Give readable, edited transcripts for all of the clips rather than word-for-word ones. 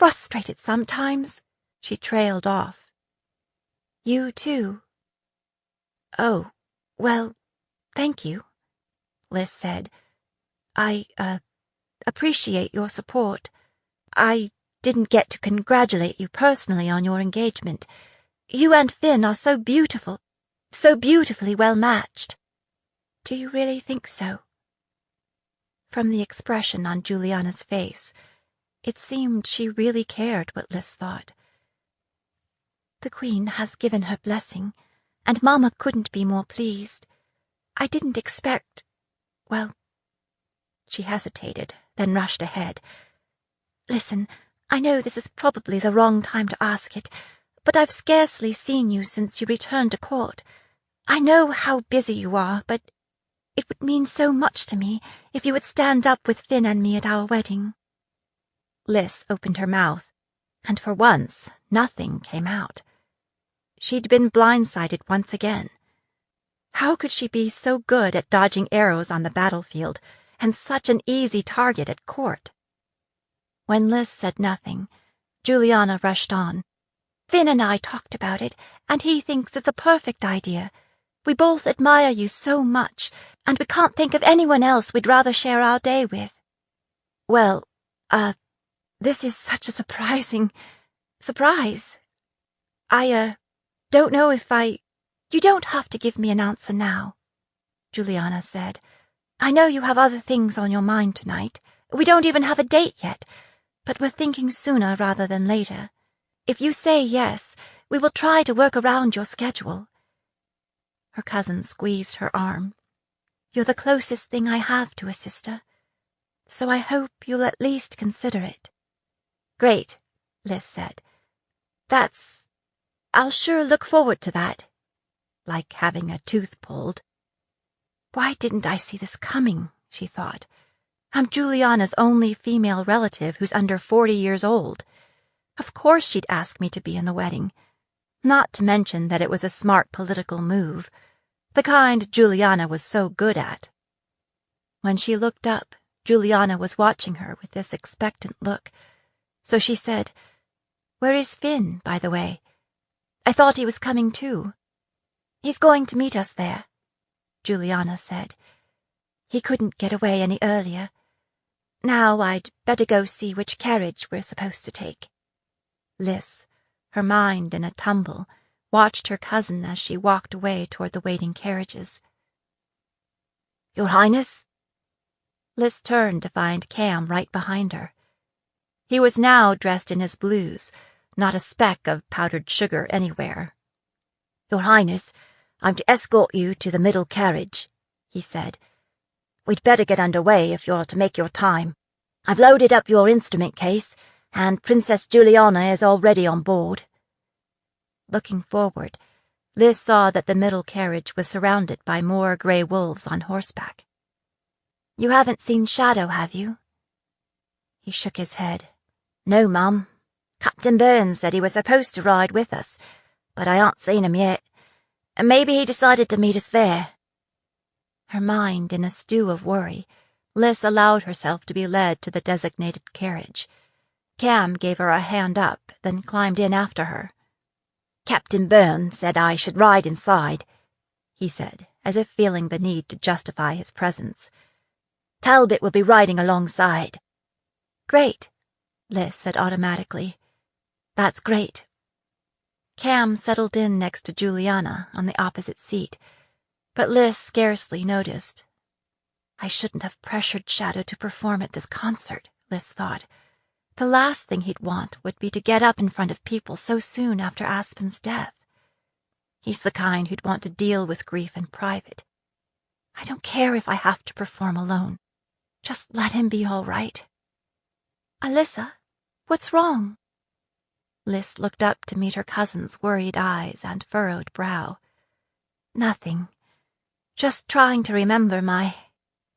frustrated sometimes," she trailed off. "You too." "Oh, well, thank you," Liz said. I appreciate your support. I didn't get to congratulate you personally on your engagement. You and Finn are so beautiful, so beautifully well matched." "Do you really think so?" From the expression on Juliana's face, it seemed she really cared what Liz thought. "The Queen has given her blessing, and Mama couldn't be more pleased. I didn't expect, well..." She hesitated, then rushed ahead. "Listen, I know this is probably the wrong time to ask it, but I've scarcely seen you since you returned to court. I know how busy you are, but it would mean so much to me if you would stand up with Finn and me at our wedding." Liz opened her mouth, and for once nothing came out. She'd been blindsided once again. How could she be so good at dodging arrows on the battlefield and such an easy target at court? When Liz said nothing, Juliana rushed on. "Finn and I talked about it, and he thinks it's a perfect idea. We both admire you so much, and we can't think of anyone else we'd rather share our day with." "Well, this is such a surprise. I don't know if I..." "You don't have to give me an answer now," Juliana said. "I know you have other things on your mind tonight. We don't even have a date yet, but we're thinking sooner rather than later. If you say yes, we will try to work around your schedule." Her cousin squeezed her arm. "You're the closest thing I have to a sister, so I hope you'll at least consider it." "Great," Liz said. I'll sure look forward to that." Like having a tooth pulled. Why didn't I see this coming, she thought. I'm Juliana's only female relative who's under 40 years old. Of course she'd ask me to be in the wedding. Not to mention that it was a smart political move, the kind Juliana was so good at. When she looked up, Juliana was watching her with this expectant look, so she said, "Where is Finn, by the way? I thought he was coming too." "He's going to meet us there," Juliana said. "He couldn't get away any earlier. Now I'd better go see which carriage we're supposed to take." Liz, her mind in a tumble, watched her cousin as she walked away toward the waiting carriages. "Your Highness?" Liz turned to find Cam right behind her. He was now dressed in his blues, not a speck of powdered sugar anywhere. "Your Highness, I'm to escort you to the middle carriage," he said. "We'd better get underway if you're to make your time. I've loaded up your instrument case, and Princess Juliana is already on board." Looking forward, Liz saw that the middle carriage was surrounded by more grey wolves on horseback. "You haven't seen Shadow, have you?" He shook his head. "No, Mum. Captain Burns said he was supposed to ride with us, but I aren't seen him yet. Maybe he decided to meet us there." Her mind in a stew of worry, Liz allowed herself to be led to the designated carriage. Cam gave her a hand up, then climbed in after her. "Captain Burns said I should ride inside," he said, as if feeling the need to justify his presence. "Talbot will be riding alongside." "Great," Liz said automatically. "That's great." Cam settled in next to Juliana on the opposite seat, but Liz scarcely noticed. I shouldn't have pressured Shadow to perform at this concert, Liz thought. The last thing he'd want would be to get up in front of people so soon after Aspen's death. He's the kind who'd want to deal with grief in private. I don't care if I have to perform alone. Just let him be all right. "Alyssa, what's wrong?" Liz looked up to meet her cousin's worried eyes and furrowed brow. "Nothing. Just trying to remember my..."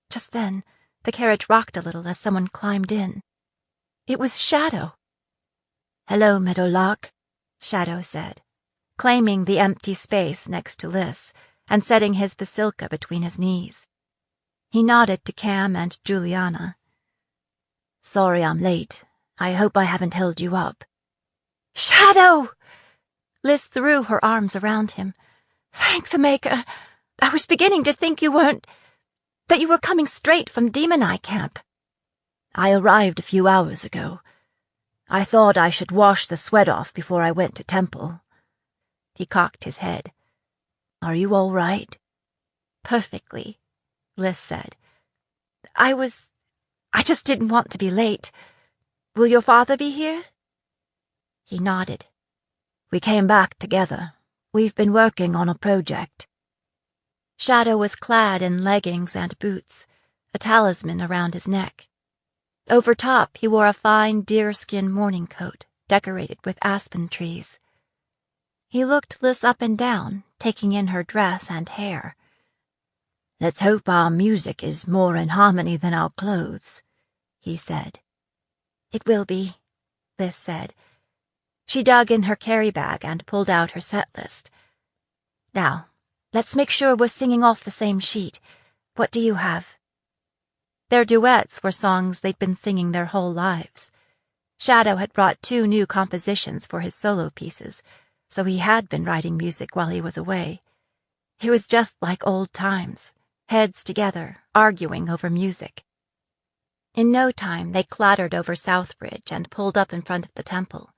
Just then, the carriage rocked a little as someone climbed in. It was Shadow. "Hello, Meadowlark," Shadow said, claiming the empty space next to Liz and setting his basilka between his knees. He nodded to Cam and Juliana. "Sorry I'm late. I hope I haven't held you up." "Shadow!" Liz threw her arms around him. "Thank the Maker. I was beginning to think that you were coming straight from Demon Eye Camp." "I arrived a few hours ago. I thought I should wash the sweat off before I went to temple." He cocked his head. "Are you all right?" "Perfectly," Liz said. I just didn't want to be late. Will your father be here?" He nodded. "We came back together. We've been working on a project." Shadow was clad in leggings and boots, a talisman around his neck. Over top, he wore a fine deerskin morning coat, decorated with aspen trees. He looked Liz up and down, taking in her dress and hair. "Let's hope our music is more in harmony than our clothes," he said. "It will be," Liz said. She dug in her carry bag and pulled out her set list. "Now, let's make sure we're singing off the same sheet. What do you have?" Their duets were songs they'd been singing their whole lives. Shadow had brought 2 new compositions for his solo pieces, so he had been writing music while he was away. It was just like old times, heads together, arguing over music. In no time, they clattered over Southbridge and pulled up in front of the temple.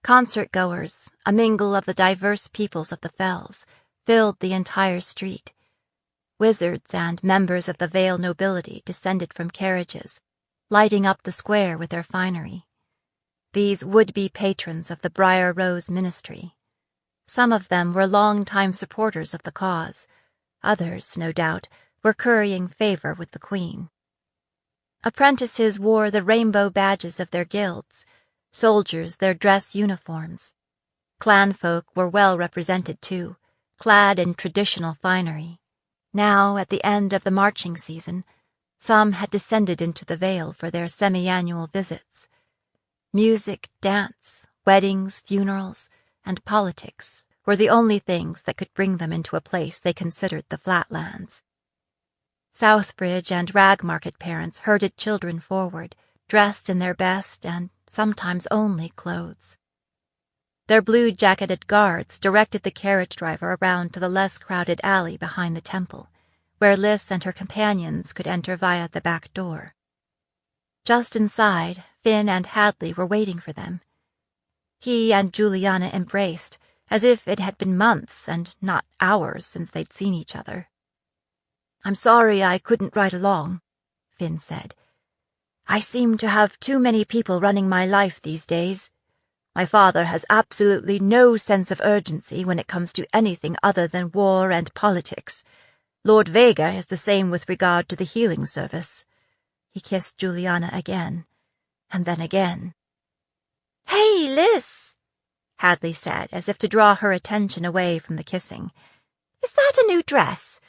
Concert-goers, a mingle of the diverse peoples of the Fells, filled the entire street. Wizards and members of the Vale nobility descended from carriages, lighting up the square with their finery. These would-be patrons of the Briar Rose Ministry. Some of them were long-time supporters of the cause. Others, no doubt, were currying favor with the Queen. Apprentices wore the rainbow badges of their guilds, soldiers their dress uniforms. Clanfolk were well represented too, clad in traditional finery. Now, at the end of the marching season, some had descended into the Vale for their semi-annual visits. Music, dance, weddings, funerals, and politics were the only things that could bring them into a place they considered the Flatlands. Southbridge and Ragmarket parents herded children forward, dressed in their best and sometimes only clothes. Their blue-jacketed guards directed the carriage driver around to the less crowded alley behind the temple, where Liz and her companions could enter via the back door. Just inside, Finn and Hadley were waiting for them. He and Juliana embraced, as if it had been months and not hours since they'd seen each other. "I'm sorry I couldn't ride along," Finn said. "I seem to have too many people running my life these days. My father has absolutely no sense of urgency when it comes to anything other than war and politics. Lord Vega is the same with regard to the healing service." He kissed Juliana again, and then again. "Hey, Liz," Hadley said, as if to draw her attention away from the kissing. "Is that a new dress?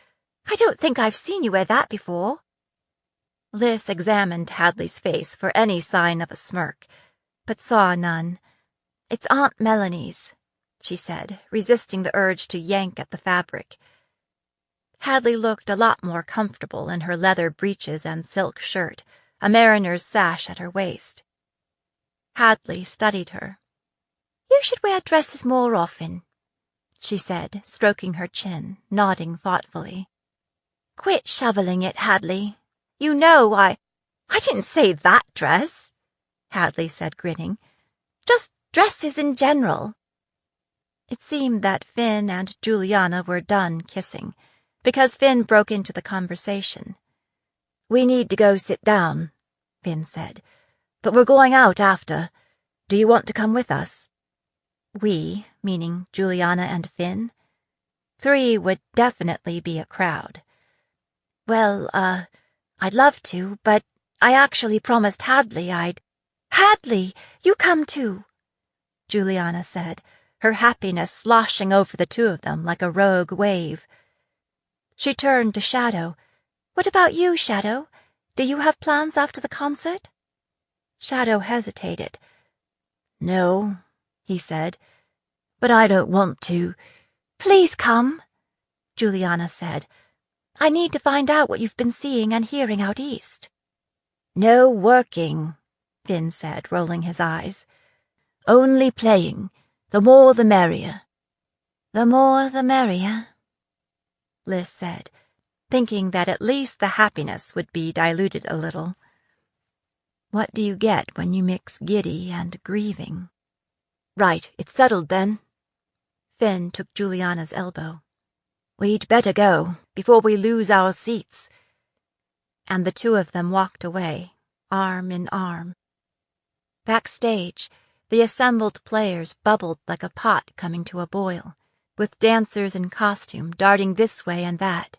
I don't think I've seen you wear that before." Liz examined Hadley's face for any sign of a smirk, but saw none. "It's Aunt Melanie's," she said, resisting the urge to yank at the fabric. Hadley looked a lot more comfortable in her leather breeches and silk shirt, a mariner's sash at her waist. Hadley studied her. "You should wear dresses more often," she said, stroking her chin, nodding thoughtfully. "Quit shoveling it, Hadley. You know I didn't say that dress," Hadley said, grinning. "Just dresses in general." It seemed that Finn and Juliana were done kissing, because Finn broke into the conversation. "We need to go sit down," Finn said, "but we're going out after. Do you want to come with us?" We, meaning Juliana and Finn? 3 would definitely be a crowd. "Well, I'd love to, but I actually promised Hadley I'd—" "Hadley, you come too," Juliana said, her happiness sloshing over the 2 of them like a rogue wave. She turned to Shadow. "What about you, Shadow? Do you have plans after the concert?" Shadow hesitated. "No," he said, "but I don't want to." "Please come," Juliana said. "I need to find out what you've been seeing and hearing out east." "No working," Finn said, rolling his eyes. "Only playing. The more the merrier." "The more the merrier," Liz said, thinking that at least the happiness would be diluted a little. "What do you get when you mix giddy and grieving?" "Right, it's settled then." Finn took Juliana's elbow. "We'd better go, before we lose our seats." And the two of them walked away, arm in arm. Backstage, the assembled players bubbled like a pot coming to a boil, with dancers in costume darting this way and that.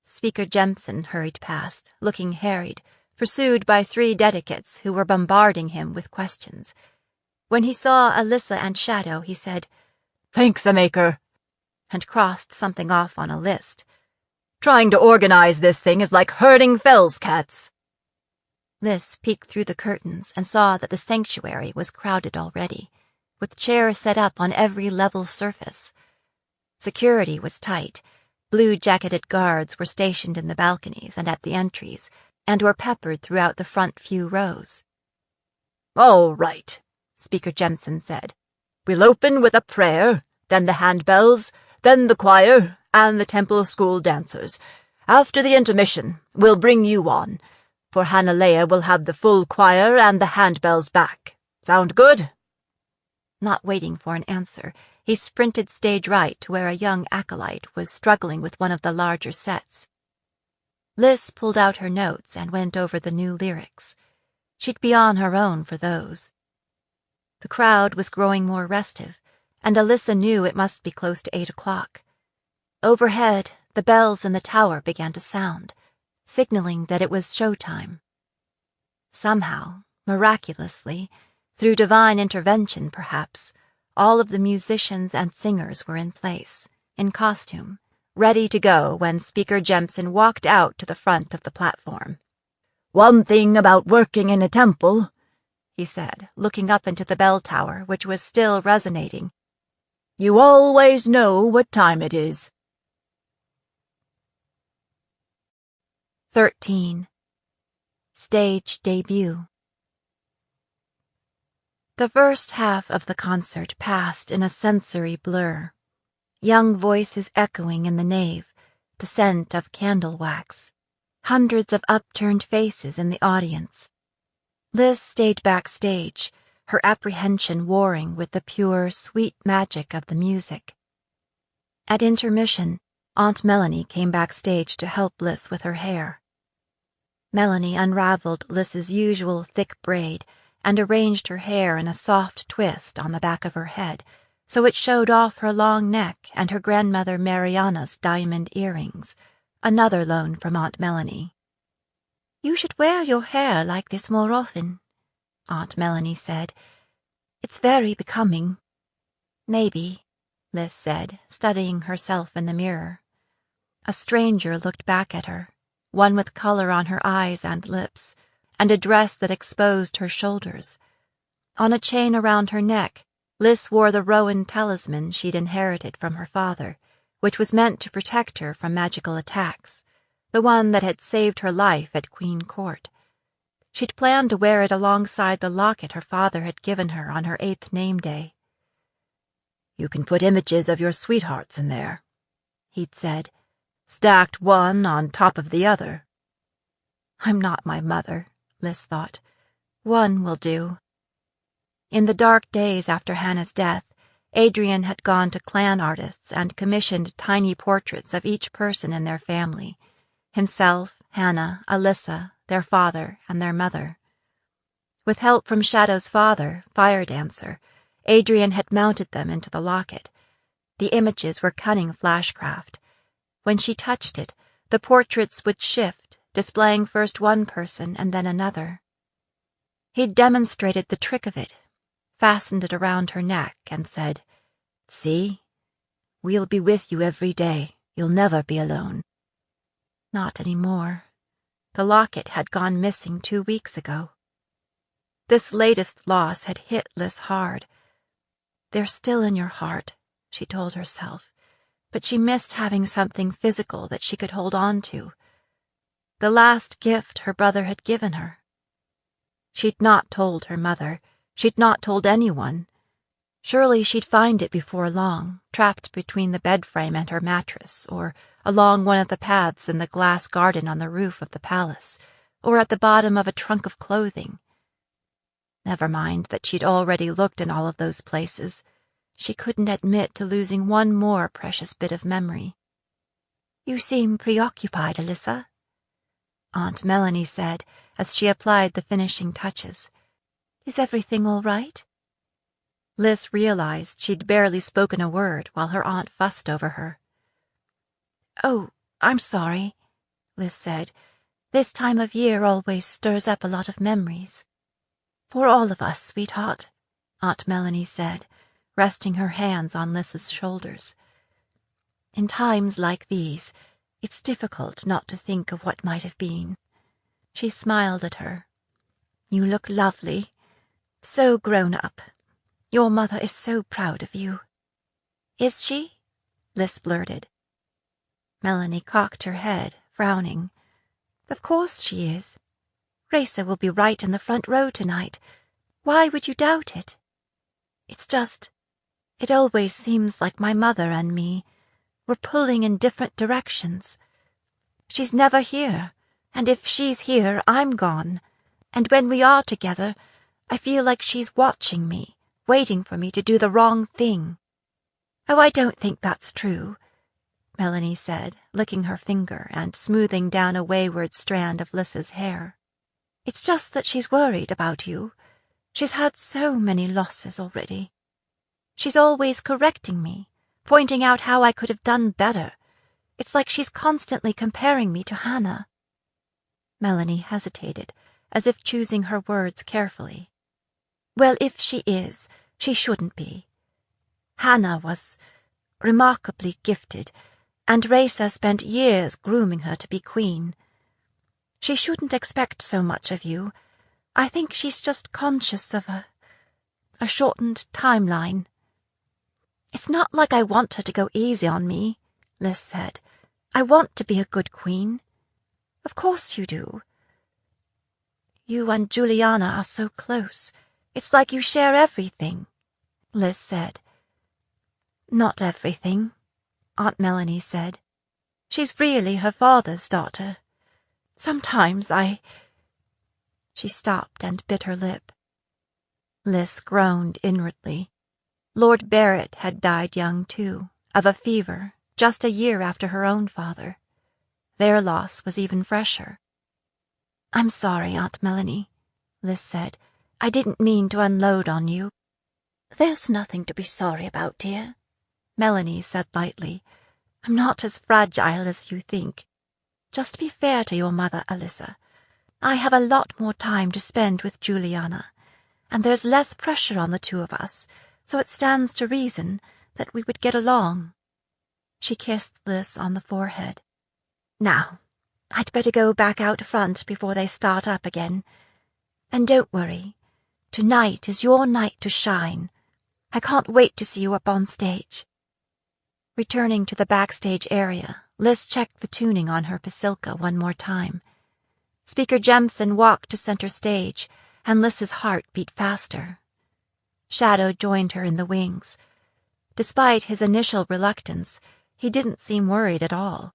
Speaker Jemson hurried past, looking harried, pursued by 3 dedicates who were bombarding him with questions. When he saw Alyssa and Shadow, he said, "Thank the Maker," and crossed something off on a list. "Trying to organize this thing is like herding Fell's cats." Liz peeked through the curtains and saw that the sanctuary was crowded already, with chairs set up on every level surface. Security was tight. Blue-jacketed guards were stationed in the balconies and at the entries, and were peppered throughout the front few rows. "All right," Speaker Jemson said. "We'll open with a prayer, then the handbells, then the choir, and the temple school dancers. After the intermission, we'll bring you on, for Hanalea will have the full choir and the handbells back. Sound good?" Not waiting for an answer, he sprinted stage right to where a young acolyte was struggling with one of the larger sets. Liz pulled out her notes and went over the new lyrics. She'd be on her own for those. The crowd was growing more restive, and Alyssa knew it must be close to 8 o'clock. Overhead, the bells in the tower began to sound, signaling that it was showtime. Somehow, miraculously, through divine intervention perhaps, all of the musicians and singers were in place, in costume, ready to go when Speaker Jemson walked out to the front of the platform. "One thing about working in a temple," he said, looking up into the bell tower, which was still resonating. "You always know what time it is." 13. Stage Debut. The first half of the concert passed in a sensory blur. Young voices echoing in the nave, the scent of candle wax, hundreds of upturned faces in the audience. Liz stayed backstage, her apprehension warring with the pure, sweet magic of the music. At intermission, Aunt Melanie came backstage to help Liz with her hair. Melanie unraveled Liz's usual thick braid and arranged her hair in a soft twist on the back of her head, so it showed off her long neck and her grandmother Mariana's diamond earrings, another loan from Aunt Melanie. "You should wear your hair like this more often," Aunt Melanie said. "It's very becoming." "Maybe," Liz said, studying herself in the mirror. A stranger looked back at her, one with color on her eyes and lips, and a dress that exposed her shoulders. On a chain around her neck, Liz wore the Rowan talisman she'd inherited from her father, which was meant to protect her from magical attacks, the one that had saved her life at Queen Court. She'd planned to wear it alongside the locket her father had given her on her 8th name day. "You can put images of your sweethearts in there," he'd said, "stacked one on top of the other." I'm not my mother, Liz thought. One will do. In the dark days after Hannah's death, Adrian had gone to clan artists and commissioned tiny portraits of each person in their family: himself, Hannah, Alyssa, their father, and their mother. With help from Shadow's father, Fire Dancer, Adrian had mounted them into the locket. The images were cunning flashcraft. When she touched it, the portraits would shift, displaying first one person and then another. He'd demonstrated the trick of it, fastened it around her neck, and said, "See? We'll be with you every day. You'll never be alone." Not anymore. The locket had gone missing 2 weeks ago. This latest loss had hit Liz hard. "They're still in your heart," she told herself, but she missed having something physical that she could hold on to. The last gift her brother had given her. She'd not told her mother. She'd not told anyone. Surely she'd find it before long, trapped between the bed frame and her mattress, or along one of the paths in the glass garden on the roof of the palace, or at the bottom of a trunk of clothing. Never mind that she'd already looked in all of those places. She couldn't admit to losing one more precious bit of memory. "You seem preoccupied, Alyssa," Aunt Melanie said as she applied the finishing touches. "Is everything all right?" Liz realized she'd barely spoken a word while her aunt fussed over her. "Oh, I'm sorry," Liz said. "This time of year always stirs up a lot of memories." "For all of us, sweetheart," Aunt Melanie said, resting her hands on Liz's shoulders. "In times like these, it's difficult not to think of what might have been." She smiled at her. "You look lovely, so grown up. Your mother is so proud of you." "Is she?" Liz blurted. Melanie cocked her head, frowning. "Of course she is. Raisa will be right in the front row tonight. Why would you doubt it? It's just, it always seems like my mother and me, we're pulling in different directions. She's never here, and if she's here, I'm gone. And when we are together, I feel like she's watching me, waiting for me to do the wrong thing." "Oh, I don't think that's true," Melanie said, licking her finger and smoothing down a wayward strand of Liz's hair. "It's just that she's worried about you. She's had so many losses already. She's always correcting me, pointing out how I could have done better. It's like she's constantly comparing me to Hannah." Melanie hesitated, as if choosing her words carefully. "Well, if she is, she shouldn't be. Hannah was remarkably gifted, and Raisa spent years grooming her to be queen. She shouldn't expect so much of you. I think she's just conscious of a shortened timeline." "It's not like I want her to go easy on me," Liz said. "I want to be a good queen." "Of course you do. You and Juliana are so close. It's like you share everything," Liz said. "Not everything," Aunt Melanie said. "She's really her father's daughter. Sometimes She stopped and bit her lip. Liz groaned inwardly. Lord Barrett had died young, too, of a fever, just a year after her own father. Their loss was even fresher. "I'm sorry, Aunt Melanie," Liz said. "I didn't mean to unload on you." "There's nothing to be sorry about, dear," Melanie said lightly. "I'm not as fragile as you think. Just be fair to your mother, Alyssa. I have a lot more time to spend with Juliana, and there's less pressure on the two of us, so it stands to reason that we would get along." She kissed Liz on the forehead. "Now, I'd better go back out front before they start up again. And don't worry, tonight is your night to shine. I can't wait to see you up on stage." Returning to the backstage area, Liz checked the tuning on her Pasilka one more time. Speaker Jemison walked to center stage, and Liz's heart beat faster. Shadow joined her in the wings. Despite his initial reluctance, he didn't seem worried at all.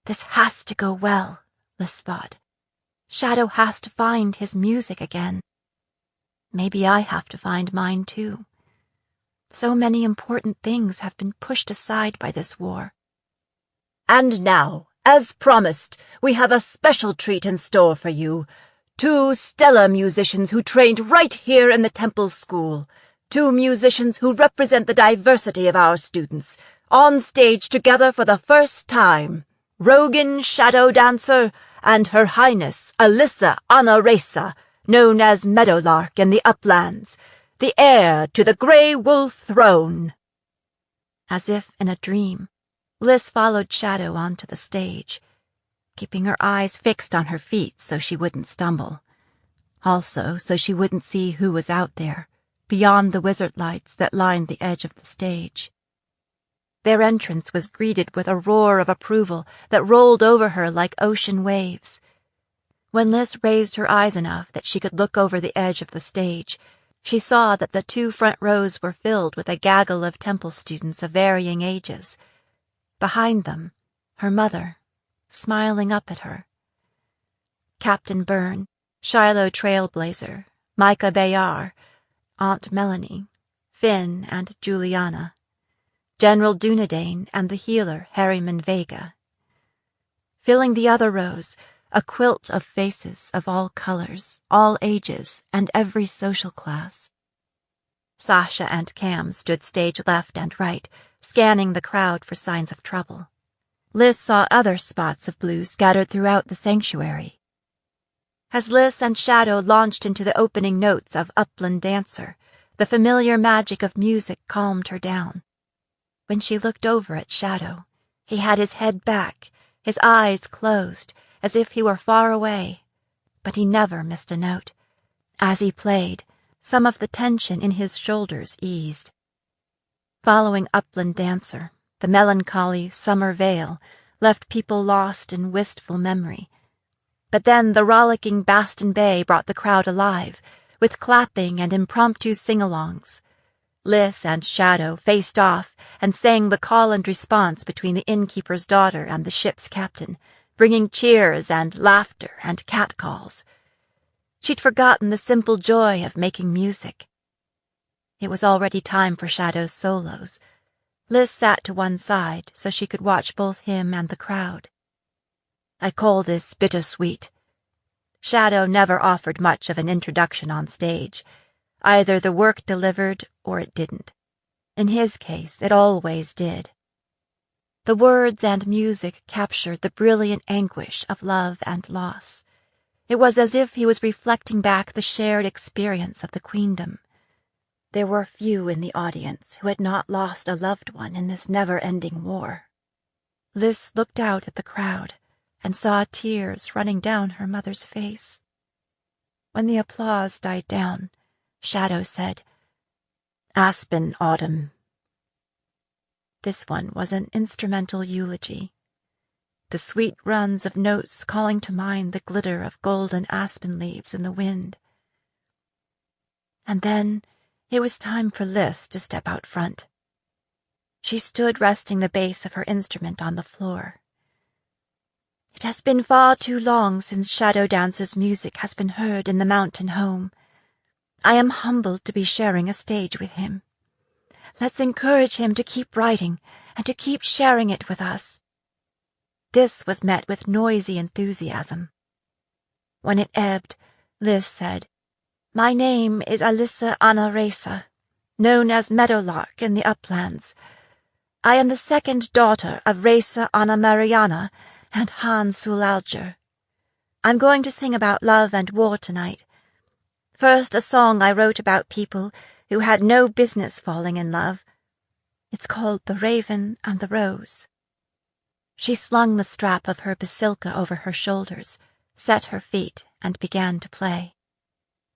This has to go well, Liz thought. Shadow has to find his music again. Maybe I have to find mine too. So many important things have been pushed aside by this war. And now, as promised, we have a special treat in store for you. 2 stellar musicians who trained right here in the Temple School. 2 musicians who represent the diversity of our students, on stage together for the first time. Rogan Shadow Dancer and Her Highness Alyssa Anna Raisa, known as Meadowlark in the Uplands, the heir to the Grey Wolf throne. As if in a dream, Liz followed Shadow onto the stage, keeping her eyes fixed on her feet so she wouldn't stumble. Also so she wouldn't see who was out there, beyond the wizard lights that lined the edge of the stage. Their entrance was greeted with a roar of approval that rolled over her like ocean waves. When Liz raised her eyes enough that she could look over the edge of the stage, she saw that the 2 front rows were filled with a gaggle of temple students of varying ages. Behind them, her mother, smiling up at her. Captain Byrne, Shiloh Trailblazer, Micah Bayard, Aunt Melanie, Finn and Juliana, General Dunedain and the healer Harriman Vega. Filling the other rows, a quilt of faces of all colors, all ages, and every social class. Sasha and Cam stood stage left and right, scanning the crowd for signs of trouble. Liz saw other spots of blue scattered throughout the sanctuary. As Liz and Shadow launched into the opening notes of Upland Dancer, the familiar magic of music calmed her down. When she looked over at Shadow, he had his head back, his eyes closed, as if he were far away, but he never missed a note. As he played, some of the tension in his shoulders eased. Following Upland Dancer, the melancholy Summer Vale left people lost in wistful memory. But then the rollicking Baston Bay brought the crowd alive, with clapping and impromptu sing-alongs. Liz and Shadow faced off and sang the call and response between the innkeeper's daughter and the ship's captain, bringing cheers and laughter and catcalls. She'd forgotten the simple joy of making music. It was already time for Shadow's solos. Liz sat to one side so she could watch both him and the crowd. I call this bittersweet. Shadow never offered much of an introduction on stage. Either the work delivered or it didn't. In his case, it always did. The words and music captured the brilliant anguish of love and loss. It was as if he was reflecting back the shared experience of the queendom. There were few in the audience who had not lost a loved one in this never-ending war. Liz looked out at the crowd and saw tears running down her mother's face. When the applause died down, Shadow said, "Aspen Autumn." This one was an instrumental eulogy. The sweet runs of notes calling to mind the glitter of golden aspen leaves in the wind. And then it was time for Liz to step out front. She stood resting the base of her instrument on the floor. It has been far too long since Shadow Dancer's music has been heard in the mountain home. I am humbled to be sharing a stage with him. Let's encourage him to keep writing and to keep sharing it with us. This was met with noisy enthusiasm. When it ebbed, Liz said, "My name is Alyssa Anna Reza, known as Meadowlark in the uplands. I am the second daughter of Reza Anna Mariana and Han Sulalger. I'm going to sing about love and war tonight. First, a song I wrote about people who had no business falling in love. It's called The Raven and the Rose." She slung the strap of her basilka over her shoulders, set her feet, and began to play.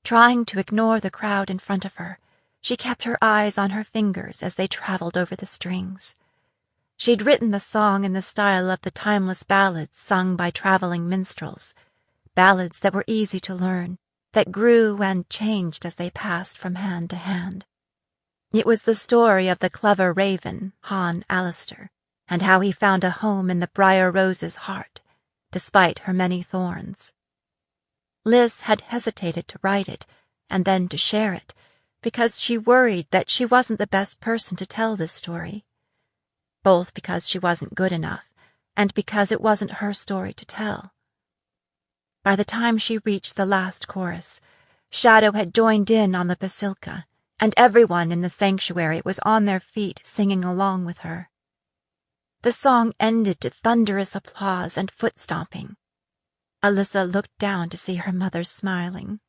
Trying to ignore the crowd in front of her, she kept her eyes on her fingers as they traveled over the strings. She'd written the song in the style of the timeless ballads sung by traveling minstrels, ballads that were easy to learn, that grew and changed as they passed from hand to hand. It was the story of the clever raven, Han Alistair, and how he found a home in the briar rose's heart, despite her many thorns. Liz had hesitated to write it, and then to share it, because she worried that she wasn't the best person to tell this story. Both because she wasn't good enough, and because it wasn't her story to tell. By the time she reached the last chorus, Shadow had joined in on the basilka, and everyone in the sanctuary was on their feet singing along with her. The song ended to thunderous applause and foot-stomping. Alyssa looked down to see her mother smiling,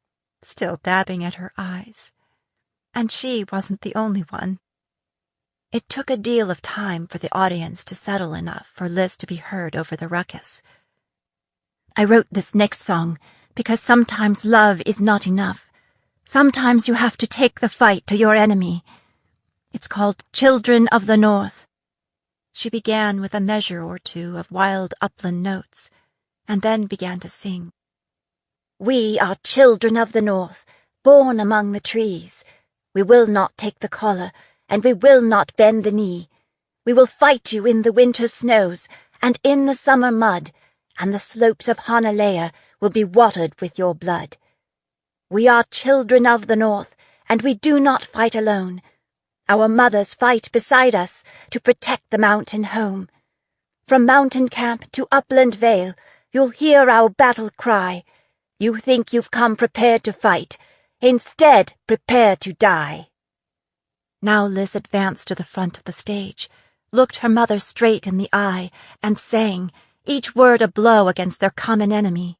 still dabbing at her eyes. And she wasn't the only one. It took a deal of time for the audience to settle enough for Liz to be heard over the ruckus. "I wrote this next song because sometimes love is not enough. Sometimes you have to take the fight to your enemy. It's called Children of the North." She began with a measure or two of wild upland notes, and then began to sing. We are children of the north, born among the trees. We will not take the collar, and we will not bend the knee. We will fight you in the winter snows, and in the summer mud, and the slopes of Hanalea will be watered with your blood. We are children of the north, and we do not fight alone. Our mothers fight beside us to protect the mountain home. From mountain camp to upland vale, you'll hear our battle cry. You think you've come prepared to fight. Instead, prepare to die. Now Liz advanced to the front of the stage, looked her mother straight in the eye, and sang, each word a blow against their common enemy.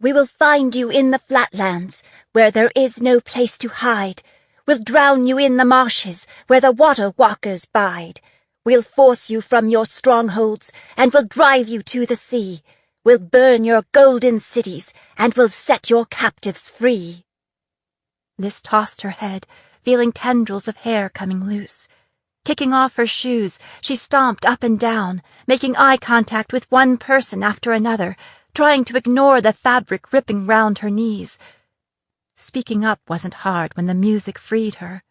We will find you in the flatlands, where there is no place to hide. We'll drown you in the marshes, where the water walkers bide. We'll force you from your strongholds, and we'll drive you to the sea. We'll burn your golden cities, and we'll set your captives free. Liz tossed her head, feeling tendrils of hair coming loose. Kicking off her shoes, she stomped up and down, making eye contact with one person after another, trying to ignore the fabric ripping round her knees. Speaking up wasn't hard when the music freed her.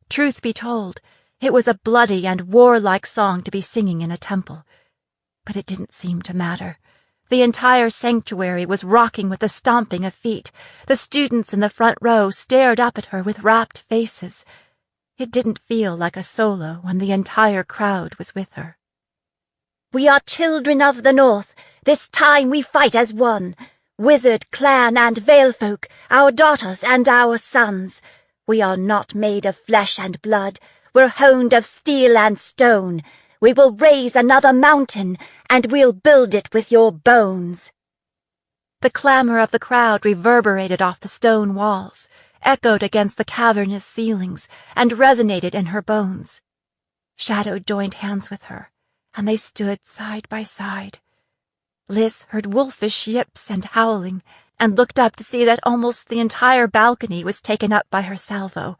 Truth be told, it was a bloody and warlike song to be singing in a temple. But it didn't seem to matter. The entire sanctuary was rocking with the stomping of feet. The students in the front row stared up at her with rapt faces. It didn't feel like a solo when the entire crowd was with her. We are children of the north. This time we fight as one. Wizard, clan, and vale folk, our daughters and our sons. We are not made of flesh and blood. We're honed of steel and stone. We will raise another mountain, and we'll build it with your bones. The clamor of the crowd reverberated off the stone walls, echoed against the cavernous ceilings, and resonated in her bones. Shadow joined hands with her, and they stood side by side. Liz heard wolfish yips and howling, and looked up to see that almost the entire balcony was taken up by her salvo.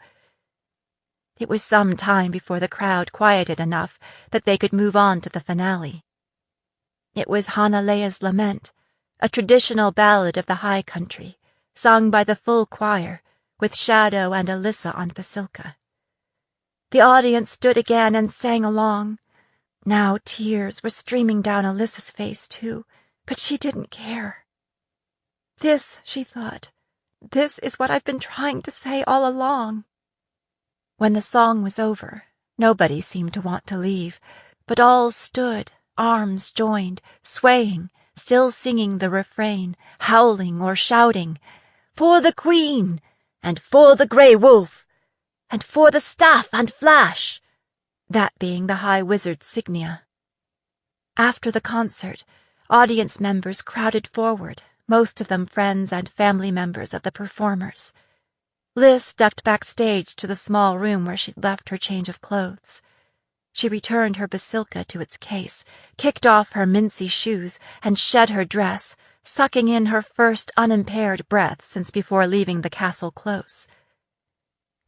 It was some time before the crowd quieted enough that they could move on to the finale. It was Hanalea's Lament, a traditional ballad of the high country, sung by the full choir, with Shadow and Alyssa on Basilka. The audience stood again and sang along. Now tears were streaming down Alyssa's face, too, but she didn't care. This, she thought, this is what I've been trying to say all along. When the song was over, nobody seemed to want to leave, but all stood, arms joined, swaying, still singing the refrain, howling or shouting, "For the Queen! And for the Grey Wolf! And for the Staff and Flash!" That being the High Wizard's signia. After the concert, audience members crowded forward, most of them friends and family members of the performers. Liz ducked backstage to the small room where she'd left her change of clothes. She returned her basilka to its case, kicked off her mincy shoes, and shed her dress, sucking in her first unimpaired breath since before leaving the castle close.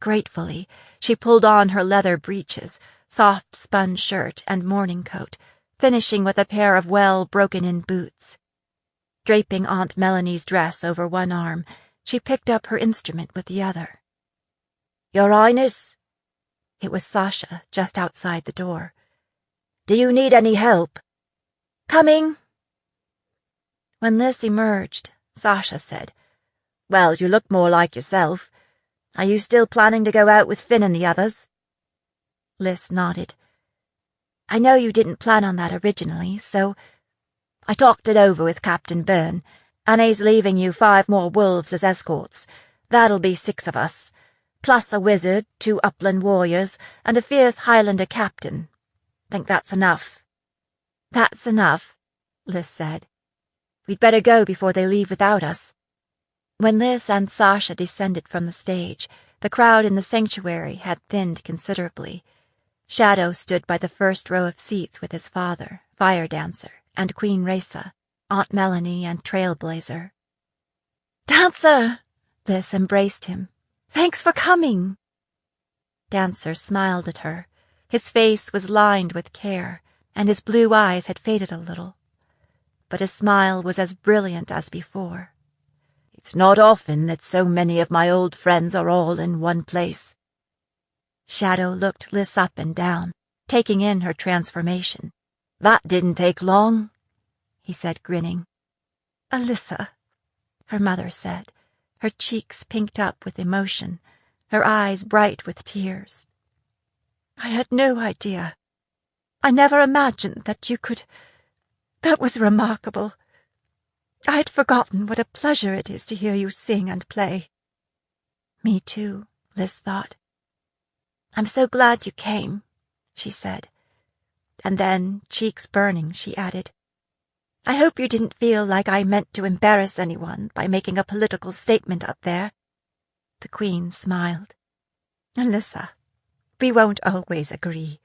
Gratefully, she pulled on her leather breeches, soft spun shirt, and morning coat, finishing with a pair of well-broken-in boots. Draping Aunt Melanie's dress over one arm, she picked up her instrument with the other. "Your Highness?" It was Sasha, just outside the door. "Do you need any help?" "Coming." When Liz emerged, Sasha said, "Well, you look more like yourself. Are you still planning to go out with Finn and the others?" Liz nodded. "I know you didn't plan on that originally, so I talked it over with Captain Byrne, and he's leaving you 5 more wolves as escorts. That'll be 6 of us, plus a wizard, 2 upland warriors, and a fierce Highlander captain. Think that's enough?" "That's enough," Liz said. "We'd better go before they leave without us." When Liz and Sasha descended from the stage, the crowd in the sanctuary had thinned considerably. Shadow stood by the first row of seats with his father, Fire Dancer, and Queen Raisa, Aunt Melanie, and Trailblazer. "Dancer!" Liz embraced him. "Thanks for coming." Dancer smiled at her. His face was lined with care, and his blue eyes had faded a little. But his smile was as brilliant as before. It's not often that so many of my old friends are all in one place." Shadow looked Lys up and down, taking in her transformation. "That didn't take long," he said, grinning. "Alyssa," her mother said, her cheeks pinked up with emotion, her eyes bright with tears. "I had no idea. I never imagined that you could. That was remarkable. I had forgotten what a pleasure it is to hear you sing and play." "Me too," Lys thought. "I'm so glad you came," she said. And then, cheeks burning, she added, "I hope you didn't feel like I meant to embarrass anyone by making a political statement up there." The Queen smiled. "Alyssa, we won't always agree,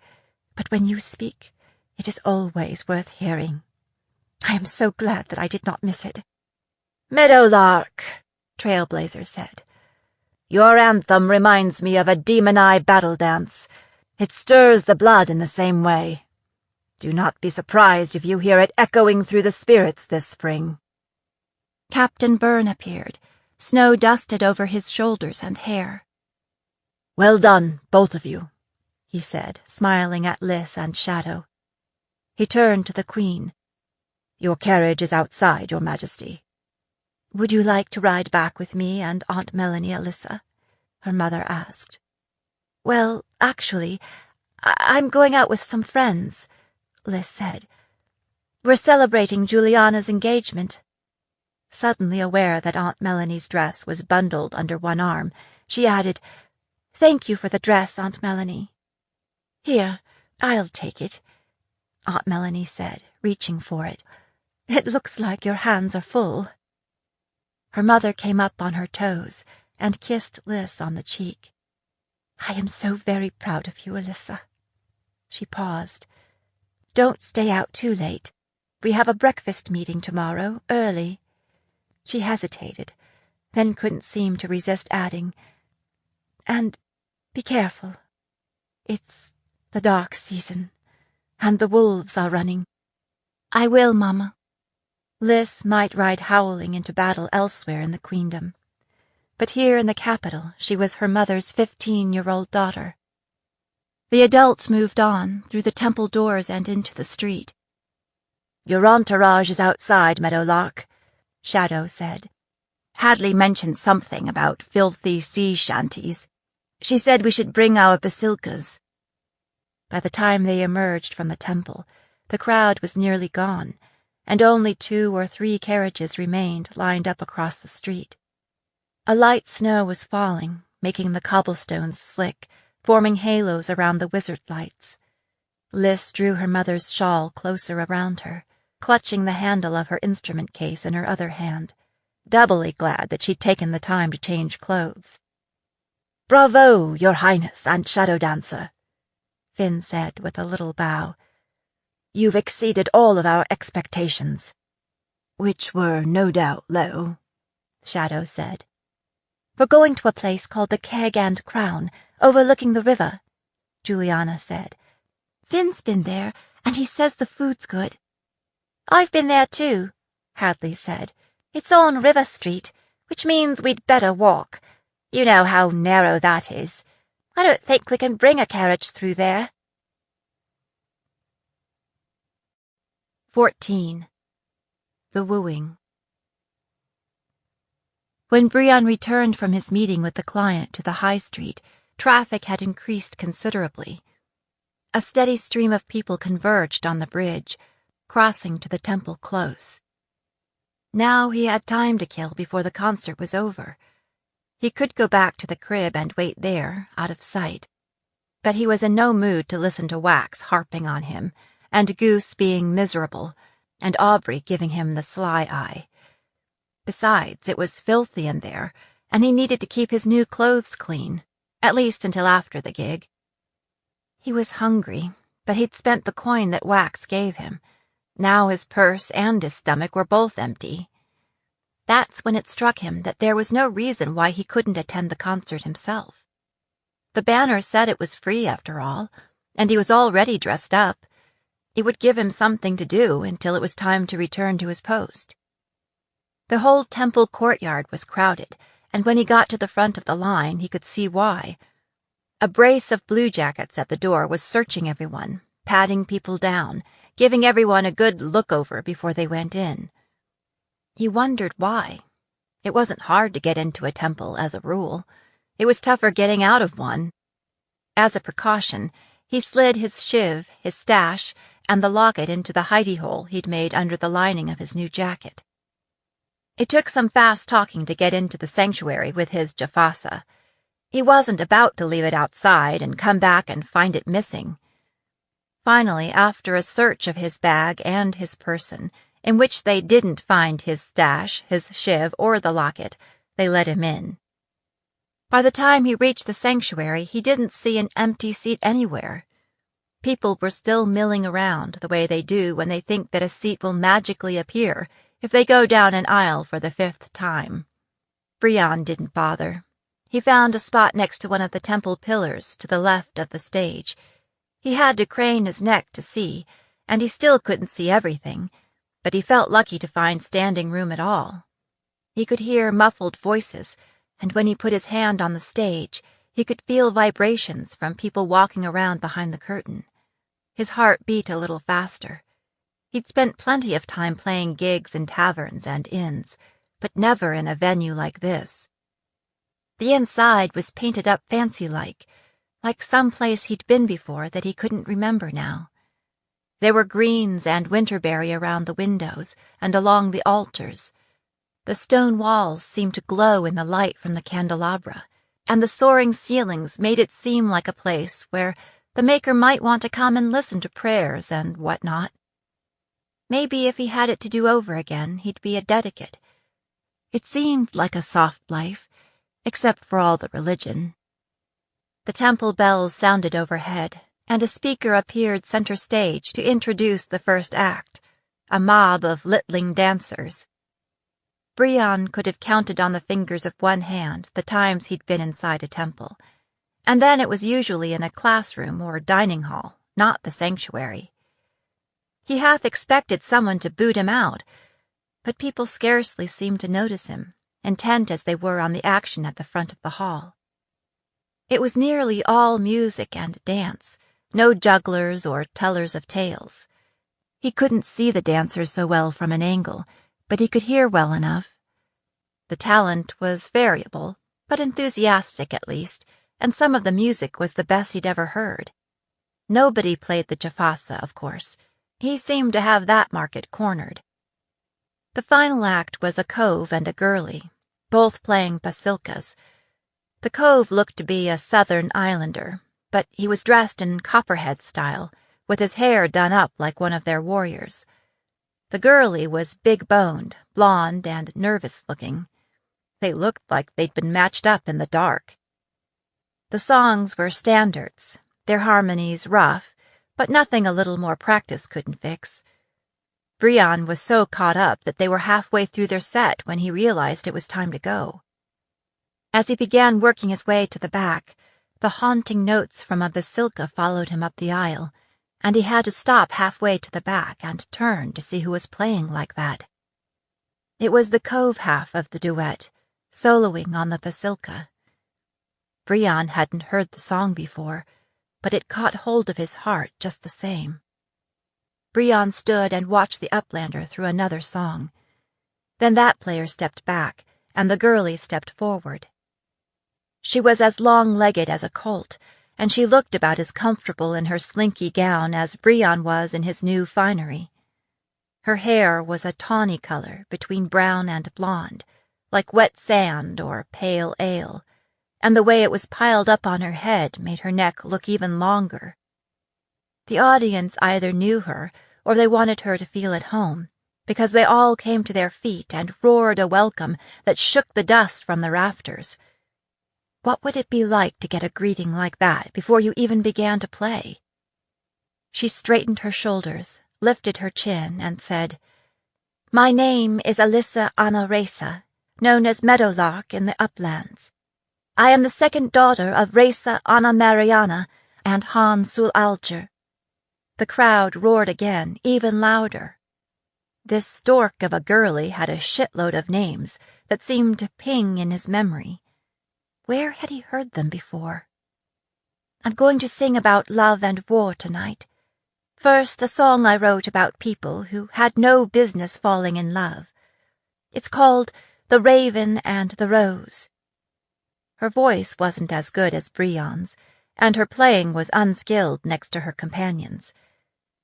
but when you speak, it is always worth hearing. I am so glad that I did not miss it." "Meadowlark," Trailblazer said. "Your anthem reminds me of a demon eye battle dance. It stirs the blood in the same way. Do not be surprised if you hear it echoing through the spirits this spring." Captain Byrne appeared, snow dusted over his shoulders and hair. "Well done, both of you," he said, smiling at Lys and Shadow. He turned to the Queen. "Your carriage is outside, Your Majesty." "Would you like to ride back with me and Aunt Melanie, Alyssa?" her mother asked. "Well, actually, I'm going out with some friends," Lys said. "We're celebrating Juliana's engagement." Suddenly aware that Aunt Melanie's dress was bundled under one arm, she added, "Thank you for the dress, Aunt Melanie." "Here, I'll take it," Aunt Melanie said, reaching for it. "It looks like your hands are full." Her mother came up on her toes and kissed Lys on the cheek. "I am so very proud of you, Alyssa." She paused. "Don't stay out too late. We have a breakfast meeting tomorrow, early." She hesitated, then couldn't seem to resist adding, "And be careful. It's the dark season, and the wolves are running." "I will, Mama." Lys might ride howling into battle elsewhere in the queendom, but here in the capital she was her mother's 15-year-old daughter. The adults moved on, through the temple doors and into the street. "Your entourage is outside, Meadowlark," Shadow said. "Hadley mentioned something about filthy sea shanties. She said we should bring our basilkas." By the time they emerged from the temple, the crowd was nearly gone, and only 2 or 3 carriages remained lined up across the street. A light snow was falling, making the cobblestones slick, forming halos around the wizard lights. Lys drew her mother's shawl closer around her, clutching the handle of her instrument case in her other hand, doubly glad that she'd taken the time to change clothes. "Bravo, Your Highness and Shadow Dancer," Finn said with a little bow. "You've exceeded all of our expectations." "Which were no doubt low," Shadow said. "We're going to a place called the Keg and Crown, overlooking the river," Juliana said. "Finn's been there, and he says the food's good." "I've been there too," Hadley said. "It's on River Street, which means we'd better walk. You know how narrow that is. I don't think we can bring a carriage through there." 14. The Wooing. When Brian returned from his meeting with the client to the high street, traffic had increased considerably. A steady stream of people converged on the bridge, crossing to the temple close. Now he had time to kill before the concert was over. He could go back to the crib and wait there, out of sight. But he was in no mood to listen to Wax harping on him, and Goose being miserable, and Aubrey giving him the sly eye. Besides, it was filthy in there, and he needed to keep his new clothes clean, at least until after the gig. He was hungry, but he'd spent the coin that Wax gave him. Now his purse and his stomach were both empty. That's when it struck him that there was no reason why he couldn't attend the concert himself. The banner said it was free after all, and he was already dressed up. It would give him something to do until it was time to return to his post. The whole temple courtyard was crowded, and when he got to the front of the line, he could see why. A brace of bluejackets at the door was searching everyone, patting people down, giving everyone a good look-over before they went in. He wondered why. It wasn't hard to get into a temple, as a rule. It was tougher getting out of one. As a precaution, he slid his shiv, his stash, and the locket into the hidey hole he'd made under the lining of his new jacket. It took some fast talking to get into the sanctuary with his jafasa. He wasn't about to leave it outside and come back and find it missing. Finally, after a search of his bag and his person, in which they didn't find his stash, his shiv, or the locket, they let him in. By the time he reached the sanctuary, he didn't see an empty seat anywhere. People were still milling around the way they do when they think that a seat will magically appear if they go down an aisle for the 5th time. Brian didn't bother. He found a spot next to one of the temple pillars to the left of the stage. He had to crane his neck to see, and he still couldn't see everything, but he felt lucky to find standing room at all. He could hear muffled voices, and when he put his hand on the stage, he could feel vibrations from people walking around behind the curtain. His heart beat a little faster. He'd spent plenty of time playing gigs in taverns and inns, but never in a venue like this. The inside was painted up fancy-like some place he'd been before that he couldn't remember now. There were greens and winterberry around the windows and along the altars. The stone walls seemed to glow in the light from the candelabra, and the soaring ceilings made it seem like a place where the maker might want to come and listen to prayers and whatnot. Maybe if he had it to do over again, he'd be a dedicate. It seemed like a soft life, except for all the religion. The temple bells sounded overhead, and a speaker appeared center stage to introduce the first act, a mob of littling dancers. Brian could have counted on the fingers of one hand the times he'd been inside a temple, and then it was usually in a classroom or dining hall, not the sanctuary. He half expected someone to boot him out, but people scarcely seemed to notice him, intent as they were on the action at the front of the hall. It was nearly all music and dance, no jugglers or tellers of tales. He couldn't see the dancers so well from an angle, but he could hear well enough. The talent was variable, but enthusiastic at least, and some of the music was the best he'd ever heard. Nobody played the jafasa, of course. He seemed to have that market cornered. The final act was a cove and a girlie, both playing basilkas. The cove looked to be a southern islander, but he was dressed in Copperhead style, with his hair done up like one of their warriors. The girlie was big-boned, blonde, and nervous-looking. They looked like they'd been matched up in the dark. The songs were standards, their harmonies rough, but nothing a little more practice couldn't fix. Brian was so caught up that they were halfway through their set when he realized it was time to go. As he began working his way to the back, the haunting notes from a basilka followed him up the aisle, and he had to stop halfway to the back and turn to see who was playing like that. It was the cove half of the duet, soloing on the basilka. Brian hadn't heard the song before, but it caught hold of his heart just the same. Brian stood and watched the uplander through another song. Then that player stepped back, and the girlie stepped forward. She was as long-legged as a colt, and she looked about as comfortable in her slinky gown as Brian was in his new finery. Her hair was a tawny color between brown and blonde, like wet sand or pale ale, and the way it was piled up on her head made her neck look even longer. The audience either knew her or they wanted her to feel at home, because they all came to their feet and roared a welcome that shook the dust from the rafters. What would it be like to get a greeting like that before you even began to play? She straightened her shoulders, lifted her chin, and said, "My name is Alyssa Anna Reza, known as Meadowlark in the uplands. I am the second daughter of Reza Anna Mariana and Han Sul Alger." The crowd roared again, even louder. This stork of a girlie had a shitload of names that seemed to ping in his memory. Where had he heard them before? I'm going to sing about love and war tonight. First, a song I wrote about people who had no business falling in love. It's called The Raven and the Rose. Her voice wasn't as good as Brion's, and her playing was unskilled next to her companion's,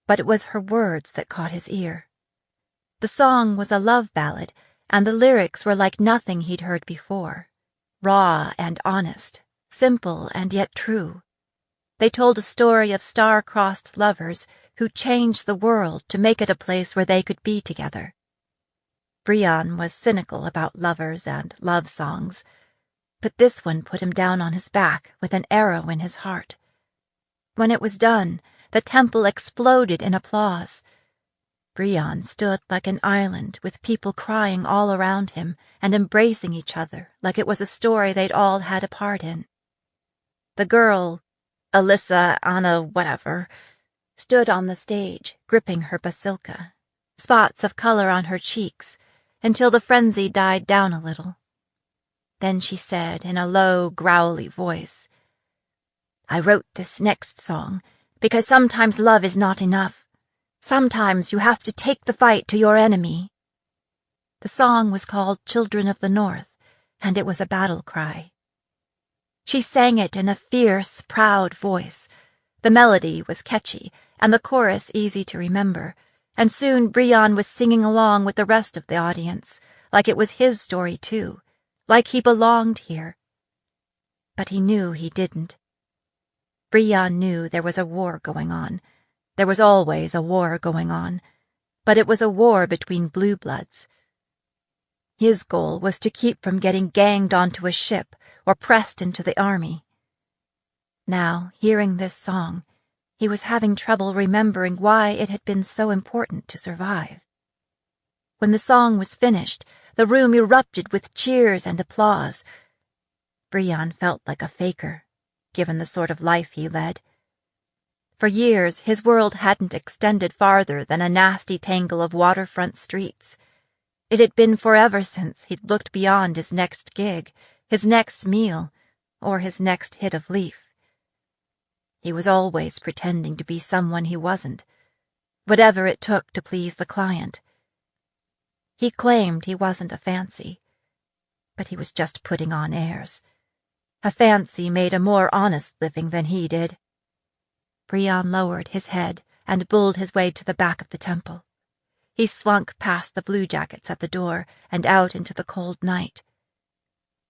but it was her words that caught his ear. The song was a love ballad, and the lyrics were like nothing he'd heard before. Raw and honest, simple and yet true. They told a story of star-crossed lovers who changed the world to make it a place where they could be together. Brion was cynical about lovers and love songs, but this one put him down on his back with an arrow in his heart. When it was done, the temple exploded in applause. Brion stood like an island with people crying all around him and embracing each other like it was a story they'd all had a part in. The girl, Alyssa, Anna, whatever, stood on the stage, gripping her basilka, spots of color on her cheeks, until the frenzy died down a little. Then she said in a low, growly voice, I wrote this next song because sometimes love is not enough. Sometimes you have to take the fight to your enemy. The song was called Children of the North, and it was a battle cry. She sang it in a fierce, proud voice. The melody was catchy, and the chorus easy to remember, and soon Brion was singing along with the rest of the audience, like it was his story too, like he belonged here. But he knew he didn't. Brion knew there was a war going on. There was always a war going on, but it was a war between blue bloods. His goal was to keep from getting ganged onto a ship or pressed into the army. Now, hearing this song, he was having trouble remembering why it had been so important to survive. When the song was finished, the room erupted with cheers and applause. Brion felt like a faker, given the sort of life he led. For years, his world hadn't extended farther than a nasty tangle of waterfront streets. It had been forever since he'd looked beyond his next gig, his next meal, or his next hit of leaf. He was always pretending to be someone he wasn't, whatever it took to please the client. He claimed he wasn't a fancy, but he was just putting on airs. A fancy made a more honest living than he did. Brion lowered his head and bulled his way to the back of the temple. He slunk past the bluejackets at the door and out into the cold night.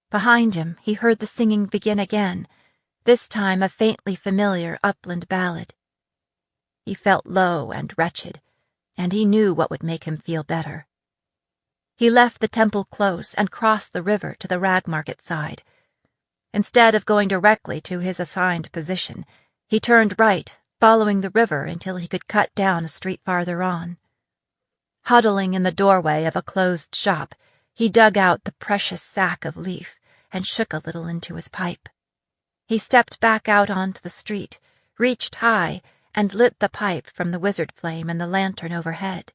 Behind him, he heard the singing begin again, this time a faintly familiar upland ballad. He felt low and wretched, and he knew what would make him feel better. He left the temple close and crossed the river to the rag market side. Instead of going directly to his assigned position, he turned right, following the river until he could cut down a street farther on. Huddling in the doorway of a closed shop, he dug out the precious sack of leaf and shook a little into his pipe. He stepped back out onto the street, reached high, and lit the pipe from the wizard flame in the lantern overhead.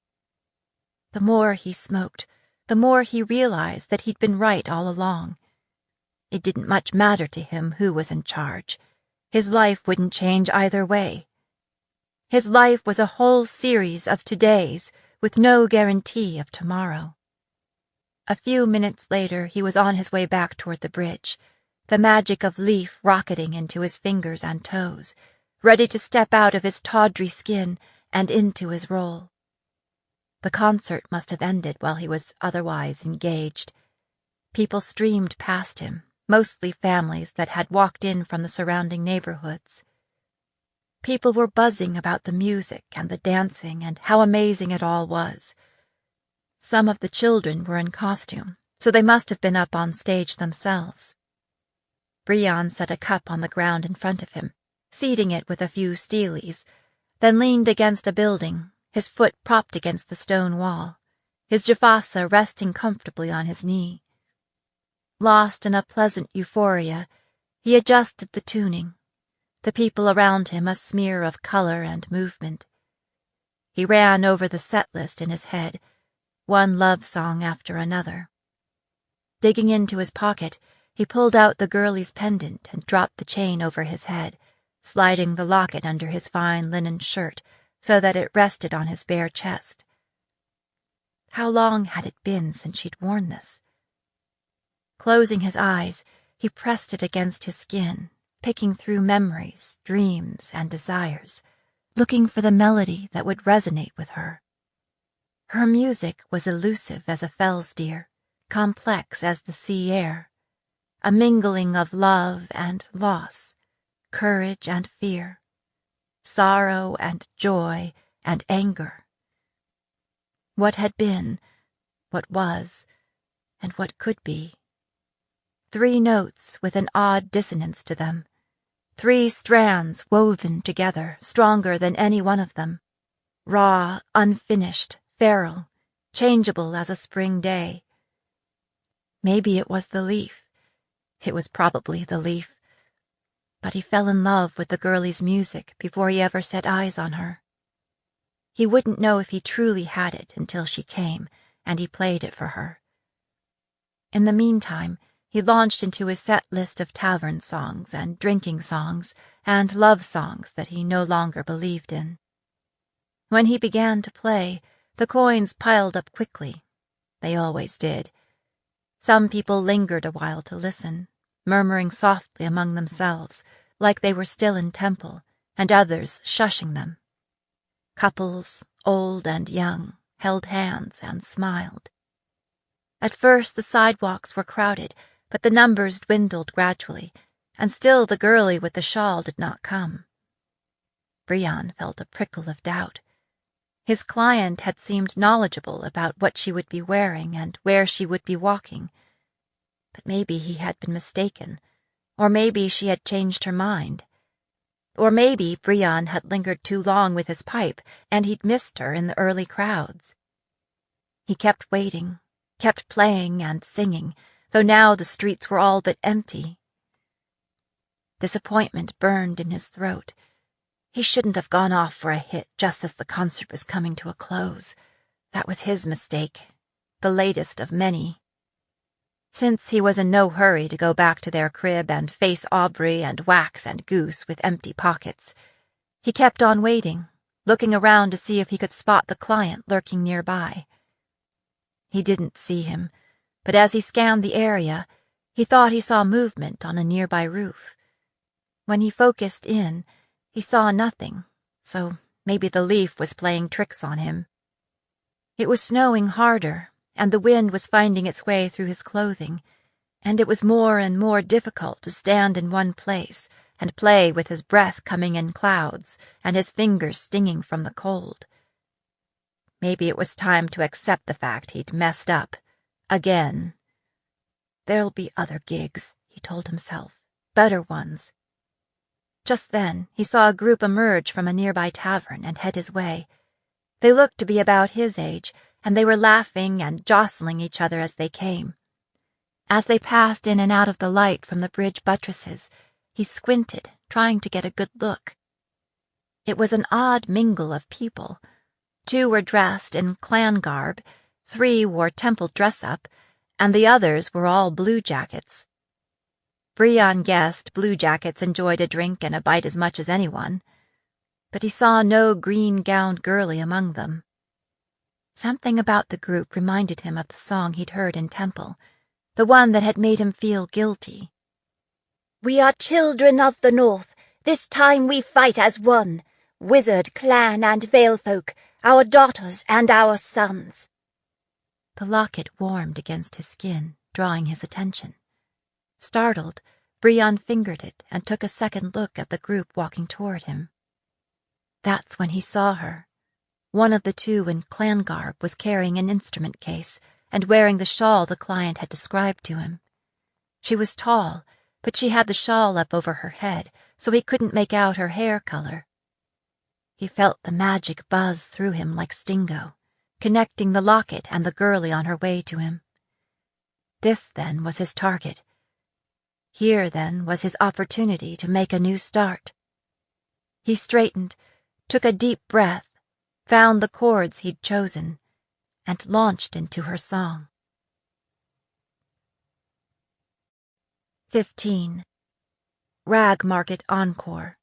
The more he smoked, the more he realized that he'd been right all along. It didn't much matter to him who was in charge. His life wouldn't change either way. His life was a whole series of todays with no guarantee of tomorrow. A few minutes later, he was on his way back toward the bridge, the magic of leaf rocketing into his fingers and toes, ready to step out of his tawdry skin and into his role. The concert must have ended while he was otherwise engaged. People streamed past him, mostly families that had walked in from the surrounding neighborhoods. People were buzzing about the music and the dancing and how amazing it all was. Some of the children were in costume, so they must have been up on stage themselves. Brion set a cup on the ground in front of him, seating it with a few steelies, then leaned against a building, his foot propped against the stone wall, his jafasa resting comfortably on his knee. Lost in a pleasant euphoria, he adjusted the tuning, the people around him a smear of color and movement. He ran over the set list in his head, one love song after another. Digging into his pocket, he pulled out the girlie's pendant and dropped the chain over his head, sliding the locket under his fine linen shirt so that it rested on his bare chest. How long had it been since she'd worn this? Closing his eyes, he pressed it against his skin, picking through memories, dreams, and desires, looking for the melody that would resonate with her. Her music was elusive as a fell's deer, complex as the sea air, a mingling of love and loss, courage and fear, sorrow and joy and anger. What had been, what was, and what could be. 3 notes with an odd dissonance to them, 3 strands woven together, stronger than any one of them, raw, unfinished, feral, changeable as a spring day. Maybe it was the leaf. It was probably the leaf. But he fell in love with the girlie's music before he ever set eyes on her. He wouldn't know if he truly had it until she came, and he played it for her. In the meantime, he launched into his set list of tavern songs and drinking songs and love songs that he no longer believed in. When he began to play, the coins piled up quickly. They always did. Some people lingered a while to listen, murmuring softly among themselves, like they were still in temple, and others shushing them. Couples, old and young, held hands and smiled. At first the sidewalks were crowded, but the numbers dwindled gradually, and still the girlie with the shawl did not come. Brian felt a prickle of doubt. His client had seemed knowledgeable about what she would be wearing and where she would be walking. But maybe he had been mistaken, or maybe she had changed her mind. Or maybe Brian had lingered too long with his pipe and he'd missed her in the early crowds. He kept waiting, kept playing and singing, though now the streets were all but empty. Disappointment burned in his throat. He shouldn't have gone off for a hit just as the concert was coming to a close. That was his mistake, the latest of many. Since he was in no hurry to go back to their crib and face Aubrey and Wax and Goose with empty pockets, he kept on waiting, looking around to see if he could spot the client lurking nearby. He didn't see him, but as he scanned the area, he thought he saw movement on a nearby roof. When he focused in, he saw nothing, so maybe the leaf was playing tricks on him. It was snowing harder, and the wind was finding its way through his clothing, and it was more and more difficult to stand in one place and play with his breath coming in clouds and his fingers stinging from the cold. Maybe it was time to accept the fact he'd messed up. Again. There'll be other gigs, he told himself. Better ones. Just then, he saw a group emerge from a nearby tavern and head his way. They looked to be about his age, and they were laughing and jostling each other as they came. As they passed in and out of the light from the bridge buttresses, he squinted, trying to get a good look. It was an odd mingle of people. 2 were dressed in clan garb, 3 wore temple dress-up, and the others were all bluejackets. Brian guessed bluejackets enjoyed a drink and a bite as much as anyone, but he saw no green-gowned girlie among them. Something about the group reminded him of the song he'd heard in temple, the one that had made him feel guilty. "We are children of the North. This time we fight as one. Wizard, clan, and Valefolk, our daughters and our sons." The locket warmed against his skin, drawing his attention. Startled, Brian fingered it and took a second look at the group walking toward him. That's when he saw her. One of the 2 in clan garb was carrying an instrument case and wearing the shawl the client had described to him. She was tall, but she had the shawl up over her head, so he couldn't make out her hair color. He felt the magic buzz through him like Stingo, connecting the locket and the girlie on her way to him. This, then, was his target. Here, then, was his opportunity to make a new start. He straightened, took a deep breath, found the chords he'd chosen, and launched into her song. 15. Rag Market Encore.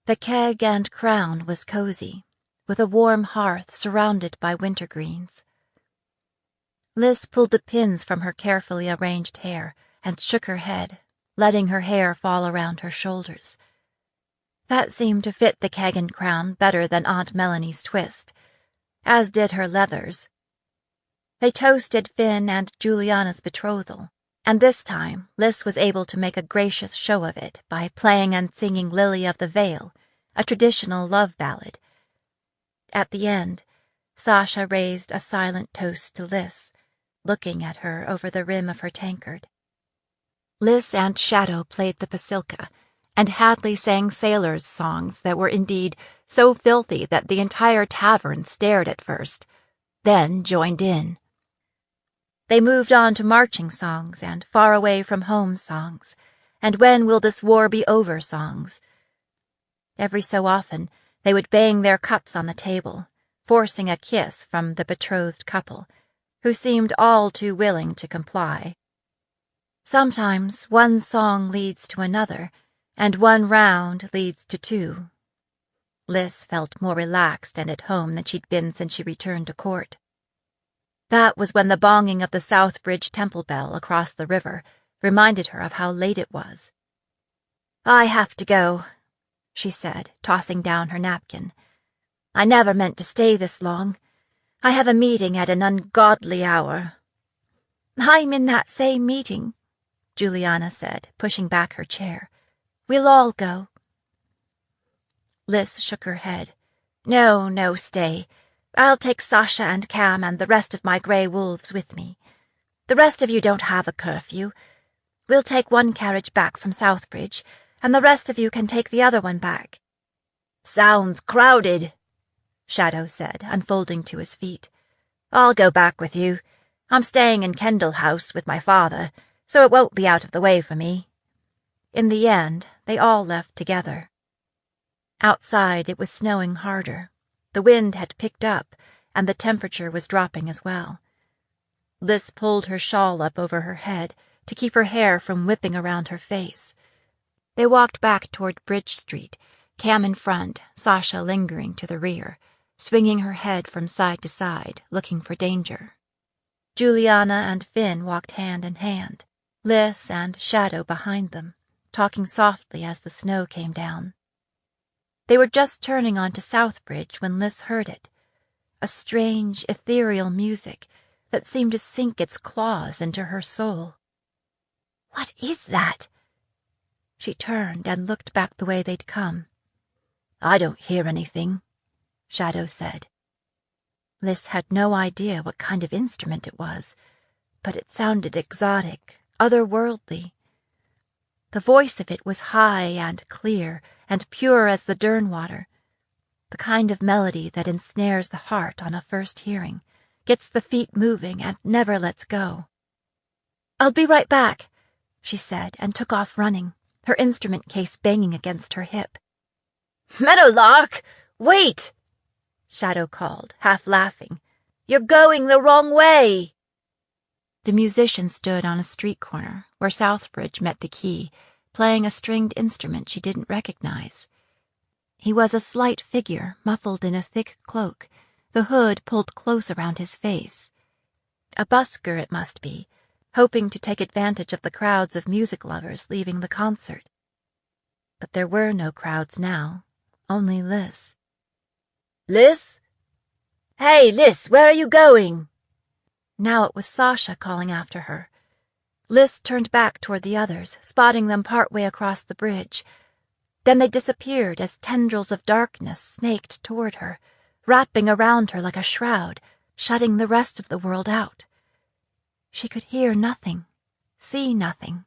The keg and crown was cozy, with a warm hearth surrounded by wintergreens. Liz pulled the pins from her carefully arranged hair and shook her head, letting her hair fall around her shoulders. That seemed to fit the keg and crown better than Aunt Melanie's twist, as did her leathers. They toasted Finn and Juliana's betrothal, and this time Liz was able to make a gracious show of it by playing and singing Lily of the Vale, a traditional love ballad. At the end, Sasha raised a silent toast to Liz, looking at her over the rim of her tankard. Liz and Shadow played the pasilka, and Hadley sang sailors' songs that were indeed so filthy that the entire tavern stared at first, then joined in. They moved on to marching songs and far away from home songs, and when will this war be over songs. Every so often, they would bang their cups on the table, forcing a kiss from the betrothed couple, who seemed all too willing to comply. Sometimes one song leads to another, and one round leads to two. Liz felt more relaxed and at home than she'd been since she returned to court. That was when the bonging of the Southbridge temple bell across the river reminded her of how late it was. "I have to go," she said, tossing down her napkin. "I never meant to stay this long. I have a meeting at an ungodly hour." "I'm in that same meeting," Juliana said, pushing back her chair. "We'll all go." Liz shook her head. No, stay. I'll take Sasha and Cam and the rest of my grey wolves with me. The rest of you don't have a curfew. We'll take one carriage back from Southbridge, and the rest of you can take the other one back." "Sounds crowded," Shadow said, unfolding to his feet. "I'll go back with you. I'm staying in Kendall House with my father, so it won't be out of the way for me." In the end, they all left together. Outside, it was snowing harder. The wind had picked up, and the temperature was dropping as well. Liz pulled her shawl up over her head to keep her hair from whipping around her face. They walked back toward Bridge Street, Cam in front, Sasha lingering to the rear, swinging her head from side to side, looking for danger. Juliana and Finn walked hand in hand, Liz and Shadow behind them, talking softly as the snow came down. They were just turning onto Southbridge when Liz heard it, a strange, ethereal music that seemed to sink its claws into her soul. "What is that?" She turned and looked back the way they'd come. "I don't hear anything," Shadow said. Liz had no idea what kind of instrument it was, but it sounded exotic, otherworldly. The voice of it was high and clear and pure as the Dern water, the kind of melody that ensnares the heart on a first hearing, gets the feet moving and never lets go. "I'll be right back," she said, and took off running, her instrument case banging against her hip. "Meadowlark, wait!" Shadow called, half laughing. "You're going the wrong way!" The musician stood on a street corner where Southbridge met the quay, playing a stringed instrument she didn't recognize. He was a slight figure, muffled in a thick cloak, the hood pulled close around his face. A busker, it must be, hoping to take advantage of the crowds of music lovers leaving the concert. But there were no crowds now, only Liz. "Liz? Hey, Liz, where are you going?" Now it was Sasha calling after her. Liz turned back toward the others, spotting them partway across the bridge. Then they disappeared as tendrils of darkness snaked toward her, wrapping around her like a shroud, shutting the rest of the world out. She could hear nothing, see nothing.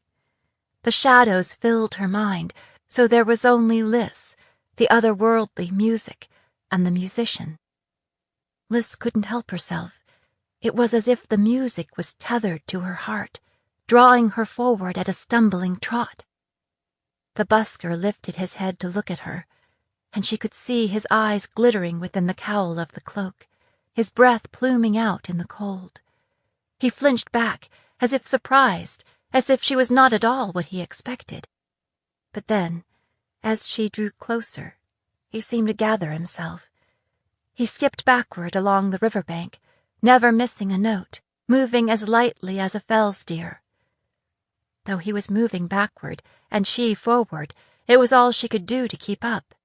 The shadows filled her mind, so there was only Liz, the otherworldly music, and the musician. Liz couldn't help herself. It was as if the music was tethered to her heart, drawing her forward at a stumbling trot. The busker lifted his head to look at her, and she could see his eyes glittering within the cowl of the cloak, his breath pluming out in the cold. He flinched back, as if surprised, as if she was not at all what he expected. But then, as she drew closer, he seemed to gather himself. He skipped backward along the riverbank, never missing a note, moving as lightly as a fell steer. Though he was moving backward, and she forward, it was all she could do to keep up.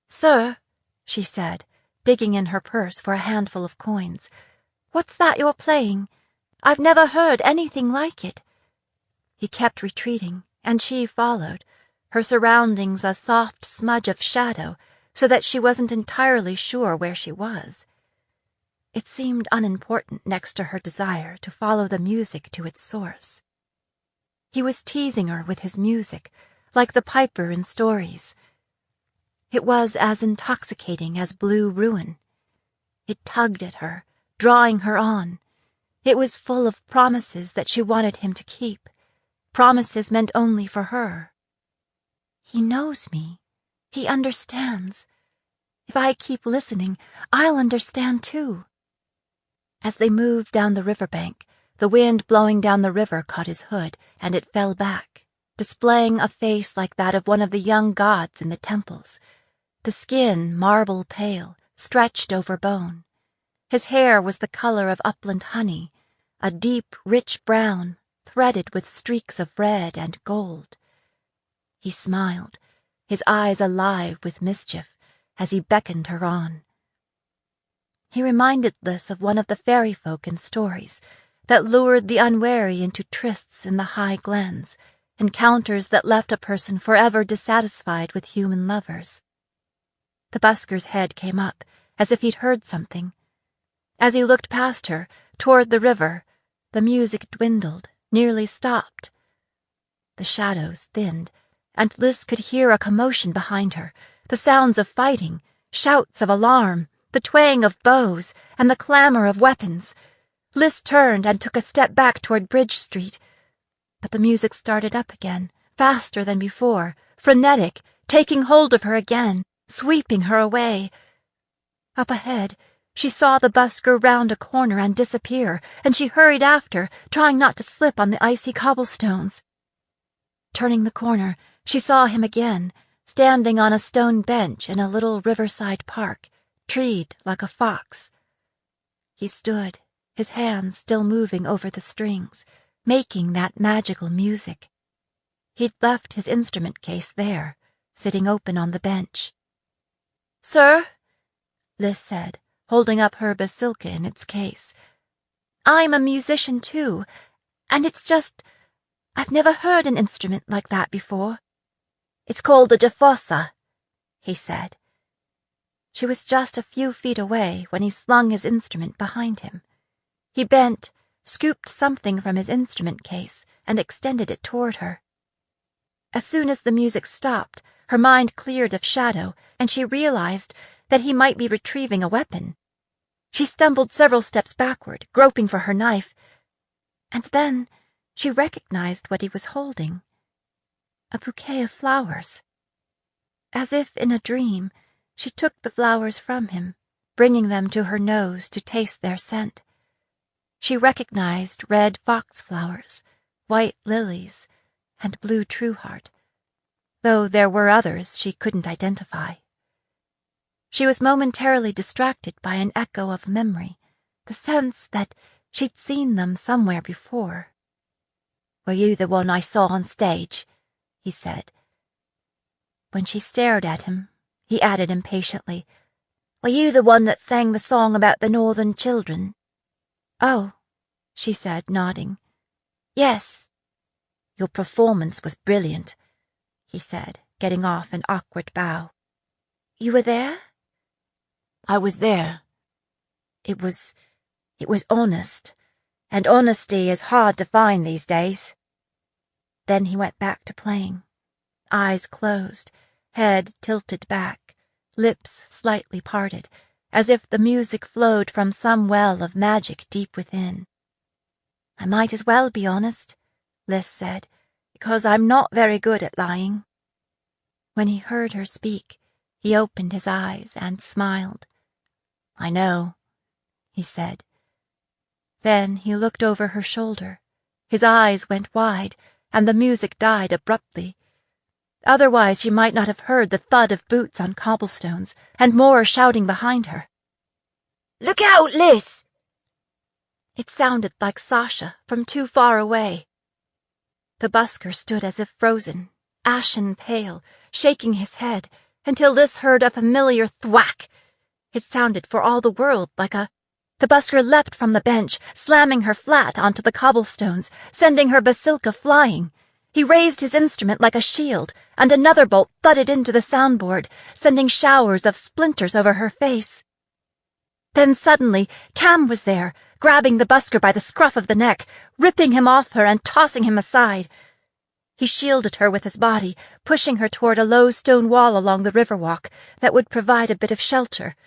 "Sir," she said, digging in her purse for a handful of coins, "what's that you're playing? I've never heard anything like it." He kept retreating, and she followed, her surroundings a soft smudge of shadow, so that she wasn't entirely sure where she was. It seemed unimportant next to her desire to follow the music to its source. He was teasing her with his music, like the piper in stories. It was as intoxicating as blue ruin. It tugged at her, drawing her on. It was full of promises that she wanted him to keep, promises meant only for her. "He knows me. He understands. If I keep listening, I'll understand too." As they moved down the riverbank, the wind blowing down the river caught his hood, and it fell back, displaying a face like that of one of the young gods in the temples, the skin marble pale, stretched over bone. His hair was the color of upland honey, a deep, rich brown, threaded with streaks of red and gold. He smiled, his eyes alive with mischief, as he beckoned her on. He reminded Liz of one of the fairy folk in stories that lured the unwary into trysts in the high glens, encounters that left a person forever dissatisfied with human lovers. The busker's head came up, as if he'd heard something. As he looked past her, toward the river, the music dwindled, nearly stopped. The shadows thinned, and Liz could hear a commotion behind her, the sounds of fighting, shouts of alarm, the twang of bows, and the clamor of weapons. Liz turned and took a step back toward Bridge Street. But the music started up again, faster than before, frenetic, taking hold of her again, sweeping her away. Up ahead, she saw the busker round a corner and disappear, and she hurried after, trying not to slip on the icy cobblestones. Turning the corner, she saw him again, standing on a stone bench in a little riverside park, treed like a fox. He stood, his hands still moving over the strings, making that magical music. He'd left his instrument case there, sitting open on the bench. "Sir," Liz said, holding up her basilka in its case, "I'm a musician too, and it's just, I've never heard an instrument like that before." "It's called a defossa," he said. She was just a few feet away when he slung his instrument behind him. He bent, scooped something from his instrument case, and extended it toward her. As soon as the music stopped, her mind cleared of shadow, and she realized that he might be retrieving a weapon. She stumbled several steps backward, groping for her knife, and then she recognized what he was holding. A bouquet of flowers. As if in a dream, she took the flowers from him, bringing them to her nose to taste their scent. She recognized red foxflowers, white lilies, and blue trueheart, though there were others she couldn't identify. She was momentarily distracted by an echo of memory, the sense that she'd seen them somewhere before. "Were you the one I saw on stage?" he said. When she stared at him, he added impatiently, "Were you the one that sang the song about the northern children?" "Oh," she said, nodding. "Yes." "Your performance was brilliant," he said, getting off an awkward bow. "You were there?" "I was there. It was honest, and honesty is hard to find these days." Then he went back to playing, eyes closed, head tilted back, lips slightly parted, as if the music flowed from some well of magic deep within. "I might as well be honest," Liz said, "because I'm not very good at lying." When he heard her speak, he opened his eyes and smiled. "I know. he said. Then he looked over her shoulder. His eyes went wide, and the music died abruptly. Otherwise she might not have heard the thud of boots on cobblestones, and more shouting behind her. "Look out, Liz!" It sounded like Sasha from too far away. The busker stood as if frozen, ashen pale, shaking his head, until Liz heard a familiar thwack. It sounded for all the world like a... The busker leapt from the bench, slamming her flat onto the cobblestones, sending her basilka flying. He raised his instrument like a shield, and another bolt thudded into the soundboard, sending showers of splinters over her face. Then suddenly, Cam was there, grabbing the busker by the scruff of the neck, ripping him off her and tossing him aside. He shielded her with his body, pushing her toward a low stone wall along the riverwalk that would provide a bit of shelter.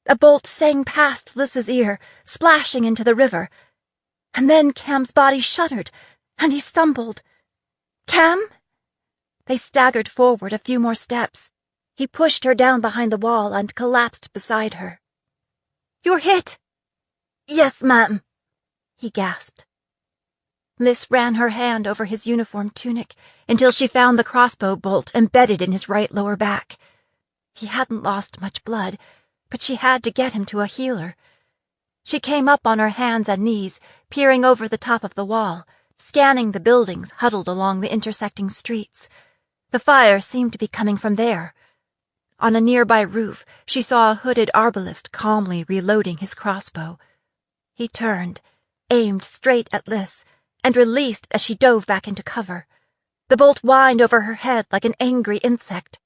A bolt sang past Liz's ear, splashing into the river. And then Cam's body shuddered, and he stumbled. "Cam?" They staggered forward a few more steps. He pushed her down behind the wall and collapsed beside her. "You're hit!" "Yes, ma'am," he gasped. Liz ran her hand over his uniform tunic until she found the crossbow bolt embedded in his right lower back. He hadn't lost much blood, but she had to get him to a healer. She came up on her hands and knees, peering over the top of the wall, scanning the buildings huddled along the intersecting streets. The fire seemed to be coming from there. On a nearby roof, she saw a hooded arbalist calmly reloading his crossbow. He turned, aimed straight at Liz, and released as she dove back into cover. The bolt whined over her head like an angry insect.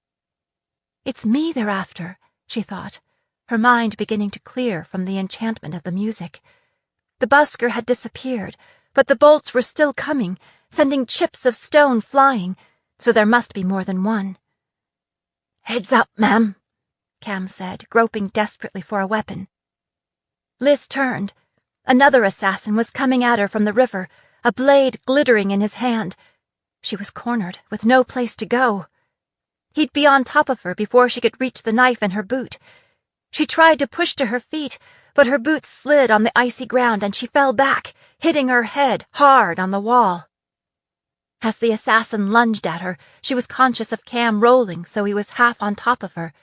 "It's me they're after," she thought, her mind beginning to clear from the enchantment of the music. The busker had disappeared, but the bolts were still coming, sending chips of stone flying, so there must be more than one. "Heads up, ma'am," Cam said, groping desperately for a weapon. Liz turned. Another assassin was coming at her from the river, a blade glittering in his hand. She was cornered, with no place to go. He'd be on top of her before she could reach the knife in her boot. She tried to push to her feet, but her boots slid on the icy ground and she fell back, hitting her head hard on the wall. As the assassin lunged at her, she was conscious of Cam rolling so he was half on top of her.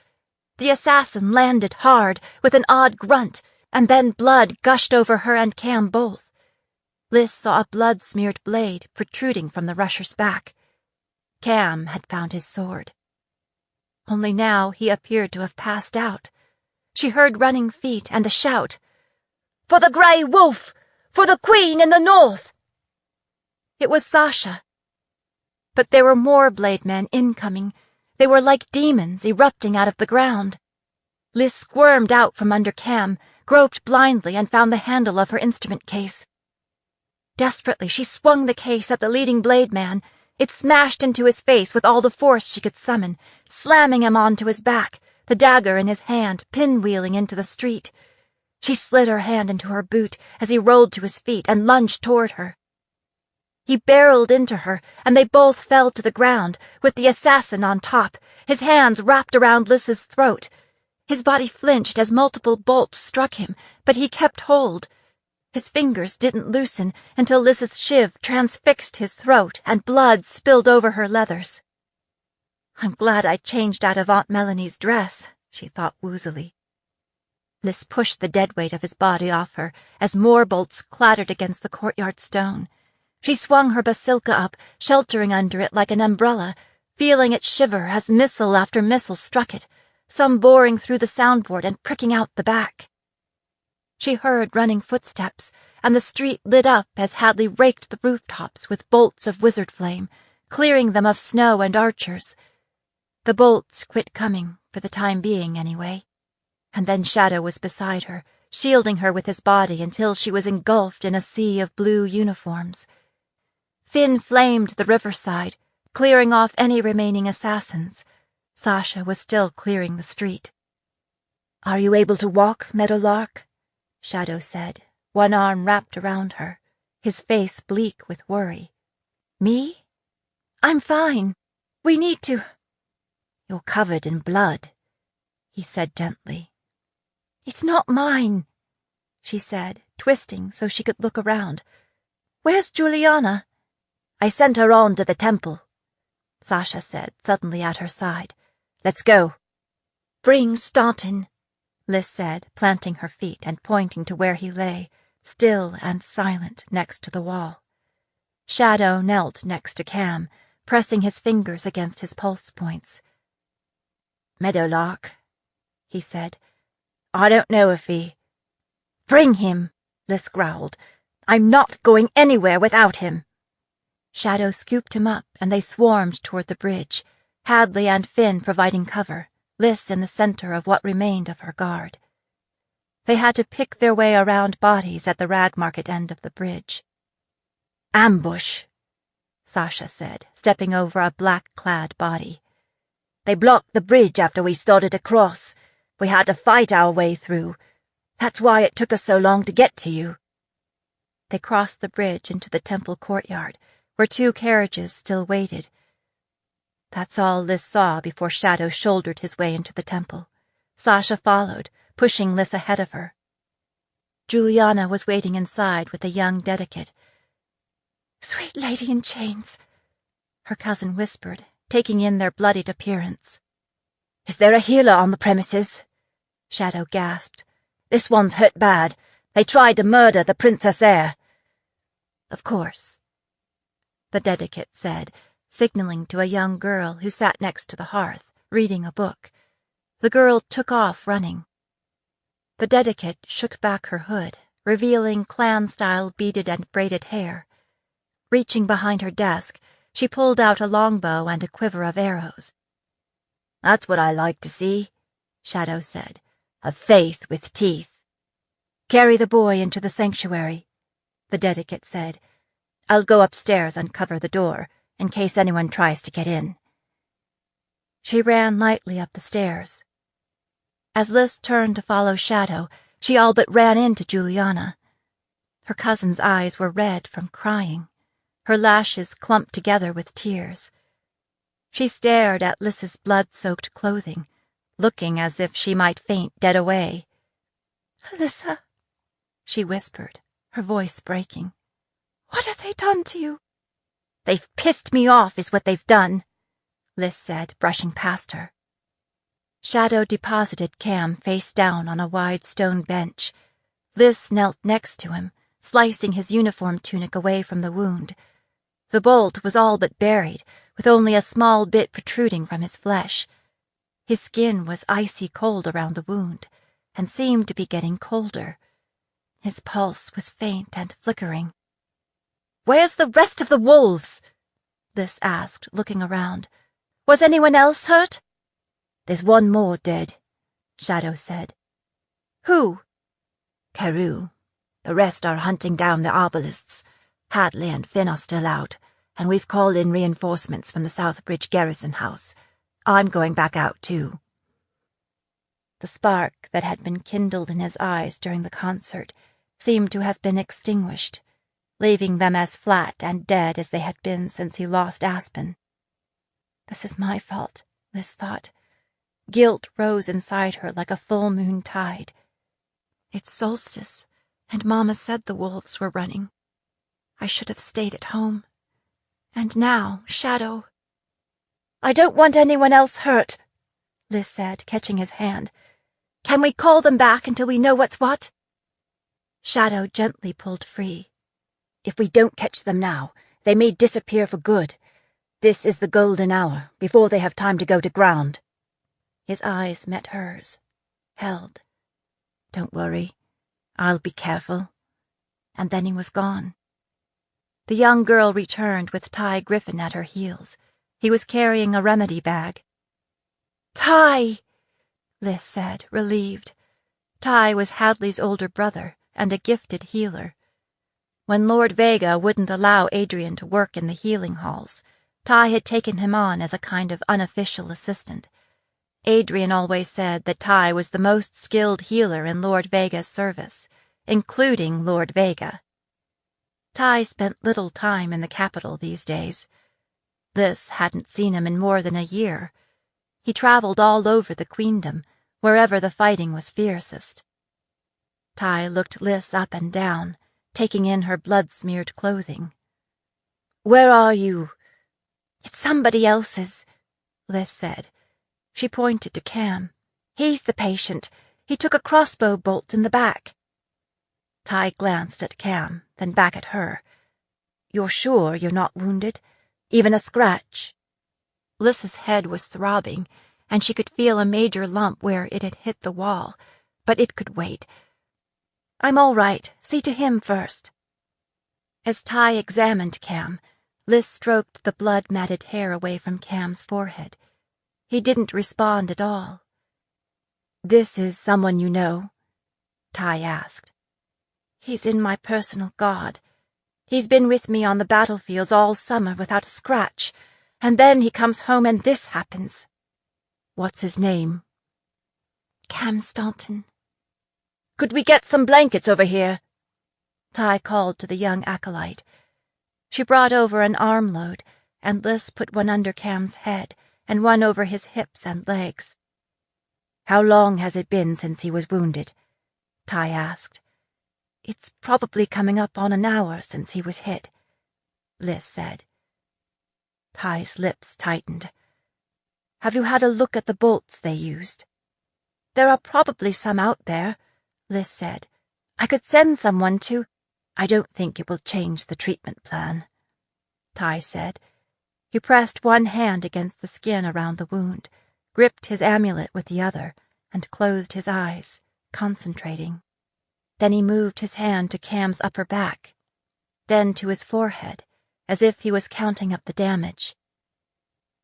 The assassin landed hard, with an odd grunt, and then blood gushed over her and Cam both. Liz saw a blood-smeared blade protruding from the rusher's back. Cam had found his sword. Only now he appeared to have passed out. She heard running feet and a shout. "For the Grey Wolf! For the Queen in the North!" It was Sasha. But there were more blade men incoming. They were like demons erupting out of the ground. Liz squirmed out from under Cam, groped blindly and found the handle of her instrument case. Desperately, she swung the case at the leading blade man. It smashed into his face with all the force she could summon, slamming him onto his back, the dagger in his hand pinwheeling into the street. She slid her hand into her boot as he rolled to his feet and lunged toward her. He barreled into her, and they both fell to the ground, with the assassin on top, his hands wrapped around Liz's throat. His body flinched as multiple bolts struck him, but he kept hold. His fingers didn't loosen until Liz's shiv transfixed his throat and blood spilled over her leathers. "I'm glad I changed out of Aunt Melanie's dress," she thought woozily. Liz pushed the dead weight of his body off her as more bolts clattered against the courtyard stone. She swung her basilka up, sheltering under it like an umbrella, feeling it shiver as missile after missile struck it, some boring through the soundboard and pricking out the back. She heard running footsteps, and the street lit up as Hadley raked the rooftops with bolts of wizard flame, clearing them of snow and archers. The bolts quit coming, for the time being anyway, and then Shadow was beside her, shielding her with his body until she was engulfed in a sea of blue uniforms. Finn flamed the riverside, clearing off any remaining assassins. Sasha was still clearing the street. "Are you able to walk, Meadowlark?" Shadow said, one arm wrapped around her, his face bleak with worry. "Me? I'm fine. We need to—" "You're covered in blood," he said gently. "It's not mine." she said, twisting so she could look around. Where's Juliana? I sent her on to the temple, Sasha said, suddenly at her side. Let's go. Bring Staunton, Liz said, planting her feet and pointing to where he lay, still and silent, next to the wall. Shadow knelt next to Cam, pressing his fingers against his pulse points. Meadowlark, he said. I don't know if he... Bring him, Liz growled. I'm not going anywhere without him. Shadow scooped him up, and they swarmed toward the bridge, Hadley and Finn providing cover, Liz in the center of what remained of her guard. They had to pick their way around bodies at the rag market end of the bridge. Ambush, Sasha said, stepping over a black-clad body. They blocked the bridge after we started across. We had to fight our way through. That's why it took us so long to get to you. They crossed the bridge into the temple courtyard, where 2 carriages still waited. That's all Liz saw before Shadow shouldered his way into the temple. Sasha followed, pushing Liz ahead of her. Juliana was waiting inside with a young dedicate. Sweet lady in chains, her cousin whispered, taking in their bloodied appearance. Is there a healer on the premises? Shadow gasped. This one's hurt bad. They tried to murder the Princess Heir. Of course, the dedicate said, signaling to a young girl who sat next to the hearth, reading a book. The girl took off running. The dedicate shook back her hood, revealing clan-style beaded and braided hair. Reaching behind her desk, she pulled out a longbow and a quiver of arrows. That's what I like to see, Shadow said. A faith with teeth. Carry the boy into the sanctuary, the dedicate said. I'll go upstairs and cover the door, in case anyone tries to get in. She ran lightly up the stairs. As Liz turned to follow Shadow, she all but ran into Juliana. Her cousin's eyes were red from crying, her lashes clumped together with tears. She stared at Liz's blood-soaked clothing, looking as if she might faint dead away. Alyssa, she whispered, her voice breaking. What have they done to you? They've pissed me off is what they've done, Liz said, brushing past her. Shadow deposited Cam face down on a wide stone bench. Liz knelt next to him, slicing his uniform tunic away from the wound. The bolt was all but buried, with only a small bit protruding from his flesh. His skin was icy cold around the wound, and seemed to be getting colder. His pulse was faint and flickering. Where's the rest of the wolves? Liz asked, looking around. Was anyone else hurt? There's one more dead, Shadow said. Who? Carew. The rest are hunting down the obelisks. Hadley and Finn are still out, and we've called in reinforcements from the Southbridge garrison house. I'm going back out, too. The spark that had been kindled in his eyes during the concert seemed to have been extinguished, leaving them as flat and dead as they had been since he lost Aspen. This is my fault, Liz thought. Guilt rose inside her like a full-moon tide. It's solstice, and Mama said the wolves were running. I should have stayed at home. And now, Shadow... I don't want anyone else hurt, Liz said, catching his hand. Can we call them back until we know what's what? Shadow gently pulled free. If we don't catch them now, they may disappear for good. This is the golden hour, before they have time to go to ground. His eyes met hers, held. Don't worry. I'll be careful. And then he was gone. The young girl returned with Ty Griffin at her heels. He was carrying a remedy bag. Ty, Liz said, relieved. Ty was Hadley's older brother and a gifted healer. When Lord Vega wouldn't allow Adrian to work in the healing halls, Ty had taken him on as a kind of unofficial assistant. Adrian always said that Ty was the most skilled healer in Lord Vega's service, including Lord Vega. Ty spent little time in the capital these days. Liz hadn't seen him in more than a year. He traveled all over the queendom, wherever the fighting was fiercest. Ty looked Liz up and down, taking in her blood-smeared clothing. "Where are you?" "It's somebody else's," Liz said. She pointed to Cam. "He's the patient. He took a crossbow bolt in the back." Ty glanced at Cam, then back at her. "You're sure you're not wounded? Even a scratch?" Liz's head was throbbing, and she could feel a major lump where it had hit the wall, but it could wait. "I'm all right. See to him first." As Ty examined Cam, Liz stroked the blood-matted hair away from Cam's forehead. He didn't respond at all. "This is someone you know?" Ty asked. "He's in my personal guard. He's been with me on the battlefields all summer without a scratch, and then he comes home and this happens." "What's his name?" "Cam Staunton." "Could we get some blankets over here?" Ty called to the young acolyte. She brought over an armload, and Liz put one under Cam's head and one over his hips and legs. "How long has it been since he was wounded?" Ty asked. "It's probably coming up on an hour since he was hit," Liz said. Ty's lips tightened. "Have you had a look at the bolts they used?" "There are probably some out there," Liz said. "I could send someone to—" "I don't think it will change the treatment plan," Ty said. He pressed one hand against the skin around the wound, gripped his amulet with the other, and closed his eyes, concentrating. Then he moved his hand to Cam's upper back, then to his forehead, as if he was counting up the damage.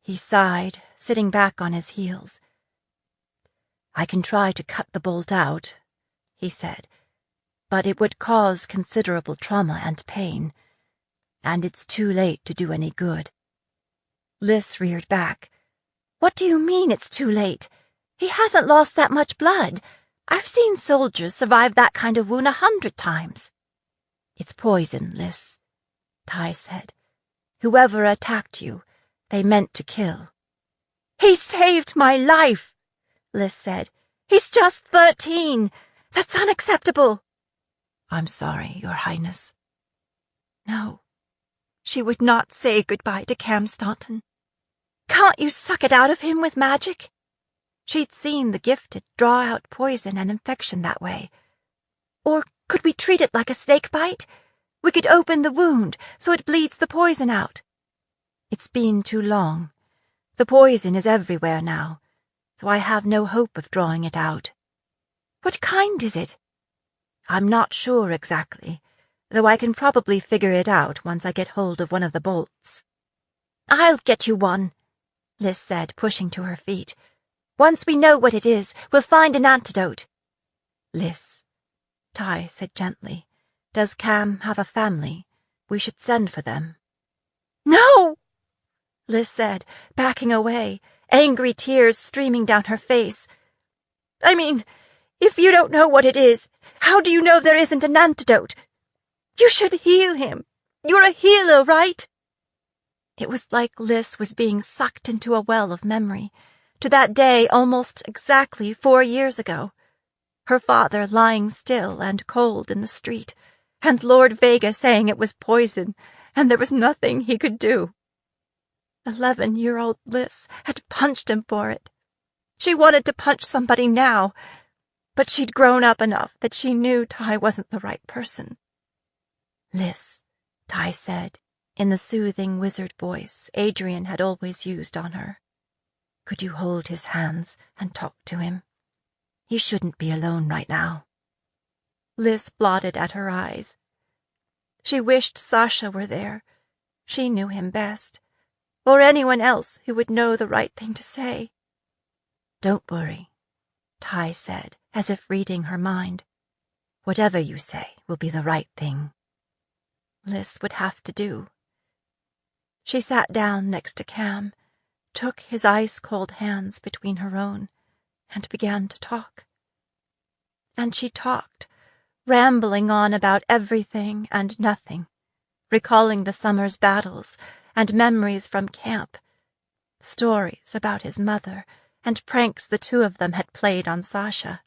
He sighed, sitting back on his heels. "I can try to cut the bolt out," he said, "but it would cause considerable trauma and pain, and it's too late to do any good." Liz reared back. "What do you mean it's too late? He hasn't lost that much blood. I've seen soldiers survive that kind of wound 100 times. "It's poison, Liz," Ty said. "Whoever attacked you, they meant to kill." "He saved my life," Liz said. "He's just 13. That's unacceptable." "I'm sorry, Your Highness." No, she would not say goodbye to Cam Staunton. "Can't you suck it out of him with magic?" She'd seen the gifted draw out poison and infection that way. "Or could we treat it like a snake bite? We could open the wound so it bleeds the poison out." "It's been too long. The poison is everywhere now, so I have no hope of drawing it out." "What kind is it?" "I'm not sure exactly, though I can probably figure it out once I get hold of one of the bolts." "I'll get you one," Liz said, pushing to her feet. "Once we know what it is, we'll find an antidote." "Liz," Ty said gently, "does Cam have a family? We should send for them." "No!" Liz said, backing away, angry tears streaming down her face. "I mean, if you don't know what it is, how do you know there isn't an antidote? You should heal him. You're a healer, right?" It was like Liz was being sucked into a well of memory, to that day almost exactly 4 years ago. Her father lying still and cold in the street, and Lord Vega saying it was poison, and there was nothing he could do. 11-year-old Liz had punched him for it. She wanted to punch somebody now, but she'd grown up enough that she knew Ty wasn't the right person. "Liz," Ty said, in the soothing wizard voice Adrian had always used on her. "Could you hold his hands and talk to him? He shouldn't be alone right now." Liz blotted at her eyes. She wished Sasha were there. She knew him best, or anyone else who would know the right thing to say. "Don't worry," Ty said, as if reading her mind. "Whatever you say will be the right thing." Liz would have to do. She sat down next to Cam, took his ice-cold hands between her own, and began to talk. And she talked, rambling on about everything and nothing, recalling the summer's battles and memories from camp, stories about his mother and pranks the two of them had played on Sasha.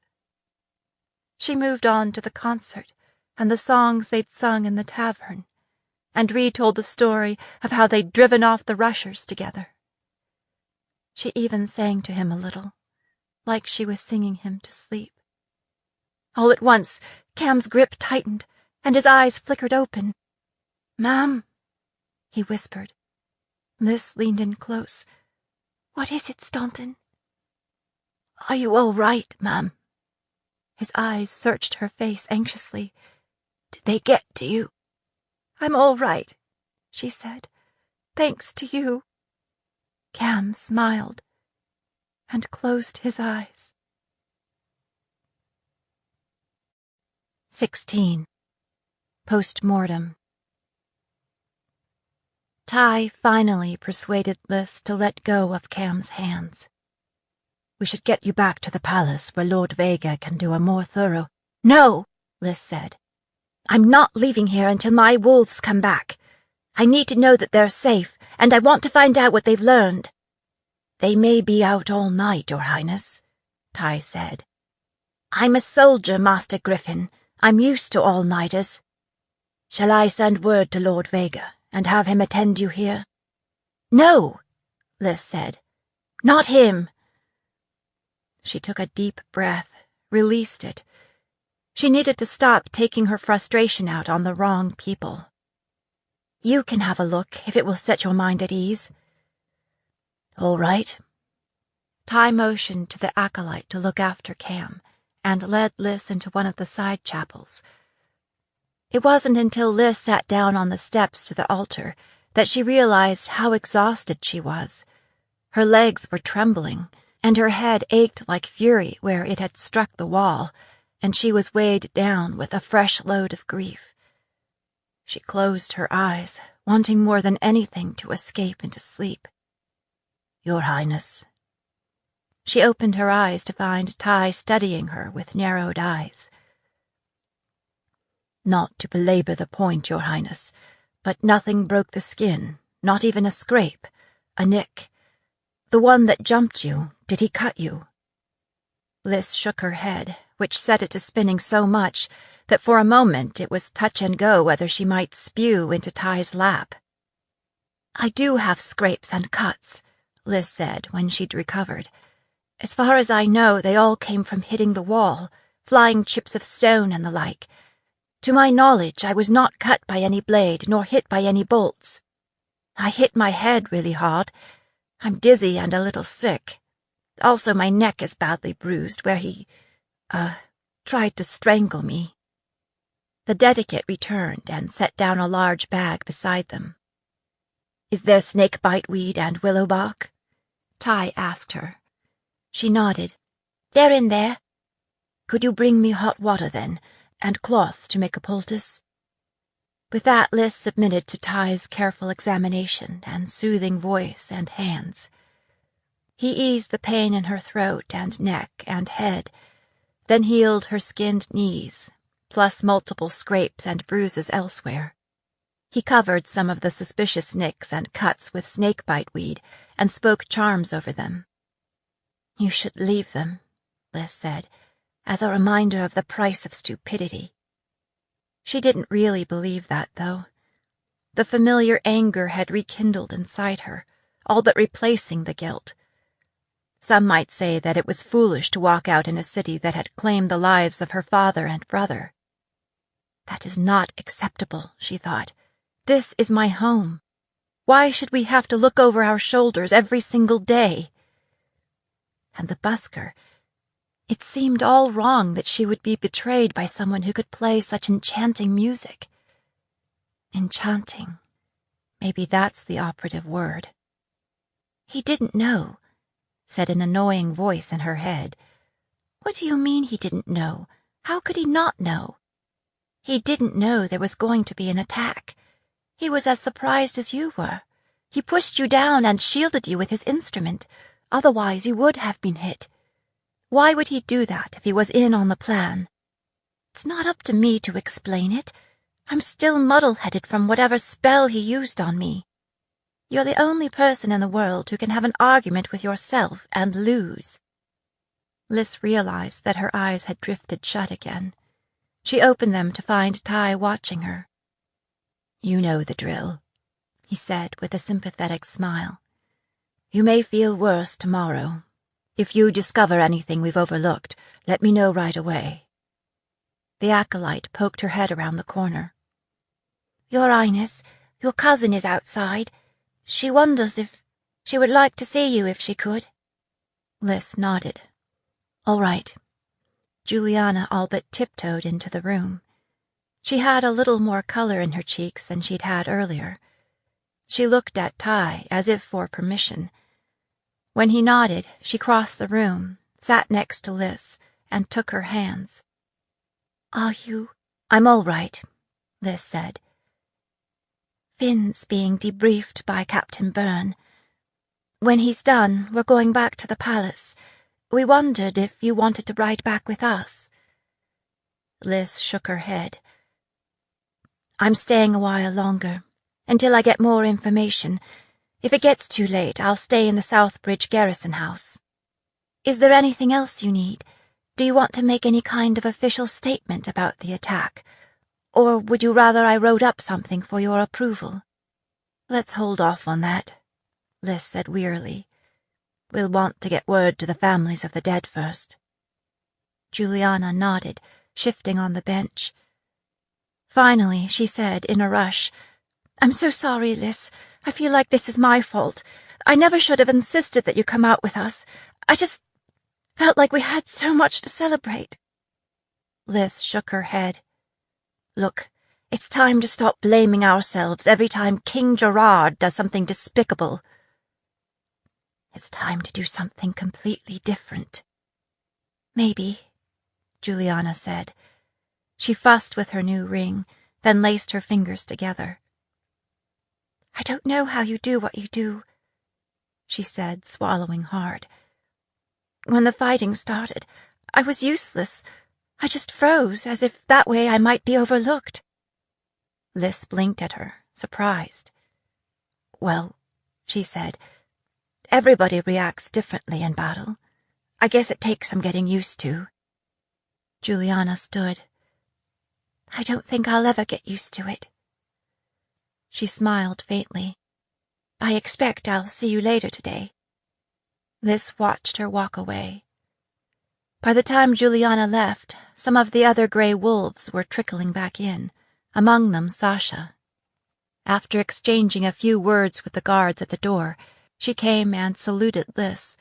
She moved on to the concert and the songs they'd sung in the tavern, and retold the story of how they'd driven off the rushers together. She even sang to him a little, like she was singing him to sleep. All at once, Cam's grip tightened, and his eyes flickered open. "Ma'am," he whispered. Liz leaned in close. "What is it, Staunton?" "Are you all right, ma'am?" His eyes searched her face anxiously. "Did they get to you?" "I'm all right," she said. "Thanks to you." Cam smiled and closed his eyes. 16. Post-mortem. Ty finally persuaded Liz to let go of Cam's hands. "We should get you back to the palace where Lord Vega can do a more thorough—" "No," Liz said. "I'm not leaving here until my wolves come back. I need to know that they're safe, and I want to find out what they've learned." "They may be out all night, Your Highness," Ty said. "I'm a soldier, Master Griffin. I'm used to all-nighters. Shall I send word to Lord Vega and have him attend you here?" "No," Liz said. "Not him." She took a deep breath, released it. She needed to stop taking her frustration out on the wrong people. "You can have a look if it will set your mind at ease." "All right." Ty motioned to the acolyte to look after Cam, and led Liz into one of the side chapels. It wasn't until Liz sat down on the steps to the altar that she realized how exhausted she was. Her legs were trembling, and her head ached like fury where it had struck the wall, and she was weighed down with a fresh load of grief. She closed her eyes, wanting more than anything to escape into sleep. "Your Highness." She opened her eyes to find Ty studying her with narrowed eyes. "Not to belabor the point, Your Highness, but nothing broke the skin, not even a scrape, a nick. The one that jumped you, did he cut you?" Liz shook her head, which set it to spinning so much that for a moment it was touch and go whether she might spew into Ty's lap. "I do have scrapes and cuts," Liz said when she'd recovered. "As far as I know, they all came from hitting the wall, flying chips of stone and the like. To my knowledge, I was not cut by any blade nor hit by any bolts. I hit my head really hard. I'm dizzy and a little sick. Also, my neck is badly bruised where he, tried to strangle me." The dedicate returned and set down a large bag beside them. "Is there snakebite weed and willow bark?" Ty asked her. She nodded. "They're in there." "Could you bring me hot water, then, and cloth to make a poultice?" With that, Liz submitted to Ty's careful examination and soothing voice and hands. He eased the pain in her throat and neck and head, then healed her skinned knees, plus multiple scrapes and bruises elsewhere. He covered some of the suspicious nicks and cuts with snakebite weed and spoke charms over them. "You should leave them," Liz said, as a reminder of the price of stupidity. She didn't really believe that, though. The familiar anger had rekindled inside her, all but replacing the guilt. Some might say that it was foolish to walk out in a city that had claimed the lives of her father and brother. "That is not acceptable," she thought. "This is my home. Why should we have to look over our shoulders every single day?" And the busker. It seemed all wrong that she would be betrayed by someone who could play such enchanting music. Enchanting. Maybe that's the operative word. "He didn't know," said an annoying voice in her head. "What do you mean he didn't know? How could he not know?" "He didn't know there was going to be an attack. He was as surprised as you were. He pushed you down and shielded you with his instrument. Otherwise you would have been hit. Why would he do that if he was in on the plan? It's not up to me to explain it. I'm still muddle-headed from whatever spell he used on me. You're the only person in the world who can have an argument with yourself and lose." Lys realized that her eyes had drifted shut again. She opened them to find Ty watching her. "You know the drill," he said with a sympathetic smile. "You may feel worse tomorrow. If you discover anything we've overlooked, let me know right away." The acolyte poked her head around the corner. "Your Highness, your cousin is outside. She wonders if she would like to see you if she could." Lys nodded. "All right." Juliana all but tiptoed into the room. She had a little more color in her cheeks than she'd had earlier. She looked at Ty as if for permission. When he nodded, she crossed the room, sat next to Lys, and took her hands. "Are you—" "I'm all right," Lys said. "Finn's being debriefed by Captain Byrne. When he's done, we're going back to the palace. We wondered if you wanted to ride back with us." Lys shook her head. "I'm staying a while longer, until I get more information. If it gets too late, I'll stay in the Southbridge garrison house." "Is there anything else you need? Do you want to make any kind of official statement about the attack? Or would you rather I wrote up something for your approval?" "Let's hold off on that," Lys said wearily. "We'll want to get word to the families of the dead first." Juliana nodded, shifting on the bench. Finally, she said in a rush, "I'm so sorry, Lys. I feel like this is my fault. I never should have insisted that you come out with us. I just felt like we had so much to celebrate." Lys shook her head. "Look, it's time to stop blaming ourselves every time King Gerard does something despicable. It's time to do something completely different." "Maybe," Juliana said. She fussed with her new ring, then laced her fingers together. "I don't know how you do what you do," she said, swallowing hard. "When the fighting started, I was useless. I just froze, as if that way I might be overlooked." Lys blinked at her, surprised. "Well," she said, "everybody reacts differently in battle. I guess it takes some getting used to." Juliana stood. "I don't think I'll ever get used to it." She smiled faintly. "I expect I'll see you later today." Lys watched her walk away. By the time Juliana left, some of the other grey wolves were trickling back in, among them Sasha. After exchanging a few words with the guards at the door, she came and saluted Lys.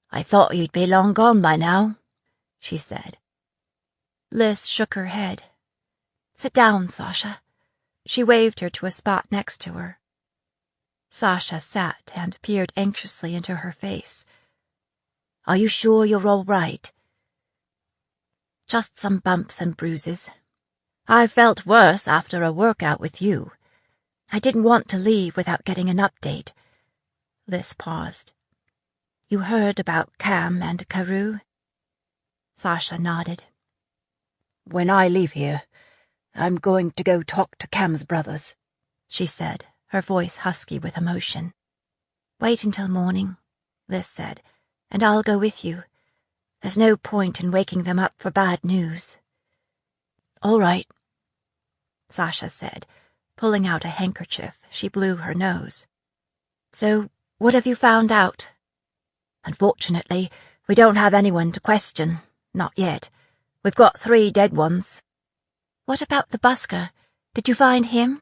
"I thought you'd be long gone by now," she said. Lys shook her head. "Sit down, Sasha." She waved her to a spot next to her. Sasha sat and peered anxiously into her face. "Are you sure you're all right?" "Just some bumps and bruises. I felt worse after a workout with you. I didn't want to leave without getting an update." Lys paused. "You heard about Cam and Carew?" Sasha nodded. "When I leave here, I'm going to go talk to Cam's brothers," she said, her voice husky with emotion. "Wait until morning," Lys said, "and I'll go with you. There's no point in waking them up for bad news." "All right," Sasha said. Pulling out a handkerchief, she blew her nose. "So, what have you found out?" "Unfortunately, we don't have anyone to question. Not yet. We've got 3 dead ones." "What about the busker? Did you find him?"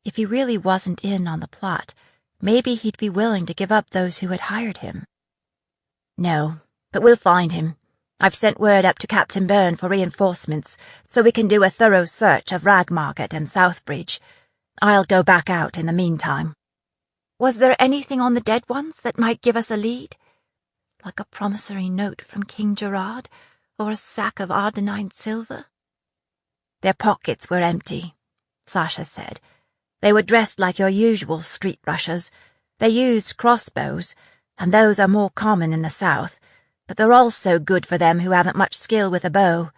If he really wasn't in on the plot, maybe he'd be willing to give up those who had hired him. "No, but we'll find him. I've sent word up to Captain Byrne for reinforcements, so we can do a thorough search of Ragmarket and Southbridge. I'll go back out in the meantime." "Was there anything on the dead ones that might give us a lead? Like a promissory note from King Gerard, or a sack of Ardenine silver?" "Their pockets were empty," Sasha said. "They were dressed like your usual street rushers. They used crossbows, and those are more common in the south, but they're also good for them who haven't much skill with a bow.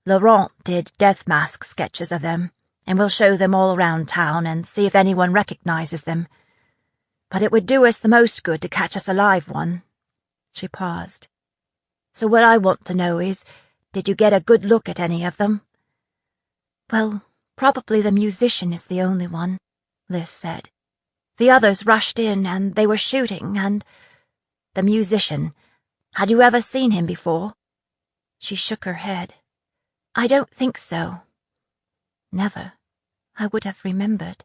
Laurent did death mask sketches of them, and we'll show them all around town and see if anyone recognizes them. But it would do us the most good to catch us a live one." She paused. So what I want to know is, did you get a good look at any of them?" "Well, probably the musician is the only one," Liz said. "The others rushed in, and they were shooting, and—" "The musician. Had you ever seen him before?" She shook her head. "I don't think so." "Never. I would have remembered."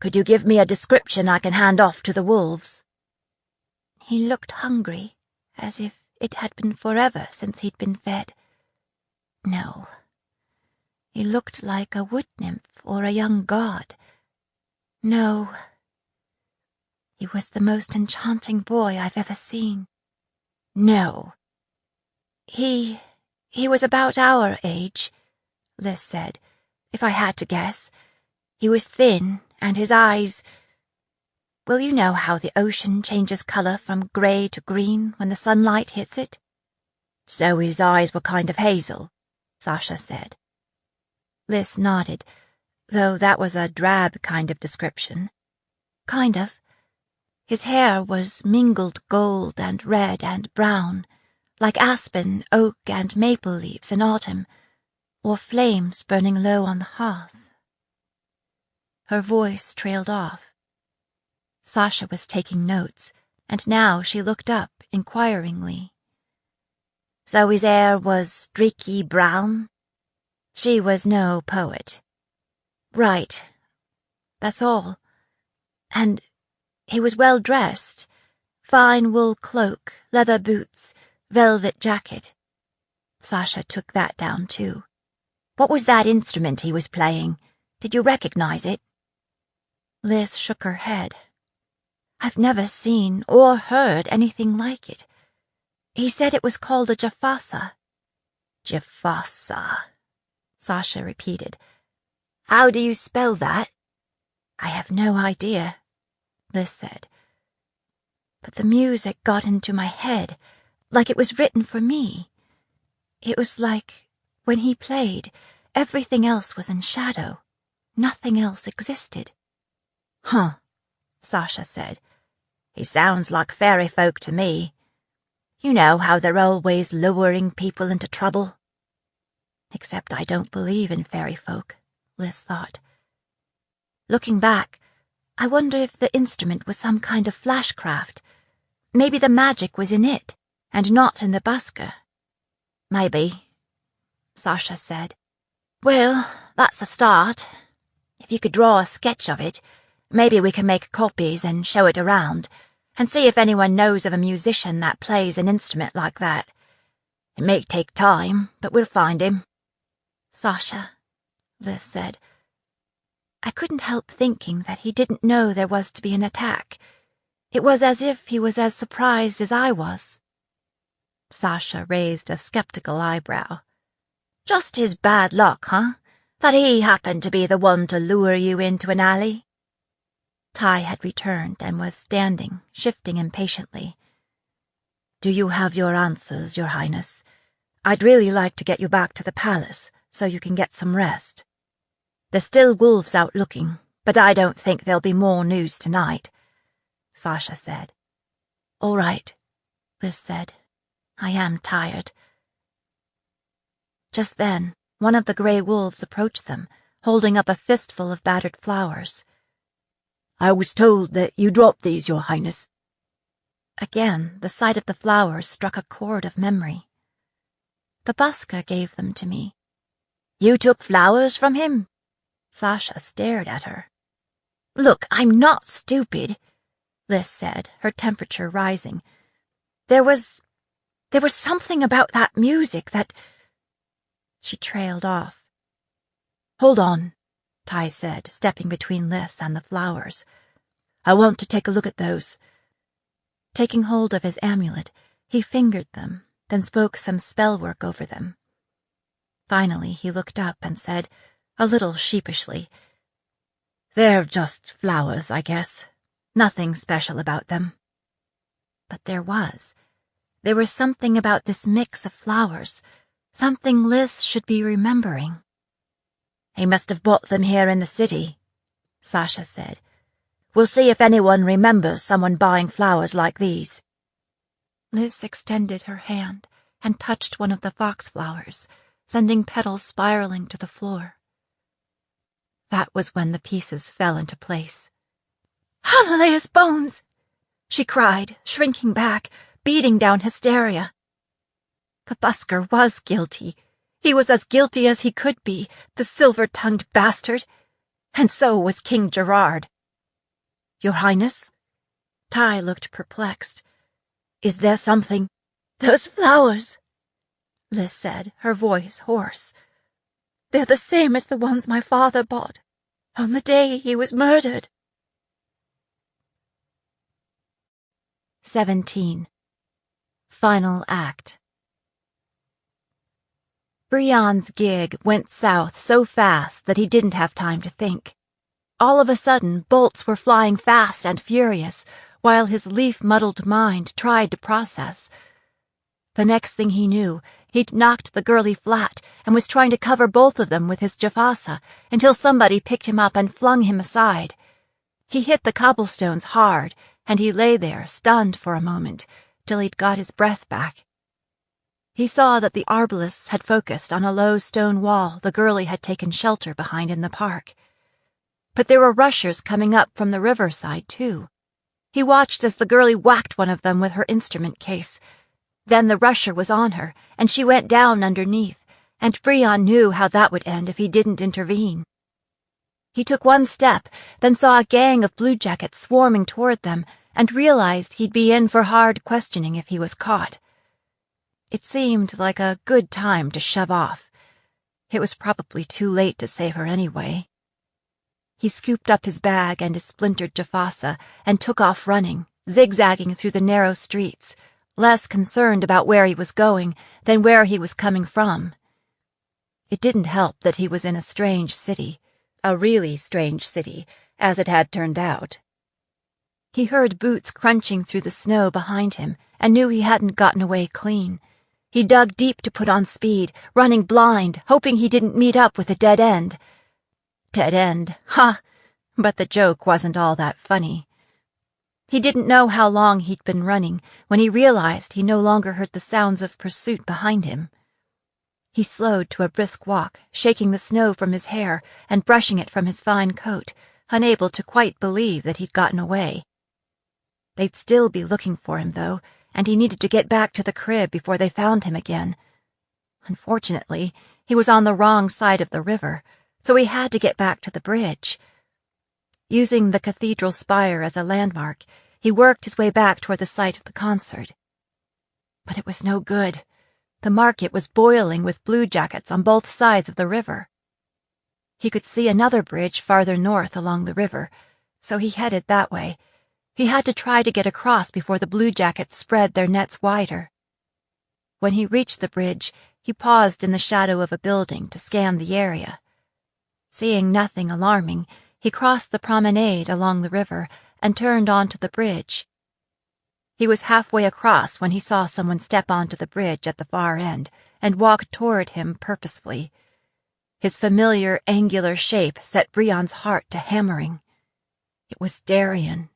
"Could you give me a description I can hand off to the wolves?" He looked hungry, as if it had been forever since he'd been fed. No. He looked like a wood nymph or a young god. No. He was the most enchanting boy I've ever seen. No. He was about our age, Liz said, if I had to guess. He was thin, and his eyes— Well, you know how the ocean changes colour from grey to green when the sunlight hits it? So his eyes were kind of hazel, Sasha said. Liz nodded, though that was a drab kind of description. Kind of. His hair was mingled gold and red and brown, like aspen, oak, and maple leaves in autumn, or flames burning low on the hearth. Her voice trailed off. Sasha was taking notes, and now she looked up inquiringly. So his hair was streaky brown? She was no poet. Right. That's all. And he was well dressed. Fine wool cloak, leather boots, velvet jacket. Sasha took that down too. What was that instrument he was playing? Did you recognize it? Liz shook her head. I've never seen or heard anything like it. He said it was called a jafasa. Jafasa, Sasha repeated. How do you spell that? I have no idea, Liz said. But the music got into my head, like it was written for me. It was like, when he played, everything else was in shadow. Nothing else existed. Huh, Sasha said. He sounds like fairy folk to me. You know how they're always luring people into trouble. Except I don't believe in fairy folk, Liz thought. Looking back, I wonder if the instrument was some kind of flashcraft. Maybe the magic was in it, and not in the busker. Maybe, Sasha said. Well, that's a start. If you could draw a sketch of it, maybe we can make copies and show it around, and see if anyone knows of a musician that plays an instrument like that. It may take time, but we'll find him. Sasha, Liz said. I couldn't help thinking that he didn't know there was to be an attack. It was as if he was as surprised as I was. Sasha raised a skeptical eyebrow. Just his bad luck, huh? That he happened to be the one to lure you into an alley? Ty had returned and was standing, shifting impatiently. Do you have your answers, Your Highness? I'd really like to get you back to the palace, so you can get some rest. There's still wolves out looking, but I don't think there'll be more news tonight, Sasha said. All right, Liz said. I am tired. Just then, one of the grey wolves approached them, holding up a fistful of battered flowers. I was told that you dropped these, Your Highness. Again, the sight of the flowers struck a chord of memory. The busker gave them to me. You took flowers from him? Sasha stared at her. Look, I'm not stupid, Liz said, her temperature rising. There was something about that music that... She trailed off. Hold on, Ty said, stepping between Liz and the flowers. I want to take a look at those. Taking hold of his amulet, he fingered them, then spoke some spell work over them. Finally, he looked up and said, a little sheepishly, They're just flowers, I guess. Nothing special about them. But there was. There was something about this mix of flowers, something Liz should be remembering. He must have bought them here in the city, Sasha said. We'll see if anyone remembers someone buying flowers like these. Liz extended her hand, and touched one of the foxflowers, sending petals spiraling to the floor. That was when the pieces fell into place. "Hanalea's bones!" she cried, shrinking back, beating down hysteria. The busker was guilty. He was as guilty as he could be, the silver-tongued bastard. And so was King Gerard. "Your Highness?" Ty looked perplexed. "Is there something—" "Those flowers," Liz said, her voice hoarse. "They're the same as the ones my father bought on the day he was murdered." 17. Final Act. Brian's gig went south so fast that he didn't have time to think. All of a sudden, bolts were flying fast and furious, while his leaf-muddled mind tried to process. The next thing he knew, he'd knocked the girlie flat and was trying to cover both of them with his jafasa until somebody picked him up and flung him aside. He hit the cobblestones hard, and he lay there, stunned for a moment, till he'd got his breath back. He saw that the arbalists had focused on a low stone wall the girlie had taken shelter behind in the park. But there were rushers coming up from the riverside, too. He watched as the girlie whacked one of them with her instrument case. Then the rusher was on her, and she went down underneath, and Brian knew how that would end if he didn't intervene. He took one step, then saw a gang of bluejackets swarming toward them, and realized he'd be in for hard questioning if he was caught. It seemed like a good time to shove off. It was probably too late to save her anyway. He scooped up his bag and his splintered jafasa and took off running, zigzagging through the narrow streets, less concerned about where he was going than where he was coming from. It didn't help that he was in a strange city, a really strange city, as it had turned out. He heard boots crunching through the snow behind him and knew he hadn't gotten away clean. He dug deep to put on speed, running blind, hoping he didn't meet up with a dead end. Dead end, ha! But the joke wasn't all that funny. He didn't know how long he'd been running when he realized he no longer heard the sounds of pursuit behind him. He slowed to a brisk walk, shaking the snow from his hair and brushing it from his fine coat, unable to quite believe that he'd gotten away. They'd still be looking for him, though, and he needed to get back to the crib before they found him again. Unfortunately, he was on the wrong side of the river, so he had to get back to the bridge. Using the cathedral spire as a landmark, he worked his way back toward the site of the concert. But it was no good. The market was boiling with bluejackets on both sides of the river. He could see another bridge farther north along the river, so he headed that way. He had to try to get across before the bluejackets spread their nets wider. When he reached the bridge, he paused in the shadow of a building to scan the area. Seeing nothing alarming, he crossed the promenade along the river and turned onto the bridge. He was halfway across when he saw someone step onto the bridge at the far end and walk toward him purposefully. His familiar, angular shape set Brian's heart to hammering. It was Darian.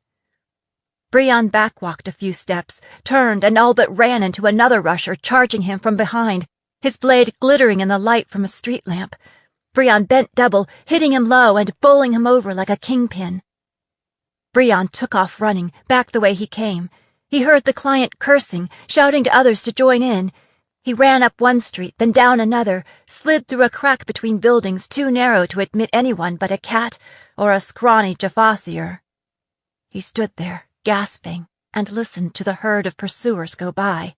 Brian backwalked a few steps, turned, and all but ran into another rusher charging him from behind, his blade glittering in the light from a street lamp. Brian bent double, hitting him low and bowling him over like a kingpin. Brian took off running, back the way he came. He heard the client cursing, shouting to others to join in. He ran up one street, then down another, slid through a crack between buildings too narrow to admit anyone but a cat or a scrawny jafasier. He stood there, gasping, and listened to the herd of pursuers go by.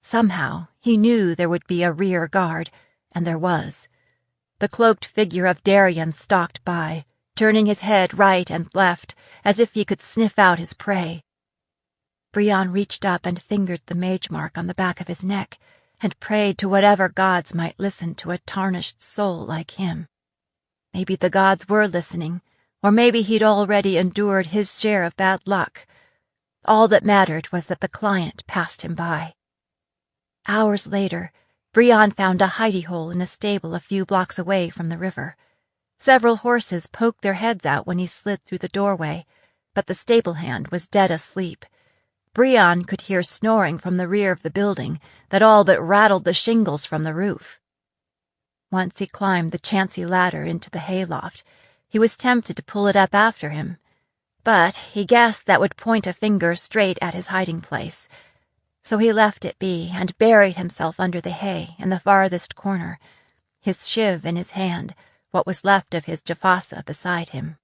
Somehow, he knew there would be a rear guard, and there was. The cloaked figure of Darian stalked by, turning his head right and left, as if he could sniff out his prey. Brian reached up and fingered the mage mark on the back of his neck, and prayed to whatever gods might listen to a tarnished soul like him. Maybe the gods were listening, or maybe he'd already endured his share of bad luck. All that mattered was that the client passed him by. Hours later, Brian found a hidey-hole in a stable a few blocks away from the river. Several horses poked their heads out when he slid through the doorway, but the stable hand was dead asleep. Brion could hear snoring from the rear of the building that all but rattled the shingles from the roof. Once he climbed the chancy ladder into the hayloft, he was tempted to pull it up after him, but he guessed that would point a finger straight at his hiding place, so he left it be and buried himself under the hay in the farthest corner, his shiv in his hand, what was left of his jafasa beside him.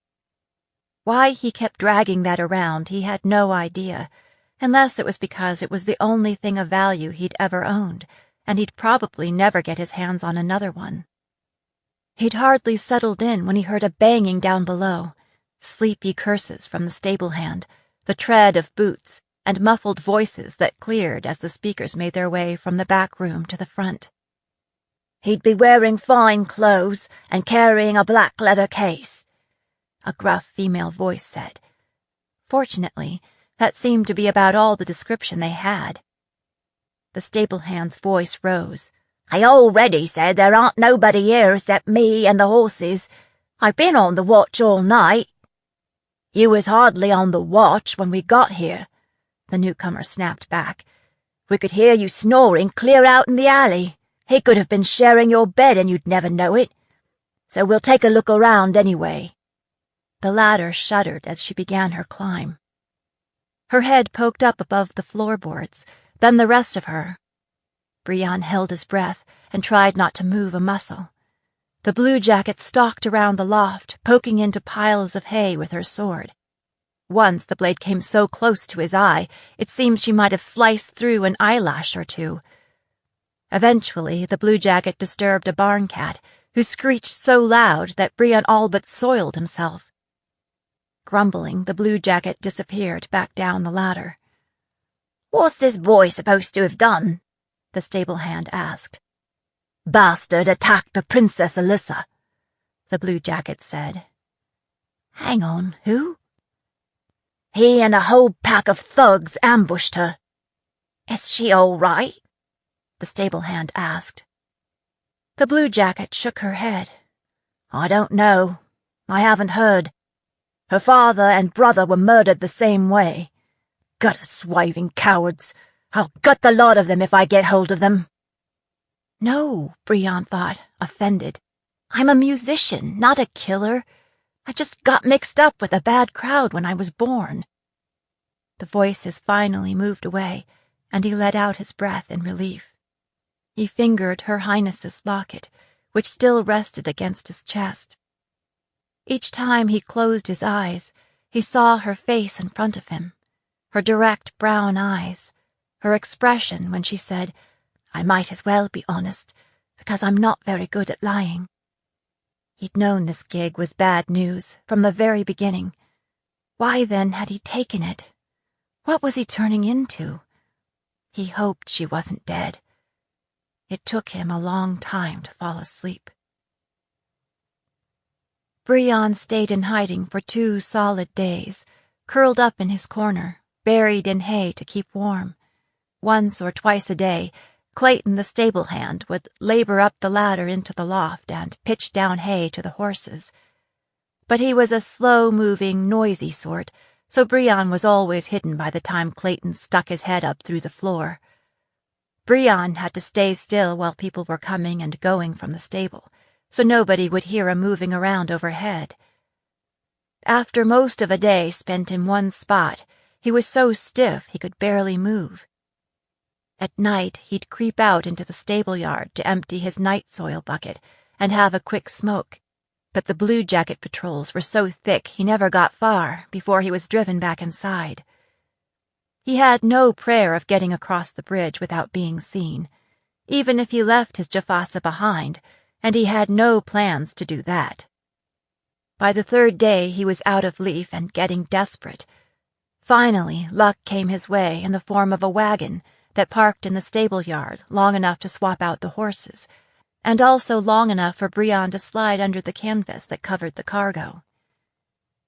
Why he kept dragging that around he had no idea, unless it was because it was the only thing of value he'd ever owned, and he'd probably never get his hands on another one. He'd hardly settled in when he heard a banging down below, sleepy curses from the stable hand, the tread of boots, and muffled voices that cleared as the speakers made their way from the back room to the front. He'd be wearing fine clothes and carrying a black leather case, a gruff female voice said. Fortunately, that seemed to be about all the description they had. The stable hand's voice rose. I already said there aren't nobody here except me and the horses. I've been on the watch all night. You was hardly on the watch when we got here, the newcomer snapped back. We could hear you snoring clear out in the alley. He could have been sharing your bed and you'd never know it. So we'll take a look around anyway. The ladder shuddered as she began her climb. Her head poked up above the floorboards, then the rest of her. Brion held his breath and tried not to move a muscle. The bluejacket stalked around the loft, poking into piles of hay with her sword. Once the blade came so close to his eye, it seemed she might have sliced through an eyelash or two. Eventually, the bluejacket disturbed a barn cat, who screeched so loud that Brion all but soiled himself. Grumbling, the bluejacket disappeared back down the ladder. What's this boy supposed to have done? The stable hand asked. Bastard attacked the Princess Alyssa, the bluejacket said. Hang on, who? He and a whole pack of thugs ambushed her. Is she all right? The stable hand asked. The bluejacket shook her head. I don't know. I haven't heard. Her father and brother were murdered the same way. Gutter swiving cowards. I'll gut the lot of them if I get hold of them. No, Brion thought, offended. I'm a musician, not a killer. I just got mixed up with a bad crowd when I was born. The voices finally moved away, and he let out his breath in relief. He fingered Her Highness's locket, which still rested against his chest. Each time he closed his eyes, he saw her face in front of him, her direct brown eyes, her expression when she said, I might as well be honest, because I'm not very good at lying. He'd known this gig was bad news from the very beginning. Why then had he taken it? What was he turning into? He hoped she wasn't dead. It took him a long time to fall asleep. Brion stayed in hiding for 2 solid days, curled up in his corner, buried in hay to keep warm. Once or twice a day, Clayton the stable hand would labor up the ladder into the loft and pitch down hay to the horses. But he was a slow-moving, noisy sort, so Brion was always hidden by the time Clayton stuck his head up through the floor. Brion had to stay still while people were coming and going from the stable, so nobody would hear him moving around overhead. After most of a day spent in one spot, he was so stiff he could barely move. At night, he'd creep out into the stable yard to empty his night soil bucket and have a quick smoke, but the bluejacket patrols were so thick he never got far before he was driven back inside. He had no prayer of getting across the bridge without being seen, even if he left his jafasa behind, and he had no plans to do that. By the 3rd day, he was out of leaf and getting desperate. Finally, luck came his way in the form of a wagon that parked in the stable yard long enough to swap out the horses, and also long enough for Brion to slide under the canvas that covered the cargo.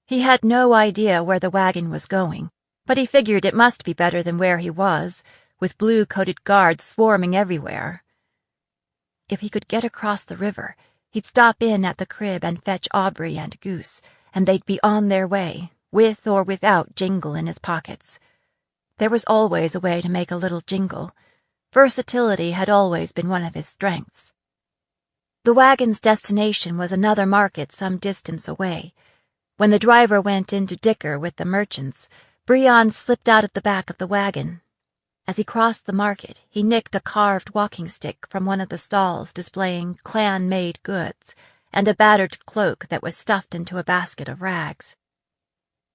He had no idea where the wagon was going, but he figured it must be better than where he was, with blue-coated guards swarming everywhere. If he could get across the river, he'd stop in at the crib and fetch Aubrey and Goose, and they'd be on their way, with or without Jingle in his pockets. There was always a way to make a little jingle. Versatility had always been one of his strengths. The wagon's destination was another market some distance away. When the driver went in to dicker with the merchants, Brion slipped out of the back of the wagon. As he crossed the market, he nicked a carved walking stick from one of the stalls displaying clan-made goods and a battered cloak that was stuffed into a basket of rags.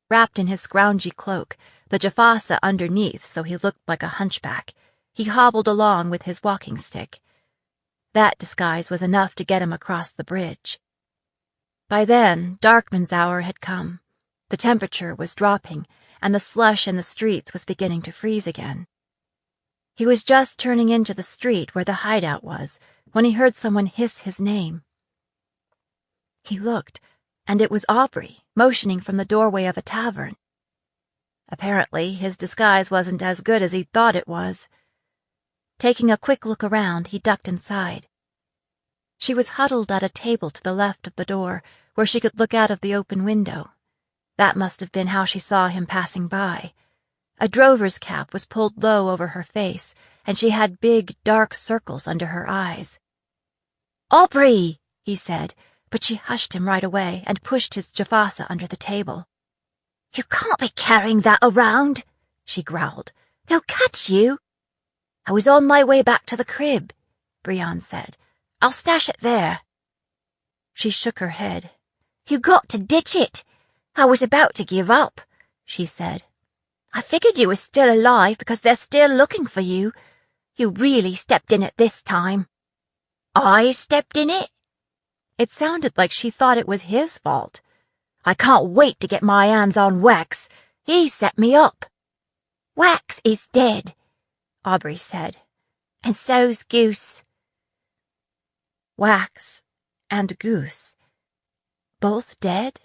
Wrapped in his scroungy cloak, the jafasa underneath so he looked like a hunchback, he hobbled along with his walking stick. That disguise was enough to get him across the bridge. By then, Darkman's hour had come. The temperature was dropping, and the slush in the streets was beginning to freeze again. He was just turning into the street where the hideout was when he heard someone hiss his name. He looked, and it was Aubrey, motioning from the doorway of a tavern. Apparently, his disguise wasn't as good as he'd thought it was. Taking a quick look around, he ducked inside. She was huddled at a table to the left of the door, where she could look out of the open window. That must have been how she saw him passing by. A drover's cap was pulled low over her face, and she had big, dark circles under her eyes. "Aubrey!" he said, but she hushed him right away and pushed his jafasa under the table. "You can't be carrying that around," she growled. "They'll catch you." "I was on my way back to the crib," Brion said. "I'll stash it there." She shook her head. "You got to ditch it. I was about to give up," she said. "I figured you were still alive because they're still looking for you. You really stepped in it this time." "I stepped in it?" It sounded like she thought it was his fault. "I can't wait to get my hands on Wax. He set me up." "Wax is dead," Aubrey said. "And so's Goose." Wax and Goose. Both dead?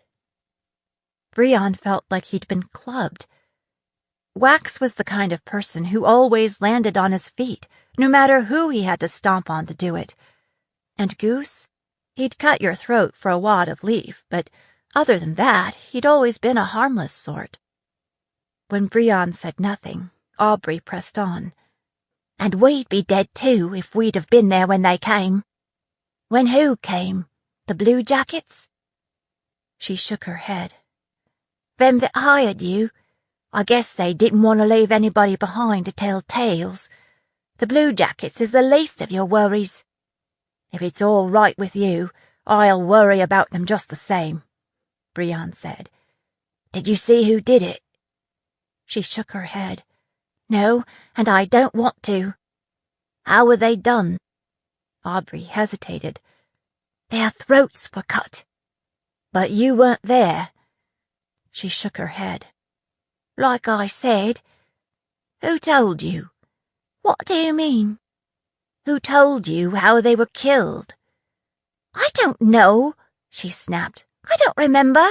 Brion felt like he'd been clubbed. Wax was the kind of person who always landed on his feet, no matter who he had to stomp on to do it. And Goose? He'd cut your throat for a wad of leaf, but other than that, he'd always been a harmless sort. When Brion said nothing, Aubrey pressed on. "And we'd be dead too if we'd have been there when they came." "When who came? The Blue Jackets?" She shook her head. "Them that hired you. I guess they didn't want to leave anybody behind to tell tales. The Blue Jackets is the least of your worries. If it's all right with you, I'll worry about them just the same," Brion said. "Did you see who did it?" She shook her head. "No, and I don't want to." "How were they done?" Aubrey hesitated. "Their throats were cut." "But you weren't there." She shook her head. "Like I said." "Who told you?" "What do you mean?" "Who told you how they were killed?" "I don't know," she snapped. "I don't remember."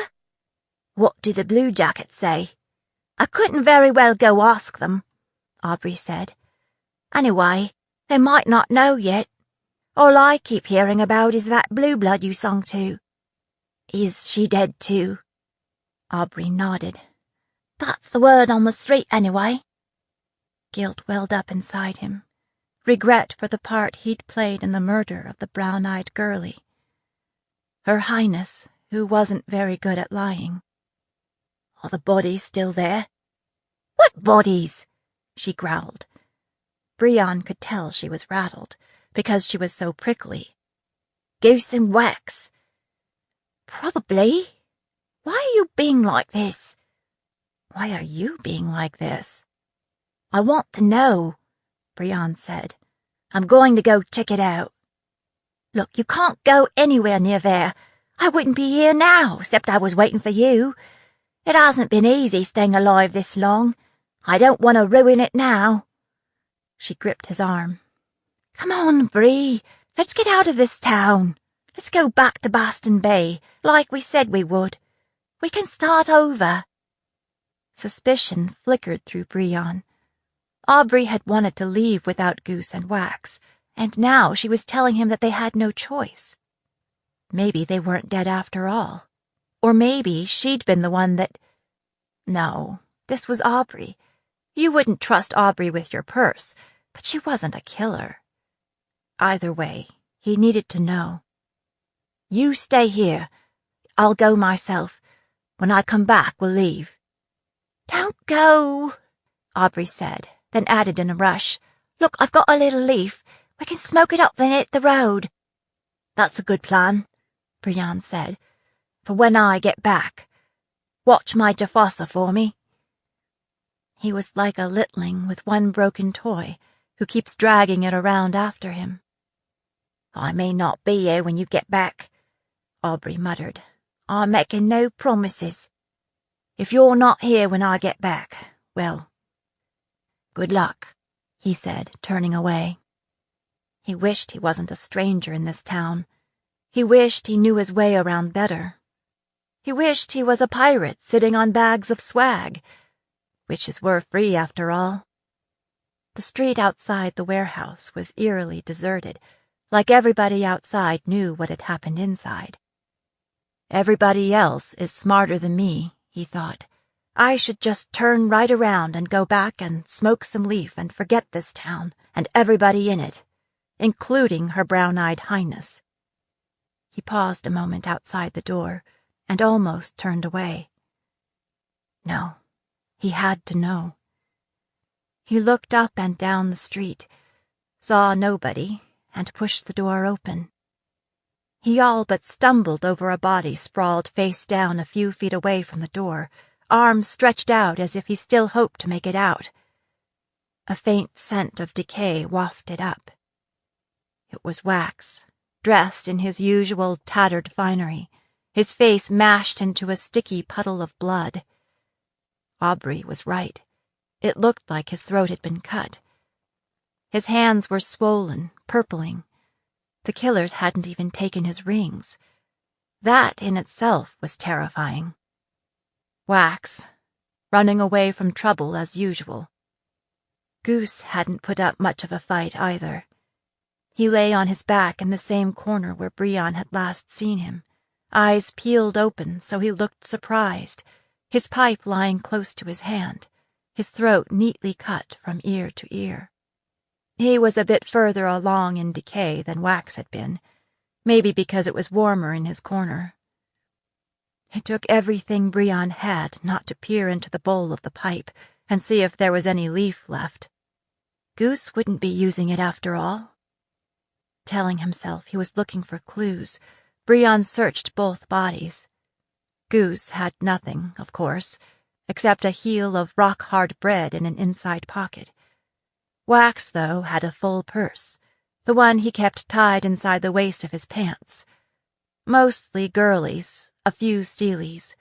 "What do the Blue Jackets say?" "I couldn't very well go ask them," Aubrey said. "Anyway, they might not know yet. All I keep hearing about is that Blue Blood you sung to." "Is she dead too?" Aubrey nodded. "That's the word on the street anyway." Guilt welled up inside him. Regret for the part he'd played in the murder of the brown-eyed girlie. Her Highness, who wasn't very good at lying. "Are the bodies still there?" "What bodies?" she growled. Brion could tell she was rattled, because she was so prickly. "Goose and Wax." "Probably. Why are you being like this?" "Why are you being like this?" "I want to know," Brion said. "I'm going to go check it out." "Look, you can't go anywhere near there. I wouldn't be here now, except I was waiting for you. It hasn't been easy staying alive this long. I don't want to ruin it now." She gripped his arm. "Come on, Bree. Let's get out of this town. Let's go back to Boston Bay, like we said we would. We can start over." Suspicion flickered through Brion. Aubrey had wanted to leave without Goose and Wax, and now she was telling him that they had no choice. Maybe they weren't dead after all. Or maybe she'd been the one that... No, this was Aubrey. You wouldn't trust Aubrey with your purse, but she wasn't a killer. Either way, he needed to know. You stay here. I'll go myself. When I come back, we'll leave. Don't go, Aubrey said, then added in a rush. Look, I've got a little leaf. We can smoke it up then hit the road. That's a good plan, Brianne said, for when I get back. Watch my Jafasa for me. He was like a littling with one broken toy who keeps dragging it around after him. I may not be here when you get back, Aubrey muttered. I'm making no promises. If you're not here when I get back, well, good luck, he said, turning away. He wished he wasn't a stranger in this town. He wished he knew his way around better. He wished he was a pirate sitting on bags of swag. Witches were free after all. The street outside the warehouse was eerily deserted, like everybody outside knew what had happened inside. Everybody else is smarter than me, he thought. I should just turn right around and go back and smoke some leaf and forget this town and everybody in it, including her brown-eyed highness. He paused a moment outside the door and almost turned away. No, he had to know. He looked up and down the street, saw nobody, and pushed the door open. He all but stumbled over a body sprawled face down a few feet away from the door, arms stretched out as if he still hoped to make it out. A faint scent of decay wafted up. It was Wax, dressed in his usual tattered finery, his face mashed into a sticky puddle of blood. Aubrey was right. It looked like his throat had been cut. His hands were swollen, purpling. The killers hadn't even taken his rings. That in itself was terrifying. Wax, running away from trouble as usual. Goose hadn't put up much of a fight either. He lay on his back in the same corner where Brianne had last seen him, eyes peeled open so he looked surprised, his pipe lying close to his hand, his throat neatly cut from ear to ear. He was a bit further along in decay than Wax had been, maybe because it was warmer in his corner. It took everything Brianne had not to peer into the bowl of the pipe and see if there was any leaf left. Goose wouldn't be using it after all. Telling himself he was looking for clues, Brianne searched both bodies. Goose had nothing, of course, except a heel of rock-hard bread in an inside pocket. Wax, though, had a full purse, the one he kept tied inside the waist of his pants. Mostly girlies, a few steelies.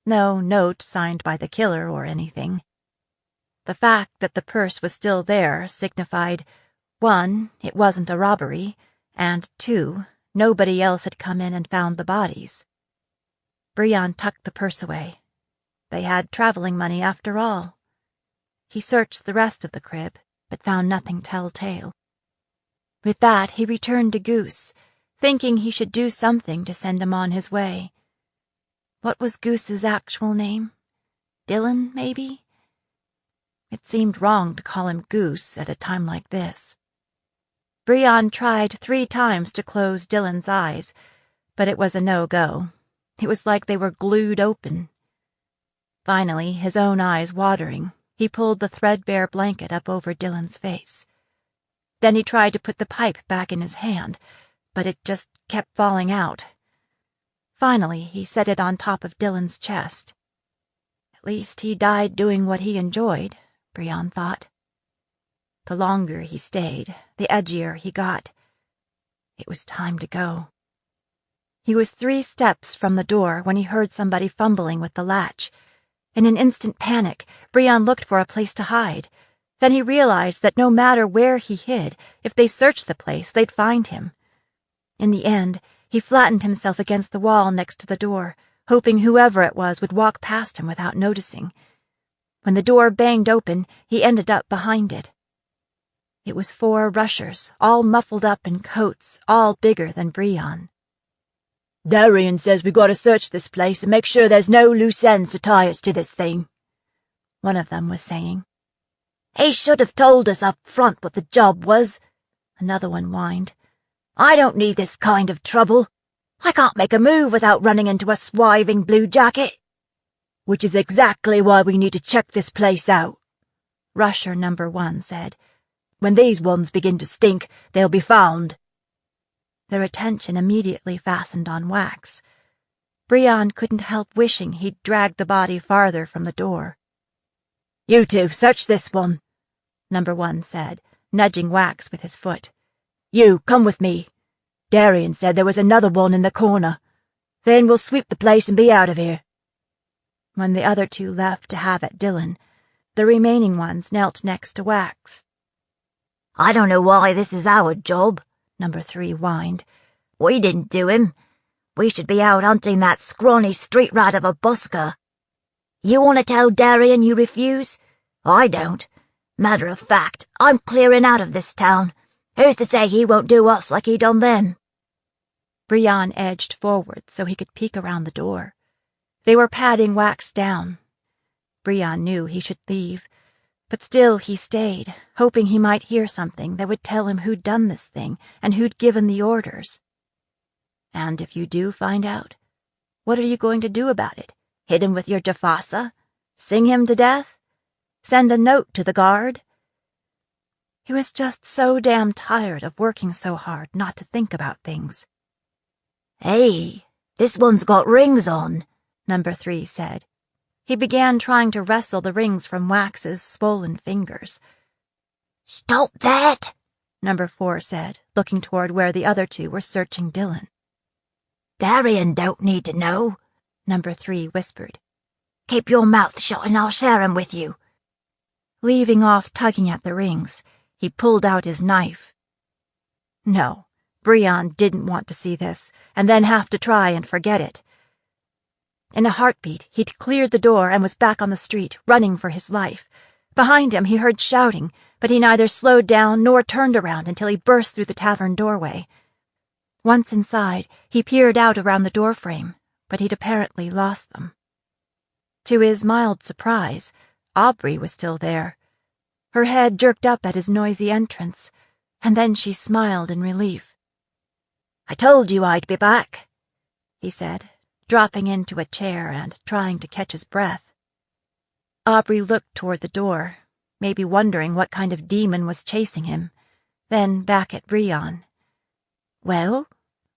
No note signed by the killer or anything. The fact that the purse was still there signified, 1, it wasn't a robbery, and 2, nobody else had come in and found the bodies. Brianne tucked the purse away. They had traveling money after all. He searched the rest of the crib, but found nothing telltale. With that, he returned to Goose, thinking he should do something to send him on his way. What was Goose's actual name? Dylan, maybe? It seemed wrong to call him Goose at a time like this. Brianne tried 3 times to close Dylan's eyes, but it was a no-go. It was like they were glued open. Finally, his own eyes watering, he pulled the threadbare blanket up over Dylan's face. Then he tried to put the pipe back in his hand, but it just kept falling out. Finally, he set it on top of Dylan's chest. At least he died doing what he enjoyed, Brianne thought. The longer he stayed, the edgier he got. It was time to go. He was 3 steps from the door when he heard somebody fumbling with the latch. In an instant panic, Brianne looked for a place to hide. Then he realized that no matter where he hid, if they searched the place, they'd find him. In the end, he flattened himself against the wall next to the door, hoping whoever it was would walk past him without noticing. When the door banged open, he ended up behind it. It was 4 rushers, all muffled up in coats, all bigger than Brianne. Darian says we gotta search this place and make sure there's no loose ends to tie us to this thing, one of them was saying. He should have told us up front what the job was, another one whined. I don't need this kind of trouble. I can't make a move without running into a swiving bluejacket. Which is exactly why we need to check this place out, Rusher number 1 said. When these ones begin to stink, they'll be found. Their attention immediately fastened on Wax. Brion couldn't help wishing he'd dragged the body farther from the door. You two, search this one, number 1 said, nudging Wax with his foot. You, come with me. Darian said there was another one in the corner. Then we'll sweep the place and be out of here. When the other 2 left to have at Dylan, the remaining ones knelt next to Wax. I don't know why this is our job, number 3 whined. We didn't do him. We should be out hunting that scrawny street rat of a busker. You want to tell Darian you refuse? I don't. Matter of fact, I'm clearing out of this town. Who's to say he won't do us like he done them? Brion edged forward so he could peek around the door. They were patting Wax down. Brion knew he should leave, but still he stayed, hoping he might hear something that would tell him who'd done this thing and who'd given the orders. And if you do find out, what are you going to do about it? Hit him with your Jafasa? Sing him to death? Send a note to the guard? He was just so damn tired of working so hard not to think about things. Hey, this one's got rings on, number 3 said. He began trying to wrestle the rings from Wax's swollen fingers. Stop that, number 4 said, looking toward where the other 2 were searching Dylan. Darian don't need to know, number 3 whispered. Keep your mouth shut and I'll share 'em with you. Leaving off tugging at the rings, he pulled out his knife. No, Brion didn't want to see this, and then have to try and forget it. In a heartbeat, he'd cleared the door and was back on the street, running for his life. Behind him, he heard shouting, but he neither slowed down nor turned around until he burst through the tavern doorway. Once inside, he peered out around the doorframe, but he'd apparently lost them. To his mild surprise, Aubrey was still there. Her head jerked up at his noisy entrance, and then she smiled in relief. I told you I'd be back, he said, dropping into a chair and trying to catch his breath. Aubrey looked toward the door, maybe wondering what kind of demon was chasing him, then back at Brion. Well,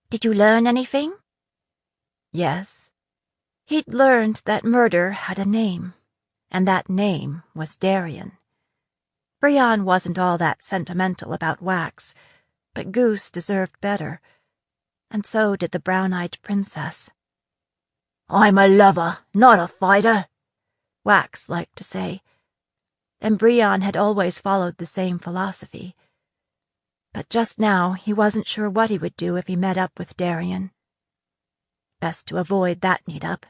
did you learn anything? Yes. He'd learned that murder had a name, and that name was Darian. Brion wasn't all that sentimental about Wax, but Goose deserved better, and so did the brown-eyed princess. I'm a lover, not a fighter, Wax liked to say, and Brion had always followed the same philosophy. But just now he wasn't sure what he would do if he met up with Darian. Best to avoid that meet-up.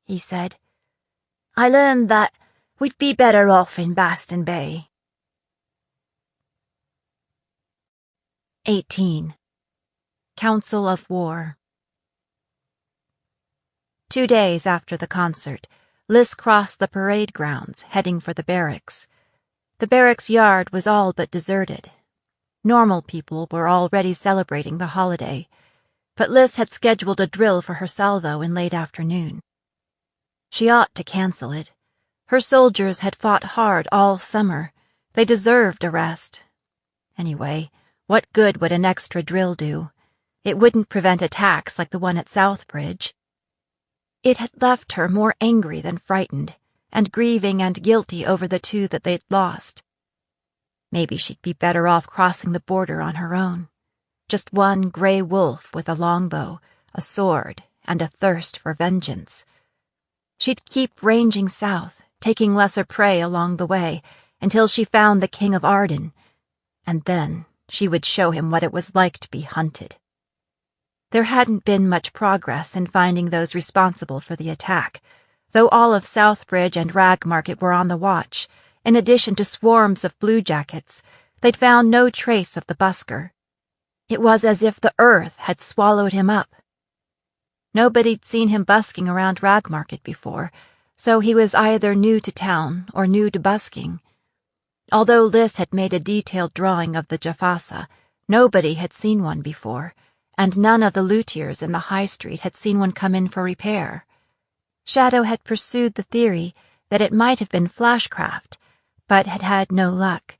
He said. I learned that we'd be better off in Baston Bay. 18. Council of War. 2 days after the concert, Liz crossed the parade grounds, heading for the barracks. The barracks yard was all but deserted. Normal people were already celebrating the holiday, but Liz had scheduled a drill for her salvo in late afternoon. She ought to cancel it. Her soldiers had fought hard all summer. They deserved a rest. Anyway, what good would an extra drill do? It wouldn't prevent attacks like the one at Southbridge. It had left her more angry than frightened, and grieving and guilty over the 2 that they'd lost. Maybe she'd be better off crossing the border on her own. Just one gray wolf with a longbow, a sword, and a thirst for vengeance. She'd keep ranging south, taking lesser prey along the way, until she found the King of Arden, and then she would show him what it was like to be hunted. There hadn't been much progress in finding those responsible for the attack, though all of Southbridge and Ragmarket were on the watch. In addition to swarms of bluejackets, they'd found no trace of the busker. It was as if the earth had swallowed him up. Nobody'd seen him busking around Ragmarket before, so he was either new to town or new to busking. Although Liz had made a detailed drawing of the Jafasa, nobody had seen one before, and none of the luthiers in the high street had seen one come in for repair. Shadow had pursued the theory that it might have been flashcraft, but had had no luck.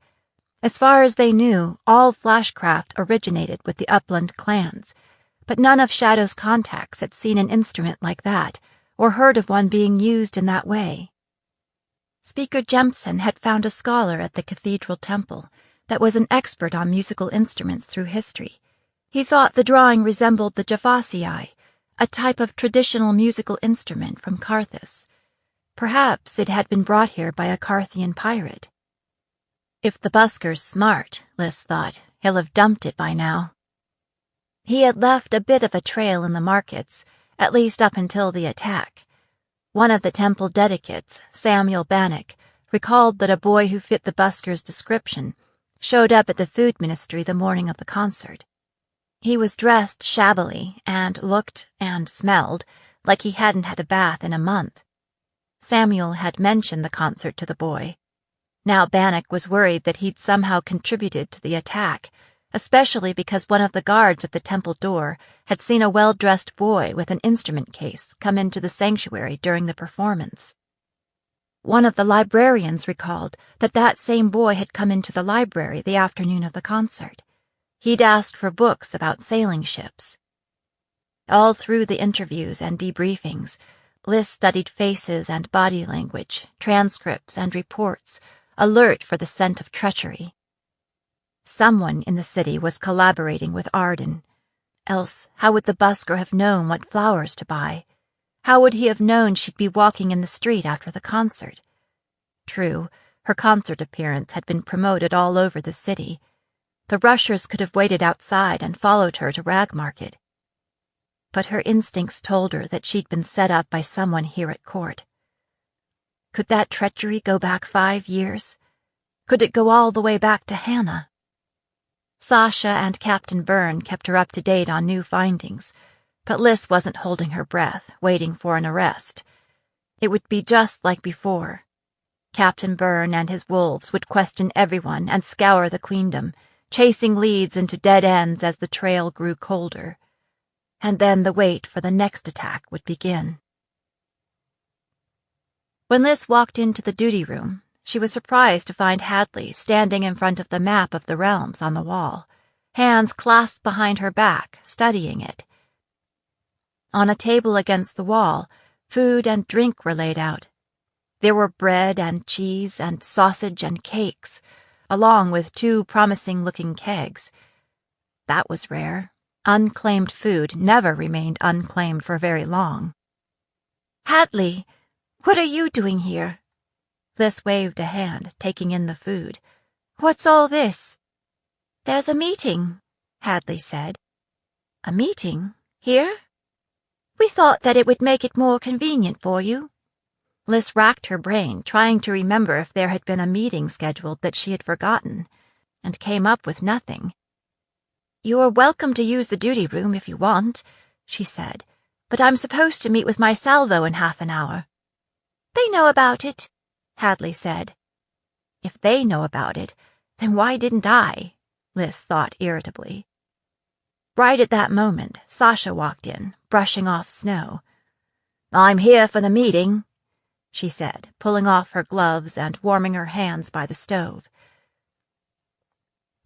As far as they knew, all flashcraft originated with the upland clans, but none of Shadow's contacts had seen an instrument like that, or heard of one being used in that way. Speaker Jemson had found a scholar at the cathedral temple that was an expert on musical instruments through history. He thought the drawing resembled the Jafasii, a type of traditional musical instrument from Carthus. Perhaps it had been brought here by a Carthian pirate. If the busker's smart, Liz thought, he'll have dumped it by now. He had left a bit of a trail in the markets, at least up until the attack. One of the temple dedicates, Samuel Bannock, recalled that a boy who fit the busker's description showed up at the food ministry the morning of the concert. He was dressed shabbily and looked and smelled like he hadn't had a bath in a month. Samuel had mentioned the concert to the boy. Now Bannock was worried that he'd somehow contributed to the attack, especially because one of the guards at the temple door had seen a well-dressed boy with an instrument case come into the sanctuary during the performance. One of the librarians recalled that that same boy had come into the library the afternoon of the concert. He'd asked for books about sailing ships. All through the interviews and debriefings, Liz studied faces and body language, transcripts and reports, alert for the scent of treachery. Someone in the city was collaborating with Arden. Else, how would the busker have known what flowers to buy? How would he have known she'd be walking in the street after the concert? True, her concert appearance had been promoted all over the city. The rushers could have waited outside and followed her to Rag Market. But her instincts told her that she'd been set up by someone here at court. Could that treachery go back 5 years? Could it go all the way back to Hannah? Sasha and Captain Byrne kept her up to date on new findings, but Liz wasn't holding her breath, waiting for an arrest. It would be just like before. Captain Byrne and his wolves would question everyone and scour the queendom, chasing leads into dead ends as the trail grew colder. And then the wait for the next attack would begin. When Liz walked into the duty room, she was surprised to find Hadley standing in front of the map of the realms on the wall, hands clasped behind her back, studying it. On a table against the wall, food and drink were laid out. There were bread and cheese and sausage and cakes, along with 2 promising-looking kegs. That was rare. Unclaimed food never remained unclaimed for very long. Hadley, what are you doing here? Liz waved a hand, taking in the food. What's all this? There's a meeting, Hadley said. A meeting? Here? We thought that it would make it more convenient for you. Liz racked her brain, trying to remember if there had been a meeting scheduled that she had forgotten, and came up with nothing. You're welcome to use the duty room if you want, she said, but I'm supposed to meet with my salvo in half an hour. They know about it, Hadley said. If they know about it, then why didn't I? Liz thought irritably. Right at that moment, Sasha walked in, brushing off snow. I'm here for the meeting, she said, pulling off her gloves and warming her hands by the stove.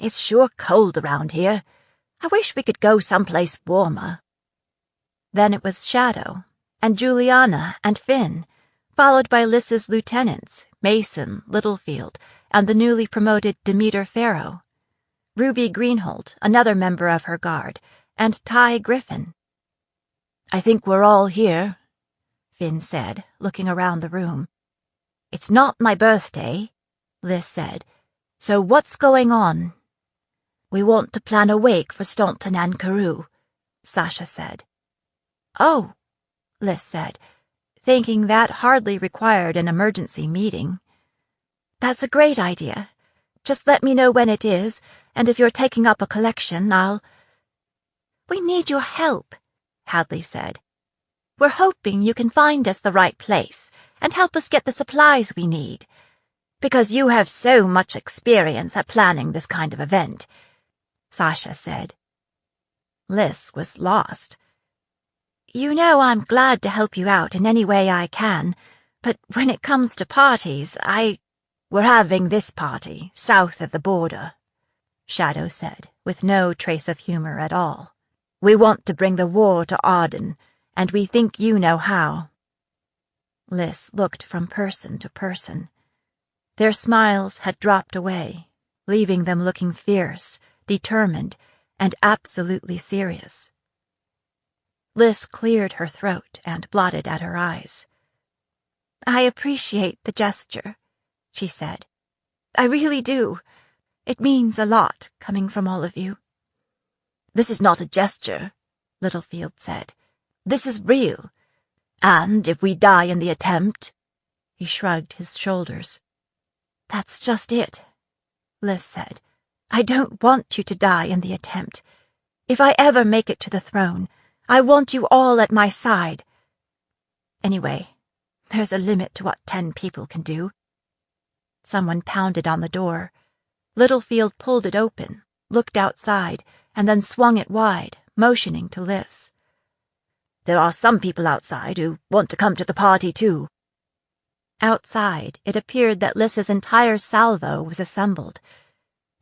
It's sure cold around here. I wish we could go someplace warmer. Then it was Shadow, and Juliana, and Finn, followed by Liz's lieutenants, Mason, Littlefield, and the newly promoted Demeter Farrow, Ruby Greenholt, another member of her guard, and Ty Griffin. I think we're all here, Finn said, looking around the room. It's not my birthday, Liz said. So what's going on? We want to plan a wake for Staunton and Carew, Sasha said. Oh, Liz said, thinking that hardly required an emergency meeting. That's a great idea. Just let me know when it is, and if you're taking up a collection, We need your help, Hadley said. We're hoping you can find us the right place, and help us get the supplies we need. Because you have so much experience at planning this kind of event," Sasha said. Liz was lost. "You know I'm glad to help you out in any way I can, but when it comes to parties, We're having this party south of the border," Shadow said, with no trace of humor at all. "We want to bring the war to Arden, and we think you know how." Liz looked from person to person. Their smiles had dropped away, leaving them looking fierce, determined, and absolutely serious. Liz cleared her throat and blotted at her eyes. "I appreciate the gesture," she said. "I really do. It means a lot coming from all of you." "This is not a gesture," Littlefield said. "This is real. And if we die in the attempt—" He shrugged his shoulders. "That's just it," Liz said. "I don't want you to die in the attempt. If I ever make it to the throne, I want you all at my side. Anyway, there's a limit to what 10 people can do." Someone pounded on the door. Littlefield pulled it open, looked outside, and then swung it wide, motioning to Liz. "There are some people outside who want to come to the party, too." Outside, it appeared that Liz's entire salvo was assembled.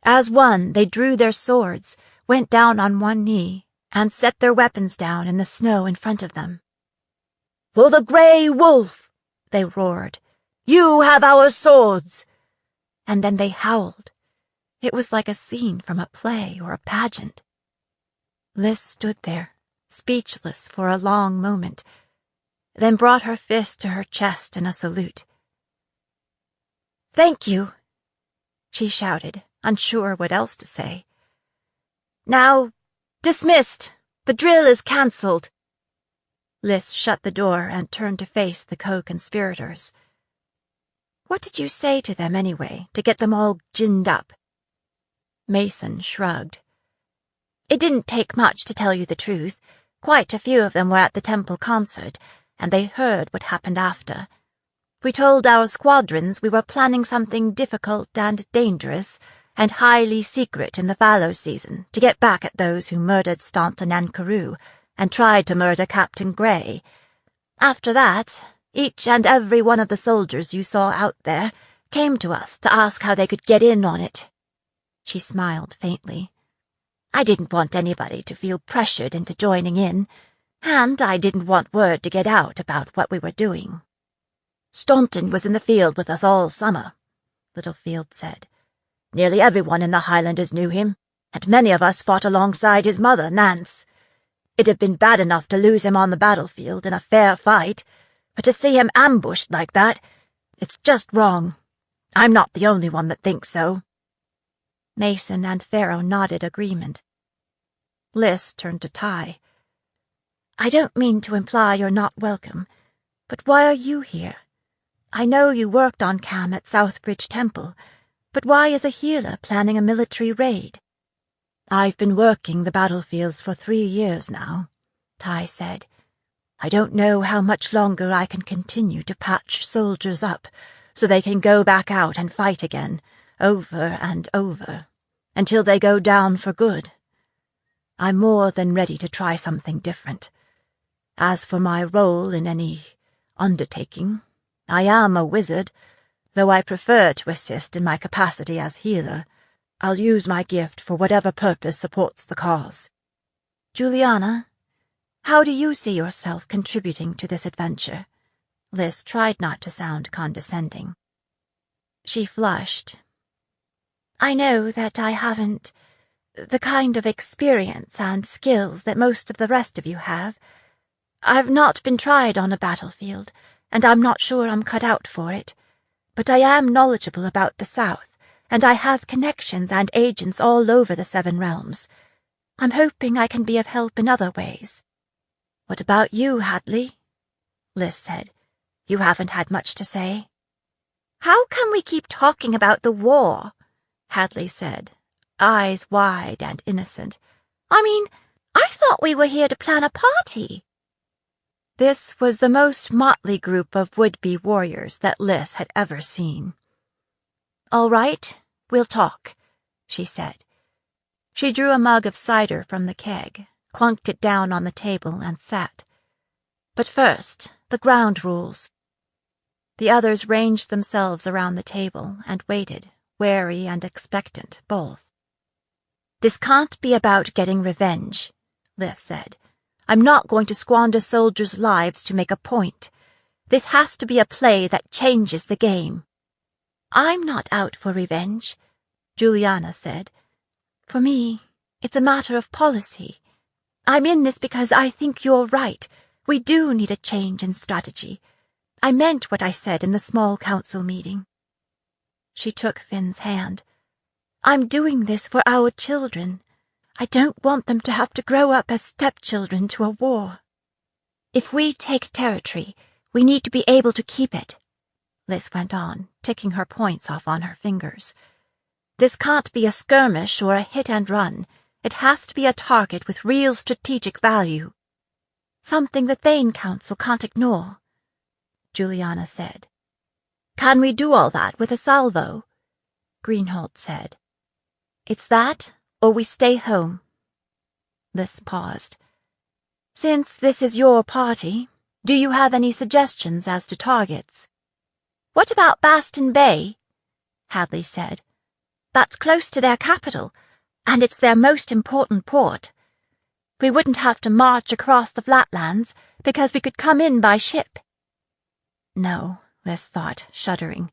As one, they drew their swords, went down on one knee, and set their weapons down in the snow in front of them. "For the Grey Wolf!" they roared. "You have our swords!" And then they howled. It was like a scene from a play or a pageant. Liz stood there, speechless for a long moment, then brought her fist to her chest in a salute. "Thank you," she shouted, unsure what else to say. "Now, dismissed! The drill is cancelled!" Liz shut the door and turned to face the co-conspirators. "What did you say to them anyway, to get them all ginned up?" Mason shrugged. "It didn't take much, to tell you the truth. Quite a few of them were at the temple concert, and they heard what happened after. We told our squadrons we were planning something difficult and dangerous and highly secret in the fallow season to get back at those who murdered Staunton and Carew and tried to murder Captain Grey. After that, each and every one of the soldiers you saw out there came to us to ask how they could get in on it." She smiled faintly. "I didn't want anybody to feel pressured into joining in, and I didn't want word to get out about what we were doing." "Staunton was in the field with us all summer," Littlefield said. "Nearly everyone in the Highlanders knew him, and many of us fought alongside his mother, Nance. It'd have been bad enough to lose him on the battlefield in a fair fight, but to see him ambushed like that, it's just wrong. I'm not the only one that thinks so." Mason and Farrow nodded agreement. Liz turned to Ty. "I don't mean to imply you're not welcome, but why are you here? I know you worked on Cam at Southbridge Temple, but why is a healer planning a military raid?" "I've been working the battlefields for 3 years now," Ty said. "I don't know how much longer I can continue to patch soldiers up so they can go back out and fight again, over and over, until they go down for good. I'm more than ready to try something different. As for my role in any undertaking, I am a wizard, though I prefer to assist in my capacity as healer. I'll use my gift for whatever purpose supports the cause." "Juliana, how do you see yourself contributing to this adventure?" Liz tried not to sound condescending. She flushed. "I know that I haven't the kind of experience and skills that most of the rest of you have. I've not been tried on a battlefield, and I'm not sure I'm cut out for it. But I am knowledgeable about the South, and I have connections and agents all over the 7 realms. I'm hoping I can be of help in other ways." "What about you, Hadley?" Liz said. "You haven't had much to say." "How can we keep talking about the war?" Hadley said, eyes wide and innocent. "I mean, I thought we were here to plan a party." This was the most motley group of would-be warriors that Liz had ever seen. "All right, we'll talk," she said. She drew a mug of cider from the keg, clunked it down on the table, and sat. "But first, the ground rules." The others ranged themselves around the table and waited, wary and expectant both. "This can't be about getting revenge," Liz said. "I'm not going to squander soldiers' lives to make a point. This has to be a play that changes the game." "I'm not out for revenge," Juliana said. "For me, it's a matter of policy. I'm in this because I think you're right. We do need a change in strategy. I meant what I said in the small council meeting." She took Finn's hand. "I'm doing this for our children. I don't want them to have to grow up as stepchildren to a war. If we take territory, we need to be able to keep it," Liz went on, ticking her points off on her fingers. "This can't be a skirmish or a hit and run. It has to be a target with real strategic value. Something the Thane Council can't ignore," Juliana said. "Can we do all that with a salvo?" Greenholt said. "It's that, or we stay home." Liz paused. "Since this is your party, do you have any suggestions as to targets?" "What about Baston Bay?" Hadley said. "That's close to their capital, and it's their most important port. We wouldn't have to march across the flatlands, because we could come in by ship." No, Liz thought, shuddering.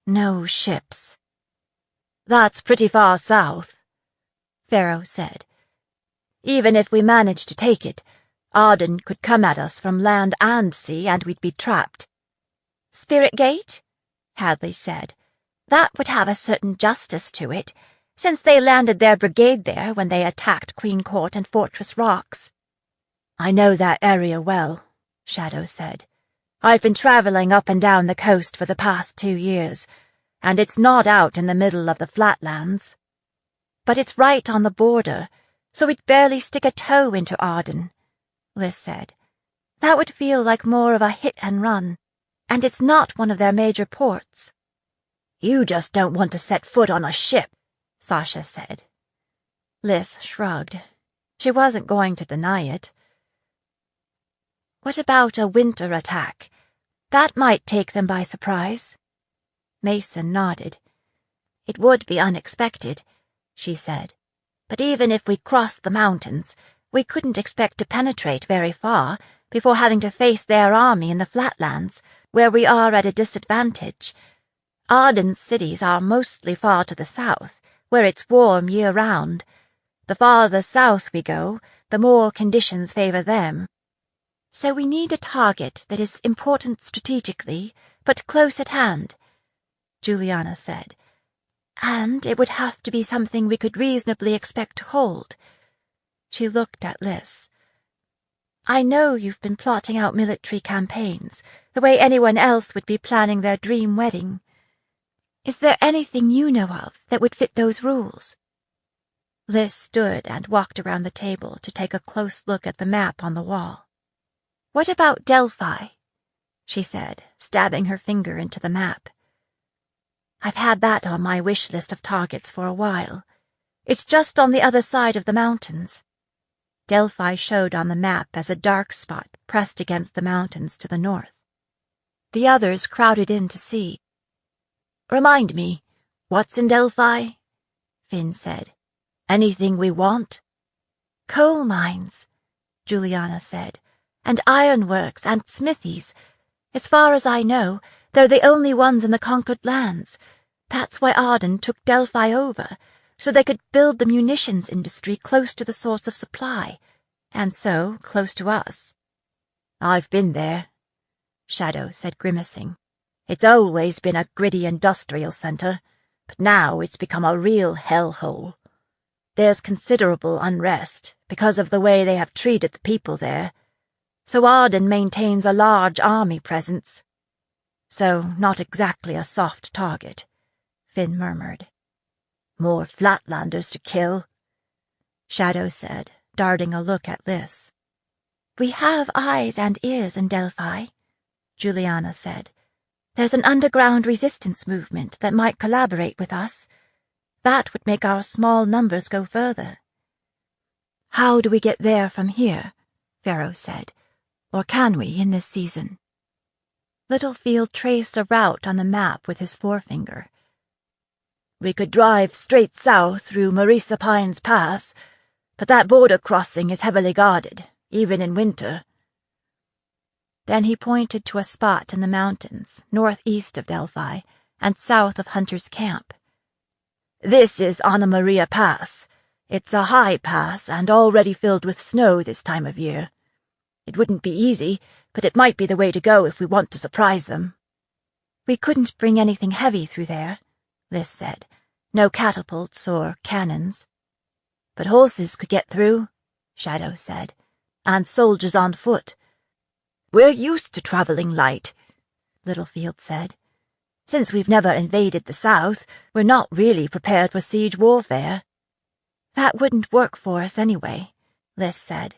No ships. "That's pretty far south," Pharaoh said. "Even if we managed to take it, Arden could come at us from land and sea, and we'd be trapped." "Spirit Gate?" Hadley said. "That would have a certain justice to it, since they landed their brigade there when they attacked Queen Court and Fortress Rocks." "I know that area well," Shadow said. "I've been traveling up and down the coast for the past 2 years, and it's not out in the middle of the flatlands." "But it's right on the border, so we'd barely stick a toe into Arden," Liz said. "That would feel like more of a hit and run, and it's not one of their major ports." "You just don't want to set foot on a ship," Sasha said. Liz shrugged. She wasn't going to deny it. "What about a winter attack? That might take them by surprise." Mason nodded. "It would be unexpected," she said. "But even if we crossed the mountains, we couldn't expect to penetrate very far before having to face their army in the flatlands, where we are at a disadvantage. Arden's cities are mostly far to the south, where it's warm year-round. The farther south we go, the more conditions favor them. So we need a target that is important strategically, but close at hand," Juliana said. "And it would have to be something we could reasonably expect to hold." She looked at Liz. "I know you've been plotting out military campaigns, the way anyone else would be planning their dream wedding. Is there anything you know of that would fit those rules?" Liz stood and walked around the table to take a close look at the map on the wall. "What about Delphi?" she said, stabbing her finger into the map. "I've had that on my wish list of targets for a while. It's just on the other side of the mountains." Delphi showed on the map as a dark spot pressed against the mountains to the north. The others crowded in to see. "Remind me, what's in Delphi?" Finn said. "Anything we want?" "Coal mines," Juliana said, "and ironworks and smithies. As far as I know, they're the only ones in the conquered lands. That's why Arden took Delphi over, so they could build the munitions industry close to the source of supply, and so close to us." "I've been there," Shadow said, grimacing. "It's always been a gritty industrial center, but now it's become a real hellhole. There's considerable unrest because of the way they have treated the people there, so Arden maintains a large army presence. So not exactly a soft target," Finn murmured. "More Flatlanders to kill," Shadow said, darting a look at Liz. We have eyes and ears in Delphi, Juliana said. There's an underground resistance movement that might collaborate with us. That would make our small numbers go further. How do we get there from here? Pharaoh said. Or can we in this season? Littlefield traced a route on the map with his forefinger. We could drive straight south through Marisa Pines Pass, but that border crossing is heavily guarded, even in winter. Then he pointed to a spot in the mountains, northeast of Delphi, and south of Hunter's Camp. This is Anna Maria Pass. It's a high pass and already filled with snow this time of year. It wouldn't be easy, but it might be the way to go if we want to surprise them. We couldn't bring anything heavy through there, Liz said. No catapults or cannons. But horses could get through, Shadow said, and soldiers on foot. We're used to traveling light, Littlefield said. Since we've never invaded the South, we're not really prepared for siege warfare. That wouldn't work for us anyway, Liz said.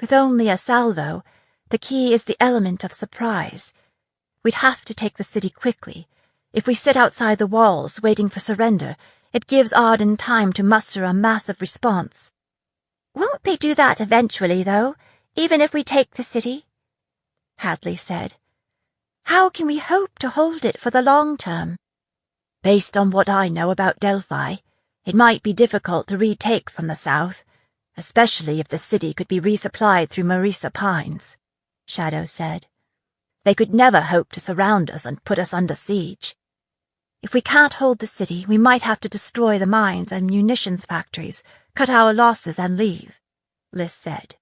With only a salvo, the key is the element of surprise. We'd have to take the city quickly. If we sit outside the walls waiting for surrender, it gives Arden time to muster a massive response. Won't they do that eventually, though, even if we take the city? Hadley said. How can we hope to hold it for the long term? Based on what I know about Delphi, it might be difficult to retake from the south, especially if the city could be resupplied through Marisa Pines, Shadow said. They could never hope to surround us and put us under siege. If we can't hold the city, we might have to destroy the mines and munitions factories, cut our losses and leave, Liz said.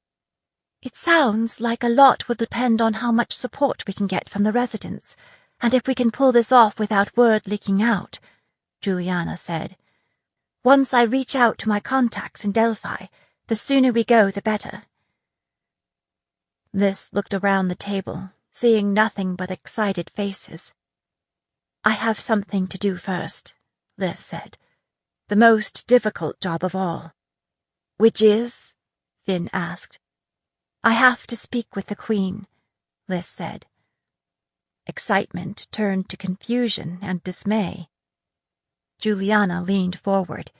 It sounds like a lot will depend on how much support we can get from the residents, and if we can pull this off without word leaking out, Juliana said. Once I reach out to my contacts in Delphi, the sooner we go, the better. Liz looked around the table, seeing nothing but excited faces. I have something to do first, Liz said. The most difficult job of all. Which is? Finn asked. I have to speak with the Queen, Liz said. Excitement turned to confusion and dismay. Juliana leaned forward.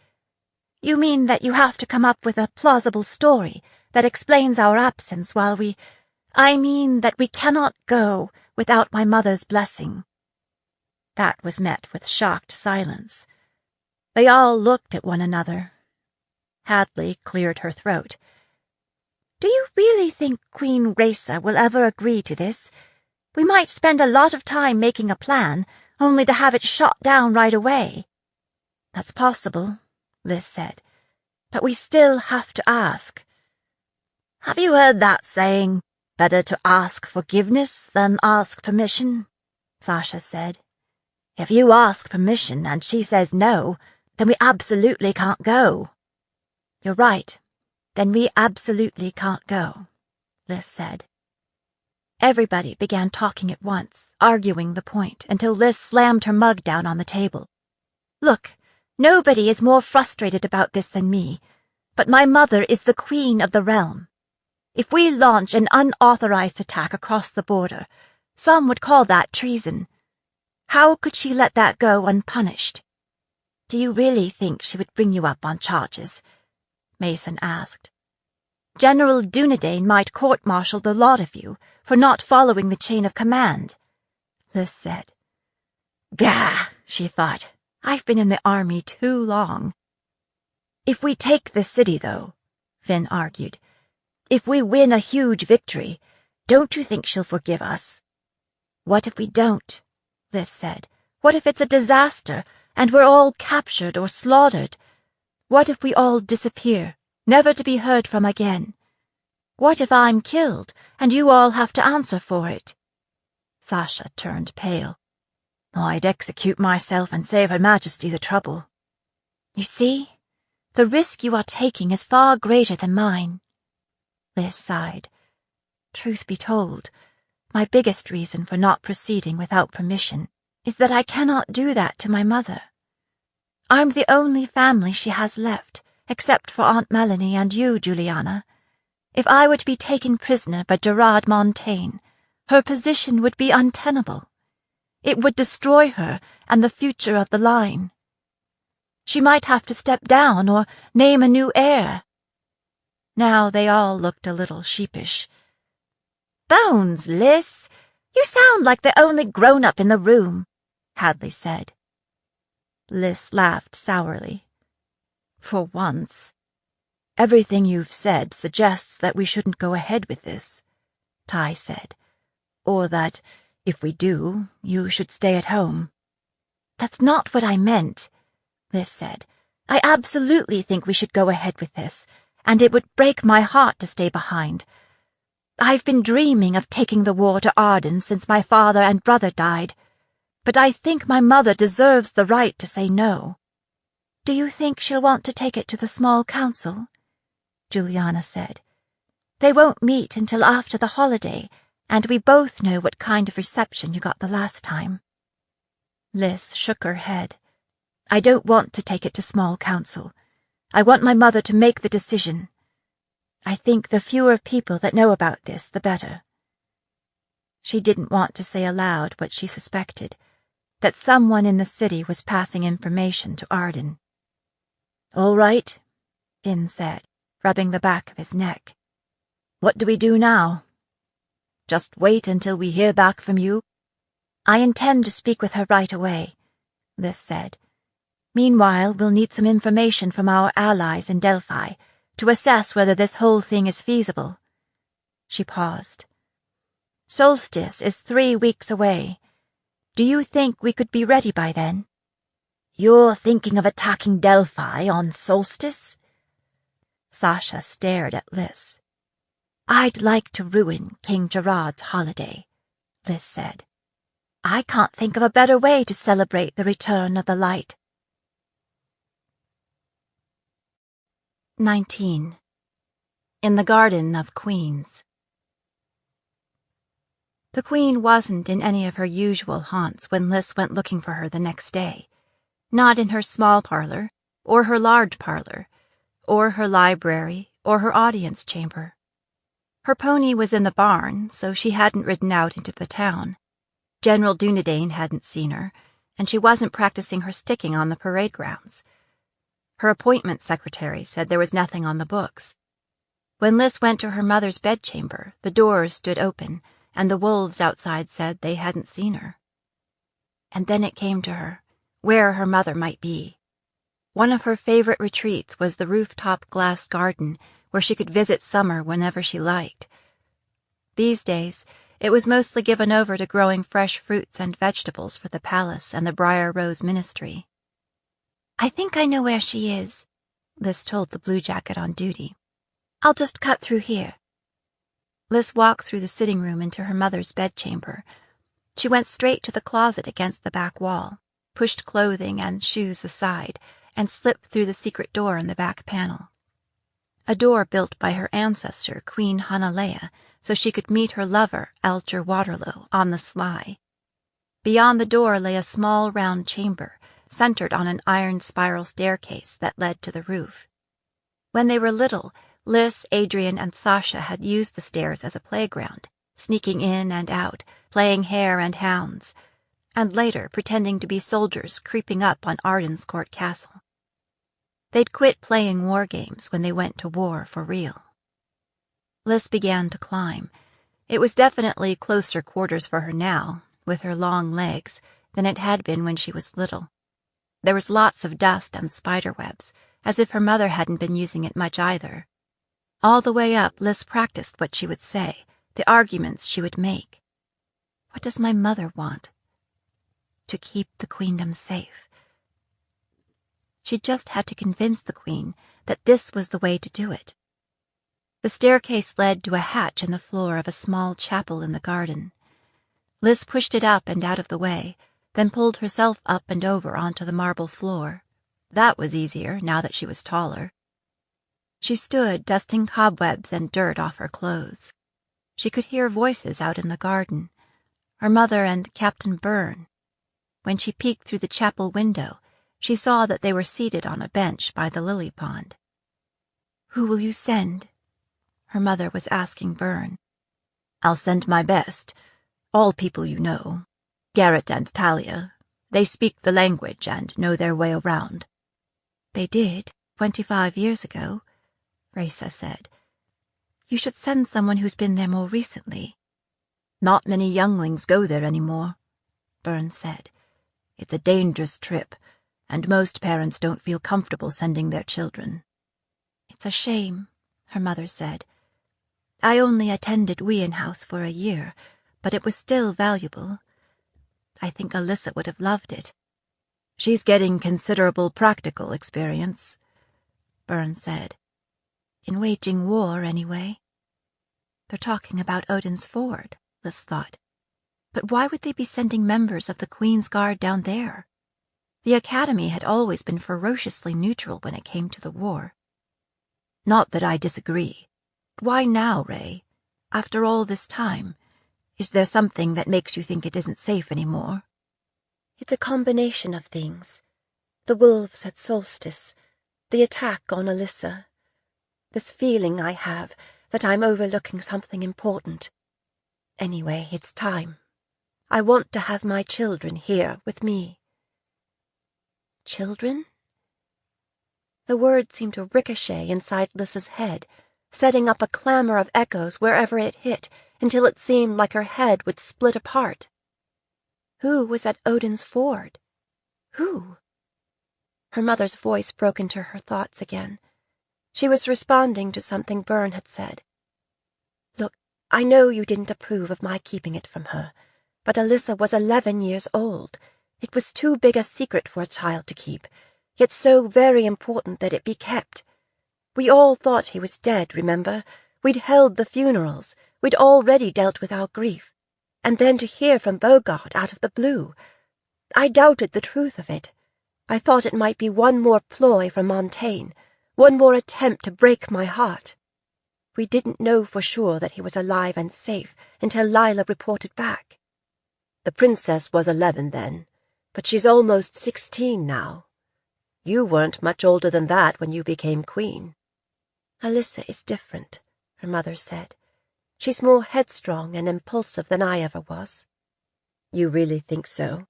You mean that you have to come up with a plausible story that explains our absence while we— I mean that we cannot go without my mother's blessing. That was met with shocked silence. They all looked at one another. Hadley cleared her throat. Do you really think Queen Raisa will ever agree to this? We might spend a lot of time making a plan, only to have it shot down right away. That's possible, Liz said, but we still have to ask. Have you heard that saying, better to ask forgiveness than ask permission? Sasha said. If you ask permission and she says no, then we absolutely can't go. You're right. Then we absolutely can't go, Liz said. Everybody began talking at once, arguing the point, until Liz slammed her mug down on the table. Look, nobody is more frustrated about this than me, but my mother is the queen of the realm. If we launch an unauthorized attack across the border, some would call that treason. How could she let that go unpunished? Do you really think she would bring you up on charges? Mason asked. General Dunedain might court-martial the lot of you for not following the chain of command, Liz said. Gah, she thought. I've been in the army too long. If we take the city, though, Finn argued, if we win a huge victory, don't you think she'll forgive us? What if we don't? Liz said. What if it's a disaster, and we're all captured or slaughtered? What if we all disappear, never to be heard from again? What if I'm killed, and you all have to answer for it? Sasha turned pale. I'd execute myself and save Her Majesty the trouble. You see, the risk you are taking is far greater than mine. Liz sighed. Truth be told, my biggest reason for not proceeding without permission is that I cannot do that to my mother. I'm the only family she has left, except for Aunt Melanie and you, Juliana. If I were to be taken prisoner by Gerard Montaigne, her position would be untenable. It would destroy her and the future of the line. She might have to step down or name a new heir. Now they all looked a little sheepish. "Bones, Liz, you sound like the only grown-up in the room," Hadley said. Liz laughed sourly. "For once. Everything you've said suggests that we shouldn't go ahead with this," Ty said. "Or that, if we do, you should stay at home." "That's not what I meant," Liz said. "I absolutely think we should go ahead with this, and it would break my heart to stay behind. I've been dreaming of taking the war to Arden since my father and brother died, but I think my mother deserves the right to say no." "Do you think she'll want to take it to the small council?" Juliana said. "They won't meet until after the holiday, and we both know what kind of reception you got the last time." Liz shook her head. "I don't want to take it to small council. I want my mother to make the decision. I think the fewer people that know about this, the better." She didn't want to say aloud what she suspected, that someone in the city was passing information to Arden. "All right," Finn said, rubbing the back of his neck. "What do we do now? Just wait until we hear back from you?" "I intend to speak with her right away," Liz said. "Meanwhile, we'll need some information from our allies in Delphi to assess whether this whole thing is feasible." She paused. "Solstice is 3 weeks away. Do you think we could be ready by then?" "You're thinking of attacking Delphi on Solstice?" Sasha stared at Liz. "I'd like to ruin King Gerard's holiday," Liz said. "I can't think of a better way to celebrate the return of the light." 19. In the Garden of Queens. The Queen wasn't in any of her usual haunts when Liz went looking for her the next day. Not in her small parlor, or her large parlor, or her library, or her audience chamber. Her pony was in the barn, so she hadn't ridden out into the town. General Dunedain hadn't seen her, and she wasn't practicing her sticking on the parade grounds. Her appointment secretary said there was nothing on the books. When Liz went to her mother's bedchamber, the doors stood open, and the wolves outside said they hadn't seen her. And then it came to her, where her mother might be. One of her favorite retreats was the rooftop glass garden, where she could visit summer whenever she liked. These days, it was mostly given over to growing fresh fruits and vegetables for the palace and the Briar Rose Ministry. "I think I know where she is," Liz told the bluejacket on duty. "I'll just cut through here." Liz walked through the sitting room into her mother's bedchamber. She went straight to the closet against the back wall, pushed clothing and shoes aside, and slipped through the secret door in the back panel. A door built by her ancestor, Queen Hanalea, so she could meet her lover, Alger Waterloo, on the sly. Beyond the door lay a small round chamber, centered on an iron spiral staircase that led to the roof. When they were little, Liz, Adrian, and Sasha had used the stairs as a playground, sneaking in and out, playing hare and hounds, and later pretending to be soldiers creeping up on Arden's court castle. They'd quit playing war games when they went to war for real. Liz began to climb. It was definitely closer quarters for her now, with her long legs, than it had been when she was little. There was lots of dust and spiderwebs, as if her mother hadn't been using it much either. All the way up, Liz practiced what she would say, the arguments she would make. What does my mother want? To keep the queendom safe. She just had to convince the Queen that this was the way to do it. The staircase led to a hatch in the floor of a small chapel in the garden. Liz pushed it up and out of the way, then pulled herself up and over onto the marble floor. That was easier now that she was taller. She stood dusting cobwebs and dirt off her clothes. She could hear voices out in the garden, her mother and Captain Byrne. When she peeked through the chapel window, she saw that they were seated on a bench by the lily pond. "Who will you send?" Her mother was asking Byrne. "I'll send my best. All people you know. Garrett and Talia. They speak the language and know their way around." "They did, 25 years ago," Raisa said. "You should send someone who's been there more recently." "Not many younglings go there anymore," Byrne said. "It's a dangerous trip, and most parents don't feel comfortable sending their children." "It's a shame," her mother said. "I only attended Wean House for a year, but it was still valuable. I think Alyssa would have loved it." "She's getting considerable practical experience," Byrne said. "In waging war, anyway." "They're talking about Odin's Ford," Liz thought. "But why would they be sending members of the Queen's Guard down there? The Academy had always been ferociously neutral when it came to the war." "Not that I disagree. Why now, Ray? After all this time, is there something that makes you think it isn't safe anymore?" "It's a combination of things. The wolves at Solstice, the attack on Alyssa, this feeling I have that I'm overlooking something important. Anyway, it's time. I want to have my children here with me." "Children?" The word seemed to ricochet inside Lyssa's head, setting up a clamor of echoes wherever it hit until it seemed like her head would split apart. Who was at Odin's Ford? Who? Her mother's voice broke into her thoughts again. She was responding to something Byrne had said. "Look, I know you didn't approve of my keeping it from her, but Alyssa was 11 years old. It was too big a secret for a child to keep, yet so very important that it be kept. We all thought he was dead, remember? We'd held the funerals. We'd already dealt with our grief. And then to hear from Bogart out of the blue. I doubted the truth of it. I thought it might be one more ploy from Montaigne, one more attempt to break my heart. We didn't know for sure that he was alive and safe until Lila reported back." "The princess was 11 then, but she's almost 16 now. You weren't much older than that when you became queen." "Alyssa is different," her mother said. "She's more headstrong and impulsive than I ever was." "You really think so?"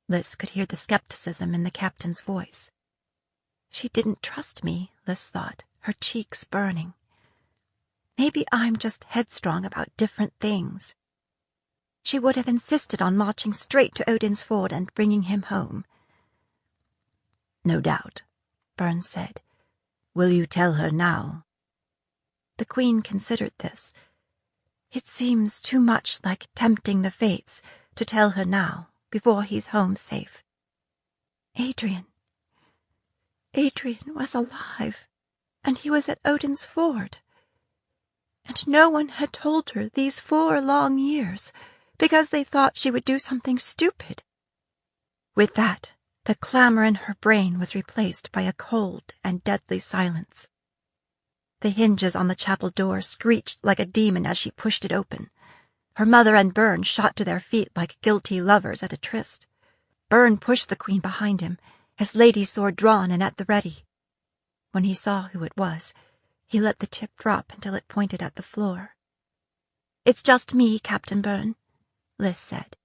Liz could hear the skepticism in the captain's voice. She didn't trust me, Liz thought, her cheeks burning. Maybe I'm just headstrong about different things. She would have insisted on marching straight to Odin's Ford and bringing him home. "No doubt," Byrne said. "Will you tell her now?" The Queen considered this. It seems too much like tempting the fates to tell her now, before he's home safe. Adrian was alive, and he was at Odin's Ford. And no one had told her these 4 long years, because they thought she would do something stupid. With that, the clamor in her brain was replaced by a cold and deadly silence. The hinges on the chapel door screeched like a demon as she pushed it open. Her mother and Byrne shot to their feet like guilty lovers at a tryst. Byrne pushed the Queen behind him, his lady's sword drawn and at the ready. When he saw who it was, he let the tip drop until it pointed at the floor. "It's just me, Captain Byrne," Liz said.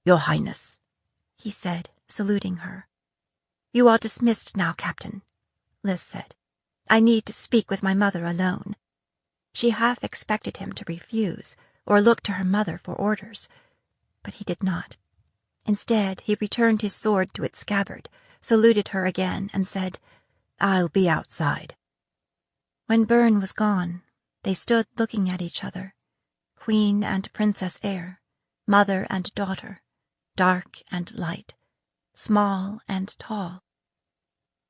"Your Highness," he said, saluting her. "You are dismissed now, Captain," Liz said. "I need to speak with my mother alone." She half expected him to refuse, or look to her mother for orders, but he did not. Instead, he returned his sword to its scabbard, saluted her again, and said, "I'll be outside." When Byrne was gone, they stood looking at each other, Queen and Princess Air, mother and daughter, dark and light, small and tall.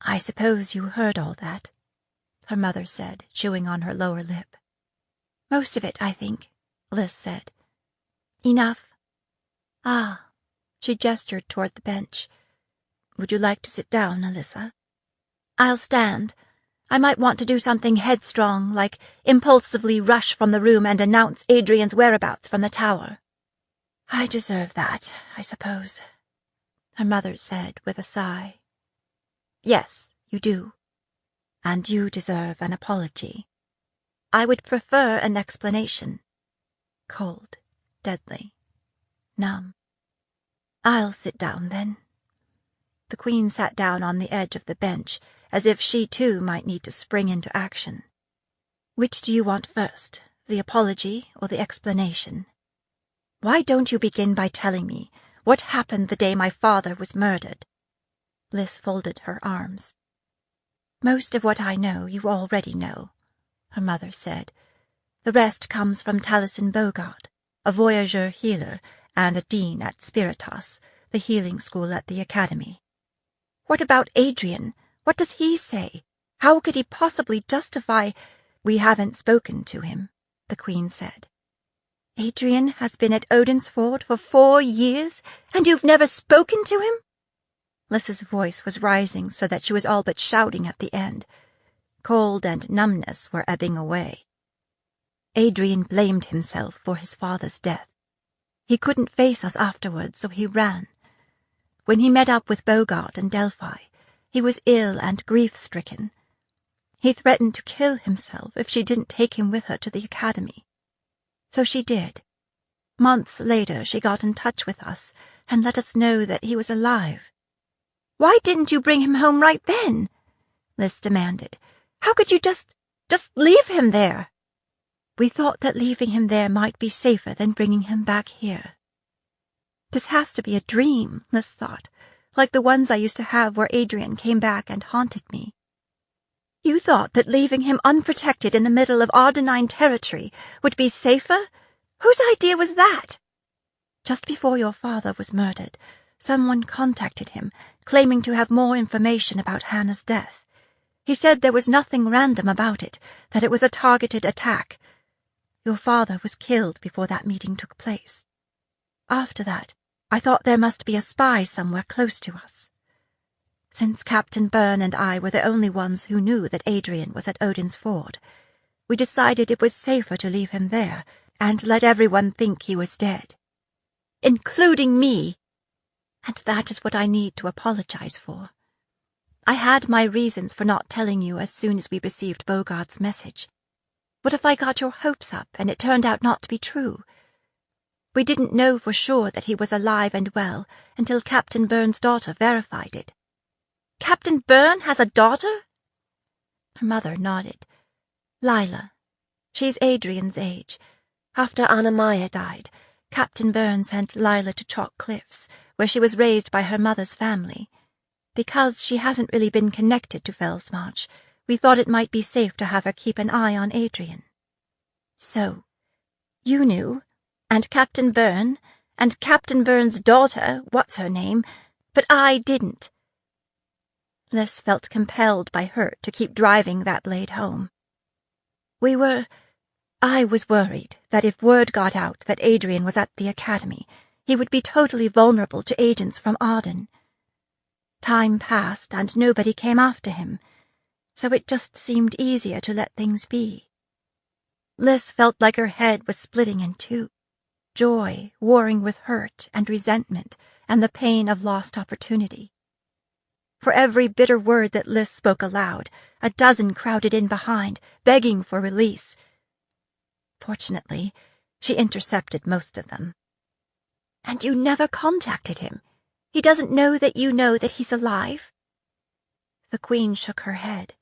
"I suppose you heard all that," her mother said, chewing on her lower lip. "Most of it, I think," Liz said. "Enough?" "Ah." She gestured toward the bench. "Would you like to sit down, Alyssa?" "I'll stand. I might want to do something headstrong, like impulsively rush from the room and announce Adrian's whereabouts from the tower." "I deserve that, I suppose," her mother said with a sigh. "Yes, you do. And you deserve an apology." I would prefer an explanation. Cold, deadly, numb. I'll sit down, then. The Queen sat down on the edge of the bench, as if she too might need to spring into action. Which do you want first, the apology or the explanation? Why don't you begin by telling me what happened the day my father was murdered? Liz folded her arms. Most of what I know you already know, her mother said. The rest comes from Taliesin Bogart, a voyageur healer and a dean at Spiritas, the healing school at the academy. What about Adrian? What does he say? How could he possibly justify— We haven't spoken to him, the Queen said. Adrian has been at Odinsford for 4 years, and you've never spoken to him? Liz's voice was rising so that she was all but shouting at the end. Cold and numbness were ebbing away. Adrian blamed himself for his father's death. He couldn't face us afterwards, so he ran. When he met up with Bogart and Delphi, he was ill and grief-stricken. He threatened to kill himself if she didn't take him with her to the academy. So she did. Months later, she got in touch with us and let us know that he was alive. Why didn't you bring him home right then? Liz demanded. How could you just leave him there? We thought that leaving him there might be safer than bringing him back here. This has to be a dream, Liz thought, like the ones I used to have where Adrian came back and haunted me. You thought that leaving him unprotected in the middle of Ardenine territory would be safer? Whose idea was that? Just before your father was murdered, someone contacted him, claiming to have more information about Hannah's death. He said there was nothing random about it, that it was a targeted attack. Your father was killed before that meeting took place. After that, I thought there must be a spy somewhere close to us. Since Captain Byrne and I were the only ones who knew that Adrian was at Odinsford, we decided it was safer to leave him there and let everyone think he was dead. Including me. And that is what I need to apologize for. I had my reasons for not telling you as soon as we received Bogart's message. What if I got your hopes up and it turned out not to be true? We didn't know for sure that he was alive and well until Captain Byrne's daughter verified it. Captain Byrne has a daughter? Her mother nodded. Lila. She's Adrian's age. After Anna-Maya died, Captain Byrne sent Lila to Chalk Cliffs, where she was raised by her mother's family. Because she hasn't really been connected to Fellsmarch, we thought it might be safe to have her keep an eye on Adrian. So, you knew, and Captain Byrne, and Captain Byrne's daughter, what's her name, but I didn't. Liz felt compelled by hurt to keep driving that blade home. I was worried that if word got out that Adrian was at the academy, he would be totally vulnerable to agents from Arden. Time passed and nobody came after him, so it just seemed easier to let things be. Liz felt like her head was splitting in two, joy warring with hurt and resentment and the pain of lost opportunity. For every bitter word that Liz spoke aloud, a dozen crowded in behind, begging for release. Fortunately, she intercepted most of them. And you never contacted him? He doesn't know that you know that he's alive? The Queen shook her head.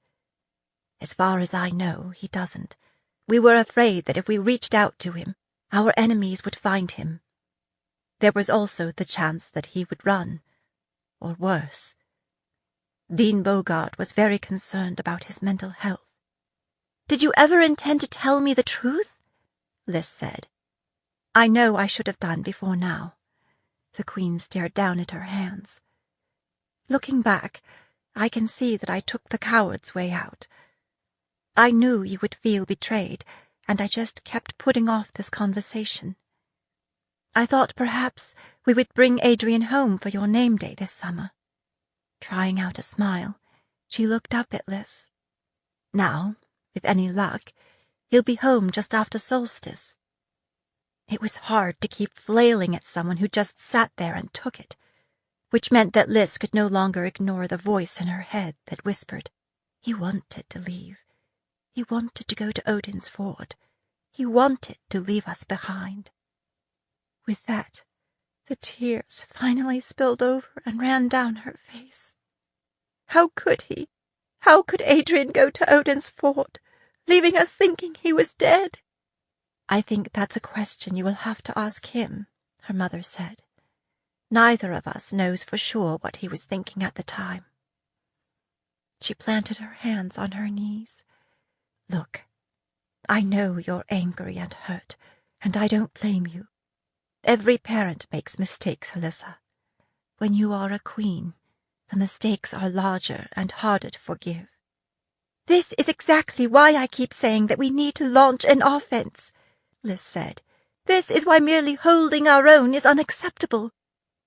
As far as I know, he doesn't. We were afraid that if we reached out to him, our enemies would find him. There was also the chance that he would run, or worse. Dean Bogart was very concerned about his mental health. Did you ever intend to tell me the truth? Liz said. I know I should have done before now. The Queen stared down at her hands. Looking back, I can see that I took the coward's way out. I knew you would feel betrayed, and I just kept putting off this conversation. I thought perhaps we would bring Adrian home for your name day this summer. Trying out a smile, she looked up at Liz. Now, with any luck, he'll be home just after solstice. It was hard to keep flailing at someone who just sat there and took it, which meant that Liz could no longer ignore the voice in her head that whispered, he wanted to leave. He wanted to go to Odin's Ford. He wanted to leave us behind. With that, the tears finally spilled over and ran down her face. How could he? How could Adrian go to Odin's Ford, leaving us thinking he was dead? I think that's a question you will have to ask him, her mother said. Neither of us knows for sure what he was thinking at the time. She planted her hands on her knees. Look, I know you're angry and hurt, and I don't blame you. Every parent makes mistakes, Alyssa. When you are a queen, the mistakes are larger and harder to forgive. This is exactly why I keep saying that we need to launch an offense, Liz said. This is why merely holding our own is unacceptable.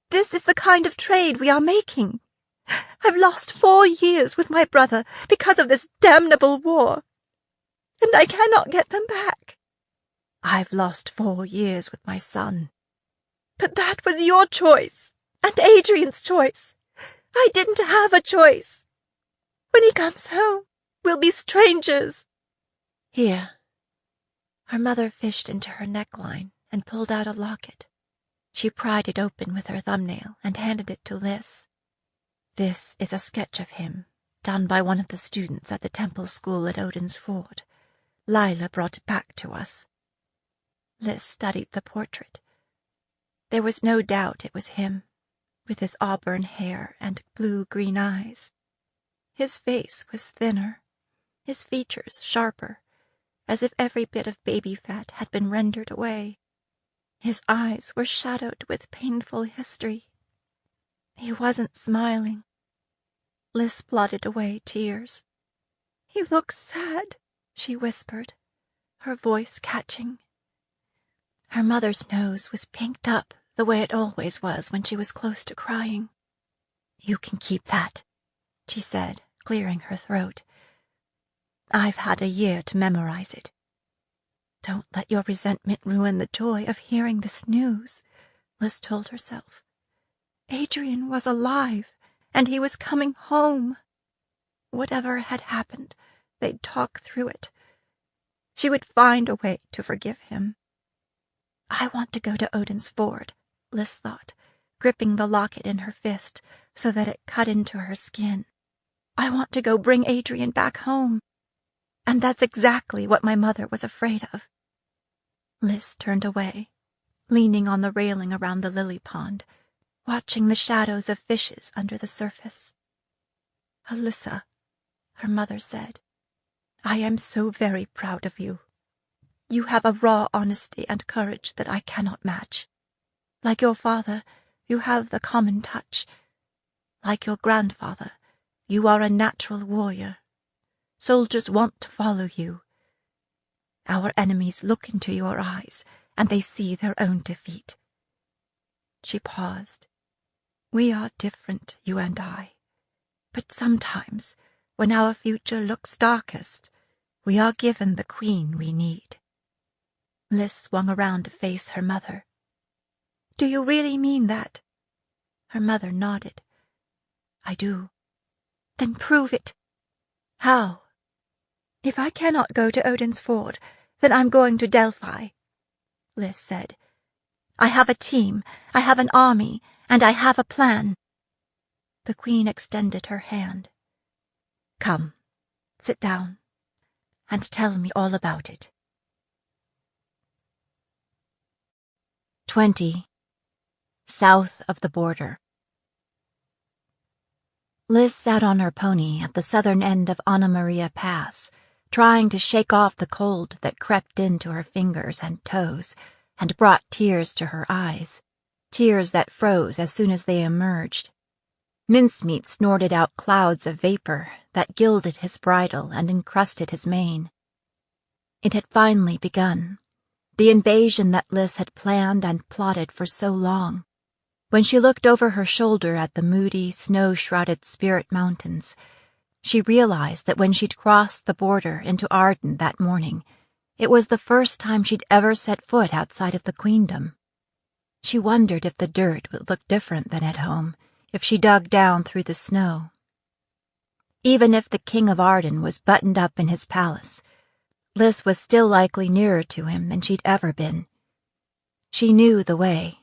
This is the kind of trade we are making. I've lost 4 years with my brother because of this damnable war, and I cannot get them back. I've lost 4 years with my son. But that was your choice, and Adrian's choice. I didn't have a choice. When he comes home, we'll be strangers. Here. Her mother fished into her neckline and pulled out a locket. She pried it open with her thumbnail and handed it to Liz. This is a sketch of him, done by one of the students at the temple school at Odin's Ford. Lila brought it back to us. Liz studied the portrait. There was no doubt it was him, with his auburn hair and blue-green eyes. His face was thinner, his features sharper, as if every bit of baby fat had been rendered away. His eyes were shadowed with painful history. He wasn't smiling. Liz blotted away tears. He looks sad, she whispered, her voice catching. Her mother's nose was pinked up the way it always was when she was close to crying. You can keep that, she said, clearing her throat. I've had a year to memorize it. Don't let your resentment ruin the joy of hearing this news, Liz told herself. Adrian was alive, and he was coming home. Whatever had happened, they'd talk through it. She would find a way to forgive him. I want to go to Odin's Ford, Liz thought, gripping the locket in her fist so that it cut into her skin. I want to go bring Adrian back home. And that's exactly what my mother was afraid of. Liz turned away, leaning on the railing around the lily pond, watching the shadows of fishes under the surface. Alyssa, her mother said, I am so very proud of you. You have a raw honesty and courage that I cannot match. Like your father, you have the common touch. Like your grandfather, you are a natural warrior. Soldiers want to follow you. Our enemies look into your eyes, and they see their own defeat. She paused. We are different, you and I. But sometimes, when our future looks darkest, we are given the queen we need. Liz swung around to face her mother. Do you really mean that? Her mother nodded. I do. Then prove it. How? If I cannot go to Odin's Ford, then I'm going to Delphi, Liz said. I have a team, I have an army, and I have a plan. The queen extended her hand. Come, sit down, and tell me all about it. 20. South of the border. Liz sat on her pony at the southern end of Anna Maria Pass, trying to shake off the cold that crept into her fingers and toes and brought tears to her eyes, tears that froze as soon as they emerged. Mincemeat snorted out clouds of vapor that gilded his bridle and encrusted his mane. It had finally begun, the invasion that Liz had planned and plotted for so long. When she looked over her shoulder at the moody, snow-shrouded Spirit Mountains, she realized that when she'd crossed the border into Arden that morning, it was the first time she'd ever set foot outside of the queendom. She wondered if the dirt would look different than at home, if she dug down through the snow. Even if the King of Arden was buttoned up in his palace, Liz was still likely nearer to him than she'd ever been. She knew the way.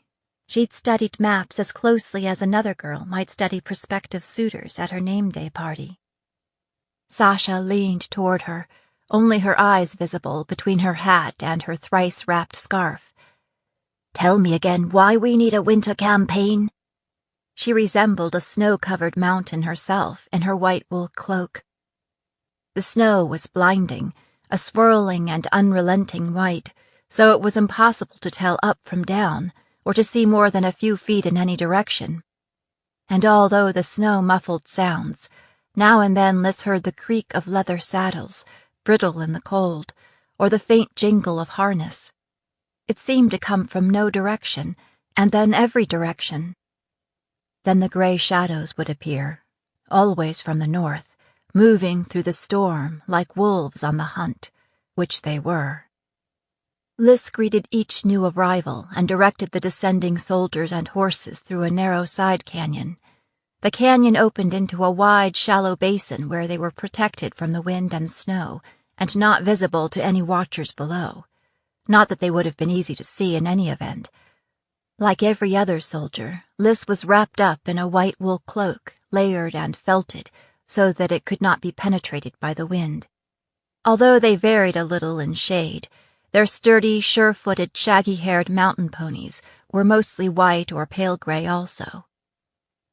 She'd studied maps as closely as another girl might study prospective suitors at her name day party. Sasha leaned toward her, only her eyes visible between her hat and her thrice-wrapped scarf. "Tell me again why we need a winter campaign." She resembled a snow-covered mountain herself in her white wool cloak. The snow was blinding, a swirling and unrelenting white, so it was impossible to tell up from down, or to see more than a few feet in any direction. And although the snow muffled sounds, now and then Liz heard the creak of leather saddles, brittle in the cold, or the faint jingle of harness. It seemed to come from no direction, and then every direction. Then the gray shadows would appear, always from the north, moving through the storm like wolves on the hunt, which they were. Liz greeted each new arrival and directed the descending soldiers and horses through a narrow side canyon. The canyon opened into a wide, shallow basin where they were protected from the wind and snow and not visible to any watchers below. Not that they would have been easy to see in any event. Like every other soldier, Liz was wrapped up in a white wool cloak, layered and felted, so that it could not be penetrated by the wind. Although they varied a little in shade, their sturdy, sure-footed, shaggy-haired mountain ponies were mostly white or pale gray also.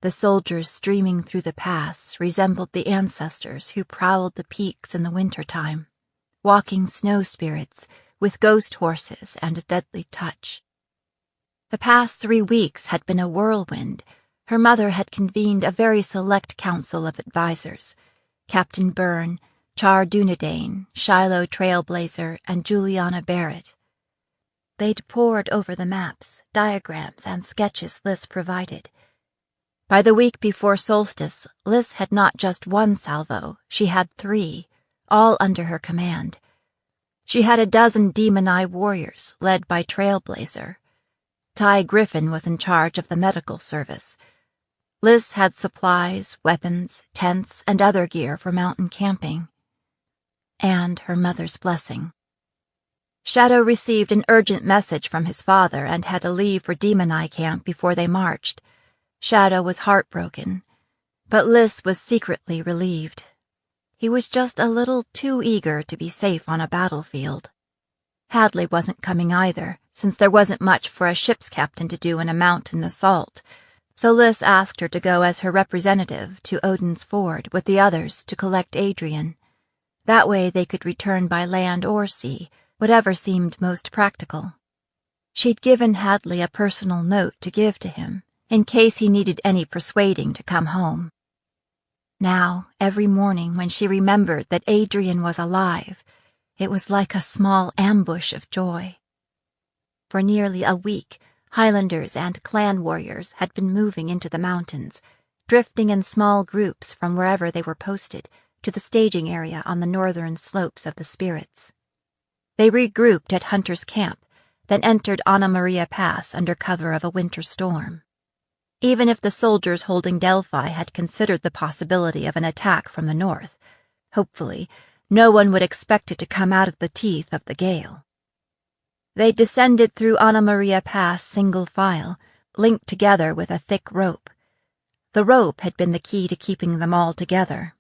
The soldiers streaming through the pass resembled the ancestors who prowled the peaks in the winter-time, walking snow spirits with ghost horses and a deadly touch. The past 3 weeks had been a whirlwind. Her mother had convened a very select council of advisers: Captain Byrne, Char Dunedane, Shiloh Trailblazer, and Juliana Barrett. They'd pored over the maps, diagrams, and sketches Liz provided. By the week before solstice, Liz had not just 1 salvo, she had 3, all under her command. She had a dozen Demon Eye warriors, led by Trailblazer. Ty Griffin was in charge of the medical service. Liz had supplies, weapons, tents, and other gear for mountain camping. And her mother's blessing. Shadow received an urgent message from his father and had to leave for Demon Eye Camp before they marched. Shadow was heartbroken, but Liz was secretly relieved. He was just a little too eager to be safe on a battlefield. Hadley wasn't coming either, since there wasn't much for a ship's captain to do in a mountain assault, so Liz asked her to go as her representative to Odin's Ford with the others to collect Adrian. That way they could return by land or sea, whatever seemed most practical. She'd given Hadley a personal note to give to him, in case he needed any persuading to come home. Now, every morning when she remembered that Adrian was alive, it was like a small ambush of joy. For nearly a week, Highlanders and clan warriors had been moving into the mountains, drifting in small groups from wherever they were posted, to the staging area on the northern slopes of the Spirits. They regrouped at Hunter's Camp, then entered Anna Maria Pass under cover of a winter storm. Even if the soldiers holding Delphi had considered the possibility of an attack from the north, hopefully, no one would expect it to come out of the teeth of the gale. They descended through Anna Maria Pass single file, linked together with a thick rope. The rope had been the key to keeping them all together.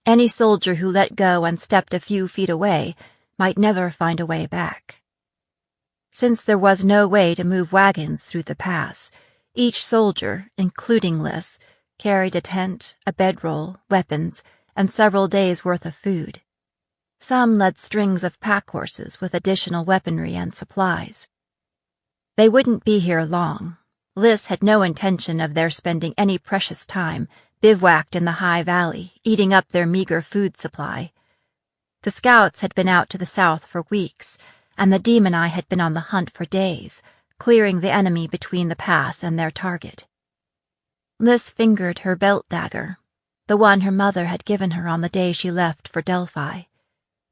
Any soldier who let go and stepped a few feet away might never find a way back. Since there was no way to move wagons through the pass, each soldier, including Liz, carried a tent, a bedroll, weapons, and several days' worth of food. Some led strings of pack horses with additional weaponry and supplies. They wouldn't be here long. Liz had no intention of their spending any precious time bivouacked in the high valley, eating up their meager food supply. The scouts had been out to the south for weeks, and the Demon Eye had been on the hunt for days, clearing the enemy between the pass and their target. Liz fingered her belt dagger, the one her mother had given her on the day she left for Delphi.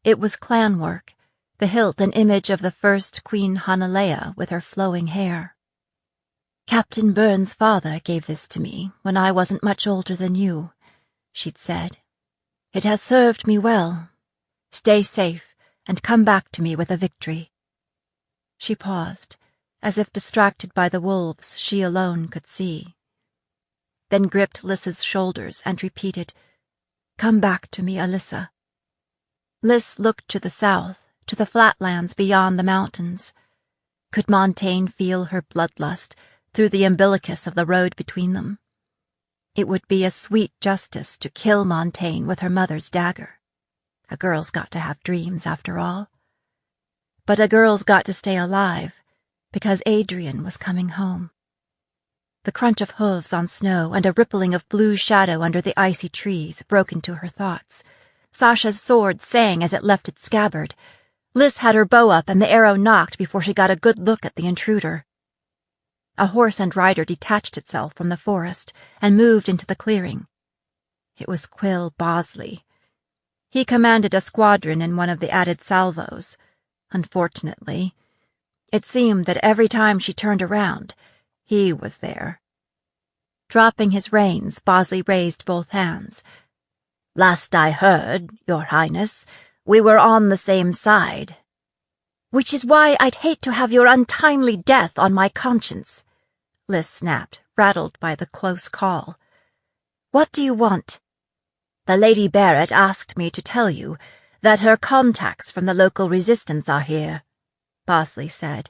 It was clan work, the hilt an image of the first Queen Hanalea with her flowing hair. "Captain Byrne's father gave this to me when I wasn't much older than you," she'd said. "It has served me well. Stay safe, and come back to me with a victory." She paused, as if distracted by the wolves she alone could see. Then gripped Lys's shoulders and repeated, "Come back to me, Alyssa." Lys looked to the south, to the flatlands beyond the mountains. Could Montaigne feel her bloodlust through the umbilicus of the road between them? It would be a sweet justice to kill Montaigne with her mother's dagger. A girl's got to have dreams, after all. But a girl's got to stay alive, because Adrian was coming home. The crunch of hooves on snow and a rippling of blue shadow under the icy trees broke into her thoughts. Sasha's sword sang as it left its scabbard. Lys had her bow up and the arrow knocked before she got a good look at the intruder. A horse and rider detached itself from the forest and moved into the clearing. It was Quill Bosley. He commanded a squadron in one of the added salvos. Unfortunately, it seemed that every time she turned around, he was there. Dropping his reins, Bosley raised both hands. "Last I heard, Your Highness, we were on the same side." "Which is why I'd hate to have your untimely death on my conscience," Lys snapped, rattled by the close call. "What do you want?" "The Lady Barrett asked me to tell you that her contacts from the local resistance are here," Bosley said.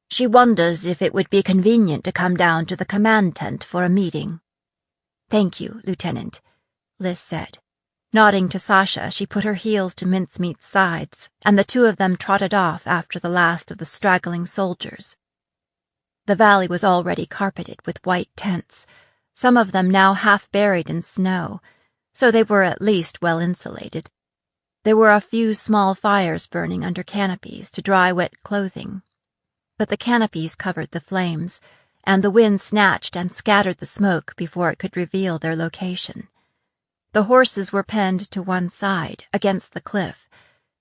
"She wonders if it would be convenient to come down to the command tent for a meeting." "Thank you, Lieutenant," Lys said. Nodding to Sasha, she put her heels to Mincemeat's sides, and the two of them trotted off after the last of the straggling soldiers. The valley was already carpeted with white tents, some of them now half buried in snow, so they were at least well insulated. There were a few small fires burning under canopies to dry wet clothing, but the canopies covered the flames, and the wind snatched and scattered the smoke before it could reveal their location. The horses were penned to one side, against the cliff.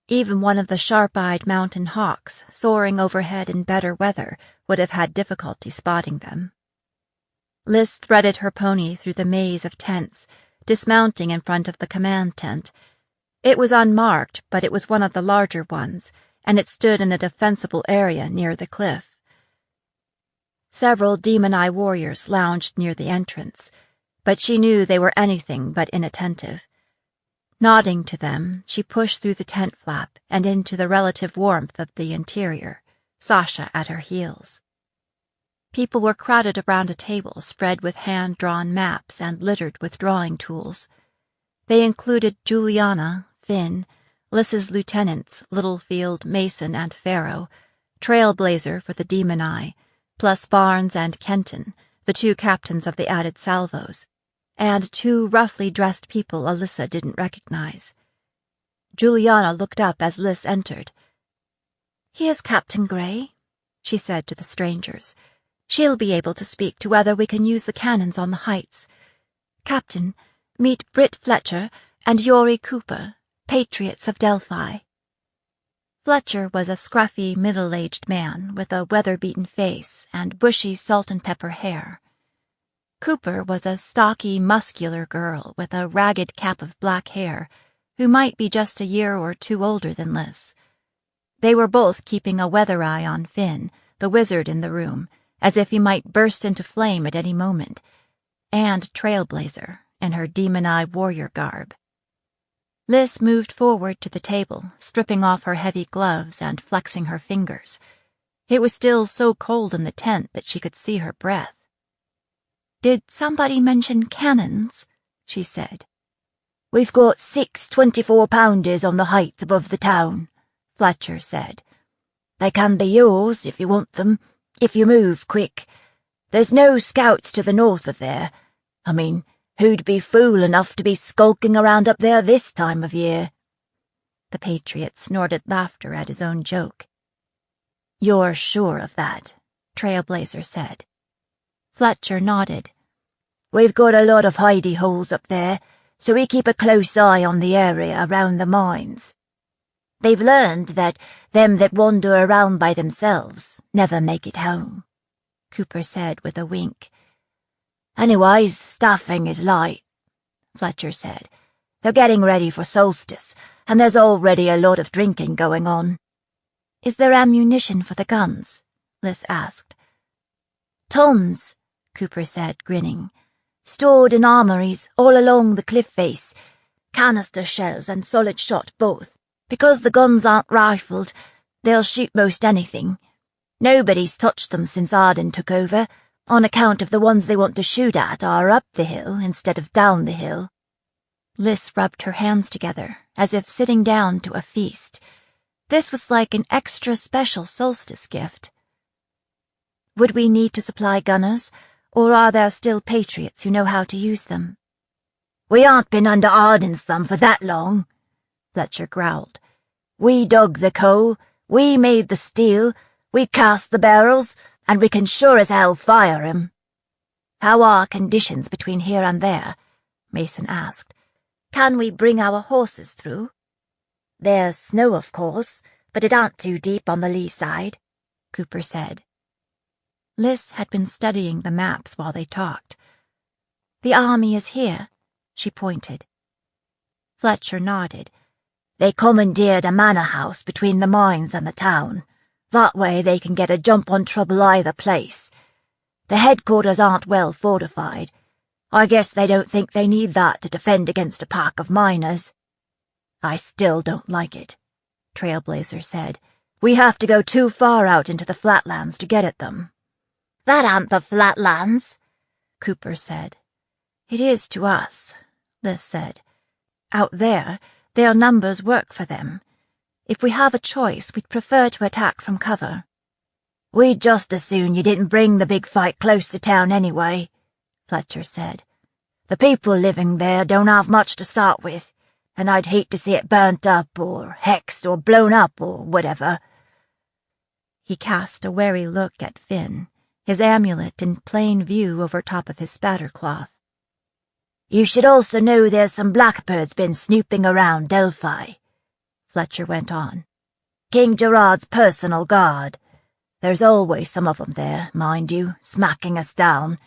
Even one of the sharp-eyed mountain hawks, soaring overhead in better weather, would have had difficulty spotting them. Lys threaded her pony through the maze of tents, dismounting in front of the command tent. It was unmarked, but it was one of the larger ones, and it stood in a defensible area near the cliff. Several demon-eye warriors lounged near the entrance, but she knew they were anything but inattentive. Nodding to them, she pushed through the tent flap and into the relative warmth of the interior, Sasha at her heels. People were crowded around a table spread with hand-drawn maps and littered with drawing tools. They included Juliana, Finn, Lys's lieutenants, Littlefield, Mason, and Farrow, Trailblazer for the Demon Eye, plus Barnes and Kenton, the two captains of the added salvos, and two roughly dressed people Alyssa didn't recognize. Juliana looked up as Lys entered. "Here's Captain Grey," she said to the strangers. "She'll be able to speak to whether we can use the cannons on the heights. Captain, meet Britt Fletcher and Yori Cooper, patriots of Delphi." Fletcher was a scruffy, middle-aged man with a weather-beaten face and bushy salt-and-pepper hair. Cooper was a stocky, muscular girl with a ragged cap of black hair, who might be just a year or two older than Lys. They were both keeping a weather eye on Finn, the wizard in the room, as if he might burst into flame at any moment, and Trailblazer, in her demon-eye warrior garb. Lys moved forward to the table, stripping off her heavy gloves and flexing her fingers. It was still so cold in the tent that she could see her breath. "Did somebody mention cannons?" she said. "We've got 6 24-pounders on the heights above the town," Fletcher said. "They can be yours if you want them, if you move quick. There's no scouts to the north of there. I mean, who'd be fool enough to be skulking around up there this time of year?" The patriot snorted laughter at his own joke. "You're sure of that?" Trailblazer said. Fletcher nodded. "We've got a lot of hidey holes up there, so we keep a close eye on the area around the mines. They've learned that them that wander around by themselves never make it home," Cooper said with a wink. "Anyways, staffing is light," Fletcher said. "They're getting ready for solstice, and there's already a lot of drinking going on." "Is there ammunition for the guns?" Liz asked. "Tons," Cooper said, grinning. "Stored in armories all along the cliff face. Canister shells and solid shot both. Because the guns aren't rifled, they'll shoot most anything. Nobody's touched them since Arden took over, on account of the ones they want to shoot at are up the hill instead of down the hill." Liz rubbed her hands together, as if sitting down to a feast. This was like an extra special solstice gift. "Would we need to supply gunners, or are there still patriots who know how to use them?" "We aren't been under Arden's thumb for that long," Fletcher growled. "We dug the coal, we made the steel, we cast the barrels, and we can sure as hell fire 'em." "How are conditions between here and there?" Mason asked. "Can we bring our horses through?" "There's snow, of course, but it aren't too deep on the lee side," Cooper said. Liz had been studying the maps while they talked. "The army is here," she pointed. Fletcher nodded. "They commandeered a manor house between the mines and the town. That way they can get a jump on trouble either place. The headquarters aren't well fortified. I guess they don't think they need that to defend against a pack of miners." "I still don't like it," Trailblazer said. "We have to go too far out into the flatlands to get at them." "That aren't the flatlands," Cooper said. "It is to us," Liz said. "Out there, their numbers work for them. If we have a choice, we'd prefer to attack from cover." "We'd just as soon you didn't bring the big fight close to town anyway," Fletcher said. "The people living there don't have much to start with, and I'd hate to see it burnt up or hexed or blown up or whatever." He cast a wary look at Finn, his amulet in plain view over top of his spattercloth. "You should also know there's some blackbirds been snooping around Delphi," Fletcher went on. "King Gerard's personal guard. There's always some of them there, mind you, smacking us down,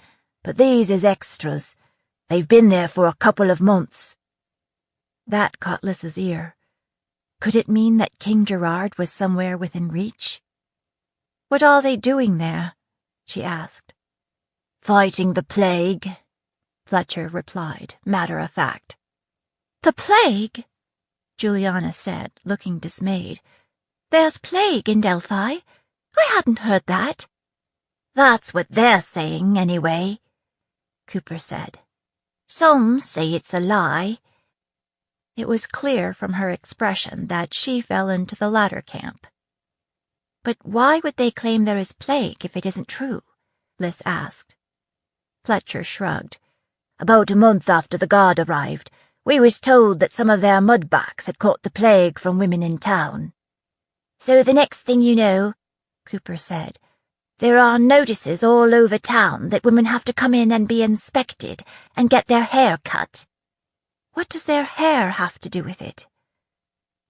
but these is extras. They've been there for a couple of months." That caught Liz's ear. Could it mean that King Gerard was somewhere within reach? "What are they doing there?" she asked. "Fighting the plague," Fletcher replied, matter-of-fact. "The plague?" Juliana said, looking dismayed. "There's plague in Delphi? I hadn't heard that." "That's what they're saying, anyway," Cooper said. "Some say it's a lie." It was clear from her expression that she fell into the latter camp. "But why would they claim there is plague if it isn't true?" Liz asked. Fletcher shrugged. "About a month after the guard arrived, we was told that some of their mudbacks had caught the plague from women in town. So the next thing you know," Cooper said, "there are notices all over town that women have to come in and be inspected and get their hair cut." "What does their hair have to do with it?"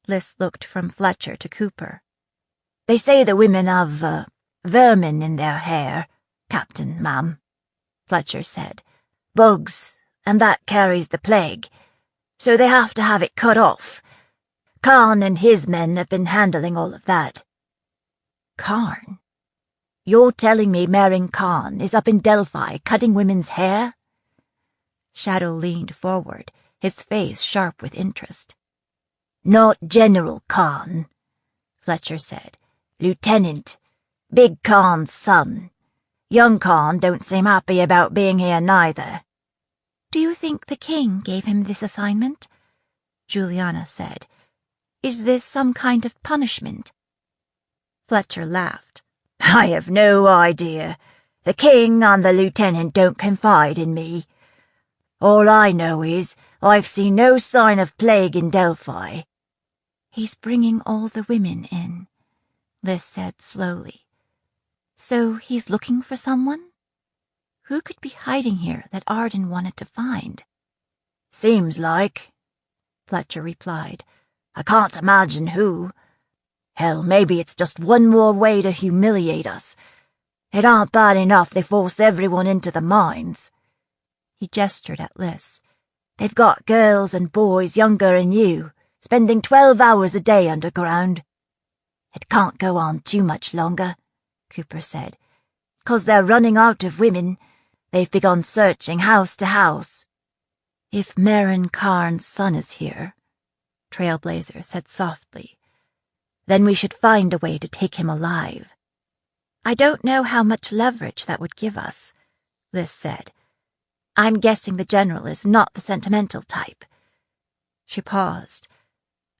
Liz looked from Fletcher to Cooper. "They say the women have, vermin in their hair, Captain, ma'am," Fletcher said. "Bugs, and that carries the plague. So they have to have it cut off. Khan and his men have been handling all of that." "Khan? You're telling me Marin Khan is up in Delphi cutting women's hair?" Shadow leaned forward, his face sharp with interest. "Not General Khan," Fletcher said. "Lieutenant. Big Khan's son. Young Khan don't seem happy about being here neither." "Do you think the king gave him this assignment?" Juliana said. "Is this some kind of punishment?" Fletcher laughed. "I have no idea. The king and the lieutenant don't confide in me. All I know is I've seen no sign of plague in Delphi." "He's bringing all the women in," Liz said slowly. "So he's looking for someone? Who could be hiding here that Arden wanted to find?" "Seems like," Fletcher replied. "I can't imagine who. Hell, maybe it's just one more way to humiliate us. It aren't bad enough they force everyone into the mines." He gestured at Liz. "They've got girls and boys younger than you, spending 12 hours a day underground. It can't go on too much longer, Cooper said. 'Cause they're running out of women. They've begun searching house to house. If Marin Karn's son is here, Trailblazer said softly, then we should find a way to take him alive. I don't know how much leverage that would give us, Liz said. I'm guessing the general is not the sentimental type. She paused.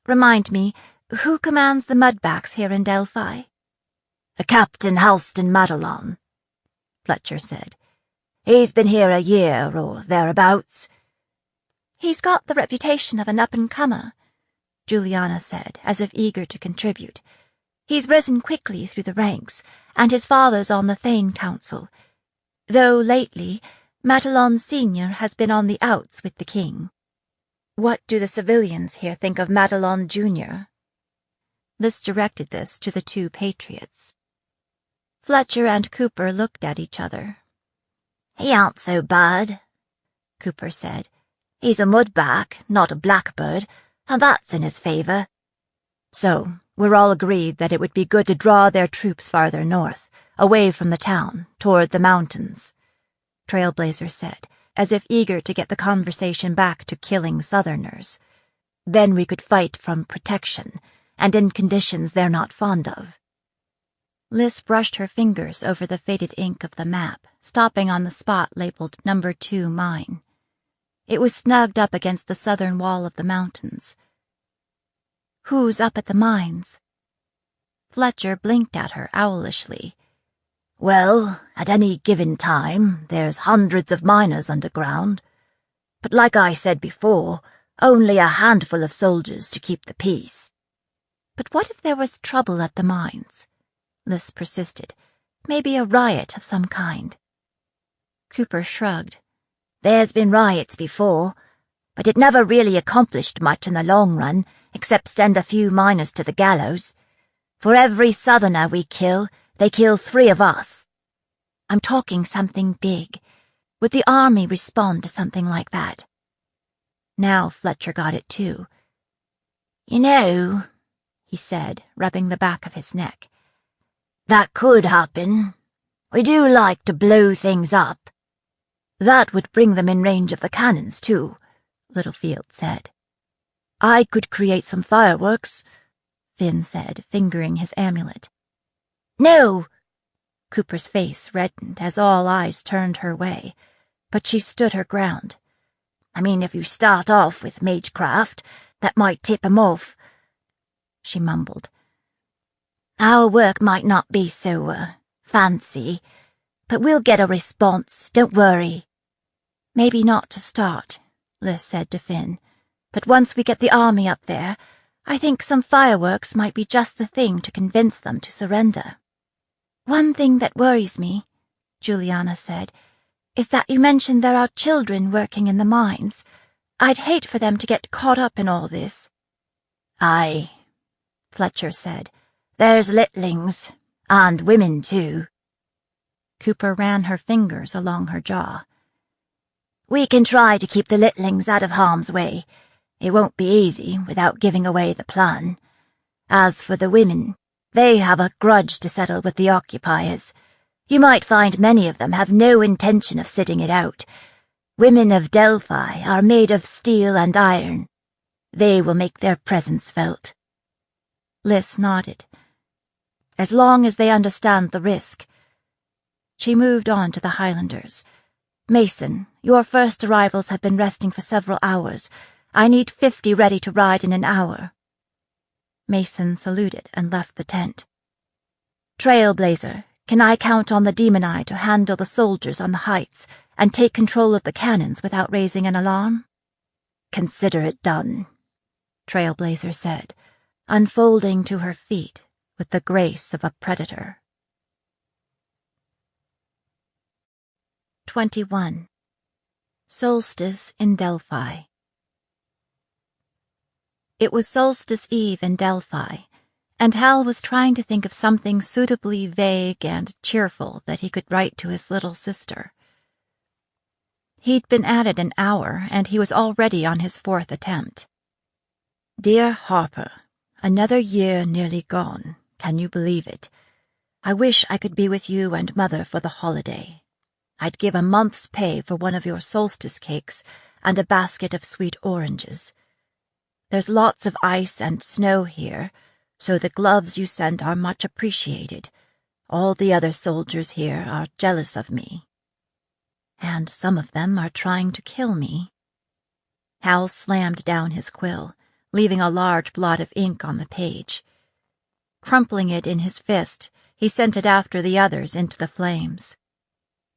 Remind me, who commands the mudbacks here in Delphi? A Captain Halston Madelon, Fletcher said. He's been here a year or thereabouts. He's got the reputation of an up-and-comer, Juliana said, as if eager to contribute. He's risen quickly through the ranks, and his father's on the Thane Council, though lately Madelon Sr. has been on the outs with the king. What do the civilians here think of Madelon Jr.? Liz directed this to the two patriots. Fletcher and Cooper looked at each other. He aren't so bad, Cooper said. He's a mudback, not a blackbird, and that's in his favour. So, we're all agreed that it would be good to draw their troops farther north, away from the town, toward the mountains, Trailblazer said, as if eager to get the conversation back to killing Southerners. Then we could fight from protection, and in conditions they're not fond of. Liz brushed her fingers over the faded ink of the map, stopping on the spot labeled No. 2 Mine. It was snugged up against the southern wall of the mountains. Who's up at the mines? Fletcher blinked at her owlishly. Well, at any given time, there's hundreds of miners underground. But like I said before, only a handful of soldiers to keep the peace. But what if there was trouble at the mines? Liz persisted. Maybe a riot of some kind. Cooper shrugged. There's been riots before, but it never really accomplished much in the long run, except send a few miners to the gallows. For every Southerner we kill, they kill 3 of us. I'm talking something big. Would the army respond to something like that? Now Fletcher got it too. You know, he said, rubbing the back of his neck. That could happen. We do like to blow things up. That would bring them in range of the cannons, too, Littlefield said. I could create some fireworks, Finn said, fingering his amulet. No! Cooper's face reddened as all eyes turned her way, but she stood her ground. I mean, if you start off with magecraft, that might tip 'em off. She mumbled. Our work might not be so, fancy, but we'll get a response, don't worry. Maybe not to start, Liz said to Finn, but once we get the army up there, I think some fireworks might be just the thing to convince them to surrender. One thing that worries me, Juliana said, is that you mentioned there are children working in the mines. I'd hate for them to get caught up in all this. Aye, Fletcher said. There's littlings, and women too. Cooper ran her fingers along her jaw. We can try to keep the littlings out of harm's way. It won't be easy without giving away the plan. As for the women, they have a grudge to settle with the occupiers. You might find many of them have no intention of sitting it out. Women of Delphi are made of steel and iron. They will make their presence felt. Liz nodded. As long as they understand the risk. She moved on to the Highlanders. Mason, your first arrivals have been resting for several hours. I need 50 ready to ride in an hour. Mason saluted and left the tent. Trailblazer, can I count on the Demon Eye to handle the soldiers on the heights and take control of the cannons without raising an alarm? Consider it done, Trailblazer said, unfolding to her feet with the grace of a predator. 21. Solstice in Delphi. It was Solstice Eve in Delphi, and Hal was trying to think of something suitably vague and cheerful that he could write to his little sister. He'd been at it an hour, and he was already on his 4th attempt. Dear Harper, another year nearly gone. Can you believe it? I wish I could be with you and Mother for the holiday. I'd give a month's pay for one of your solstice cakes and a basket of sweet oranges. There's lots of ice and snow here, so the gloves you sent are much appreciated. All the other soldiers here are jealous of me. And some of them are trying to kill me. Hal slammed down his quill, leaving a large blot of ink on the page. Crumpling it in his fist, he sent it after the others into the flames.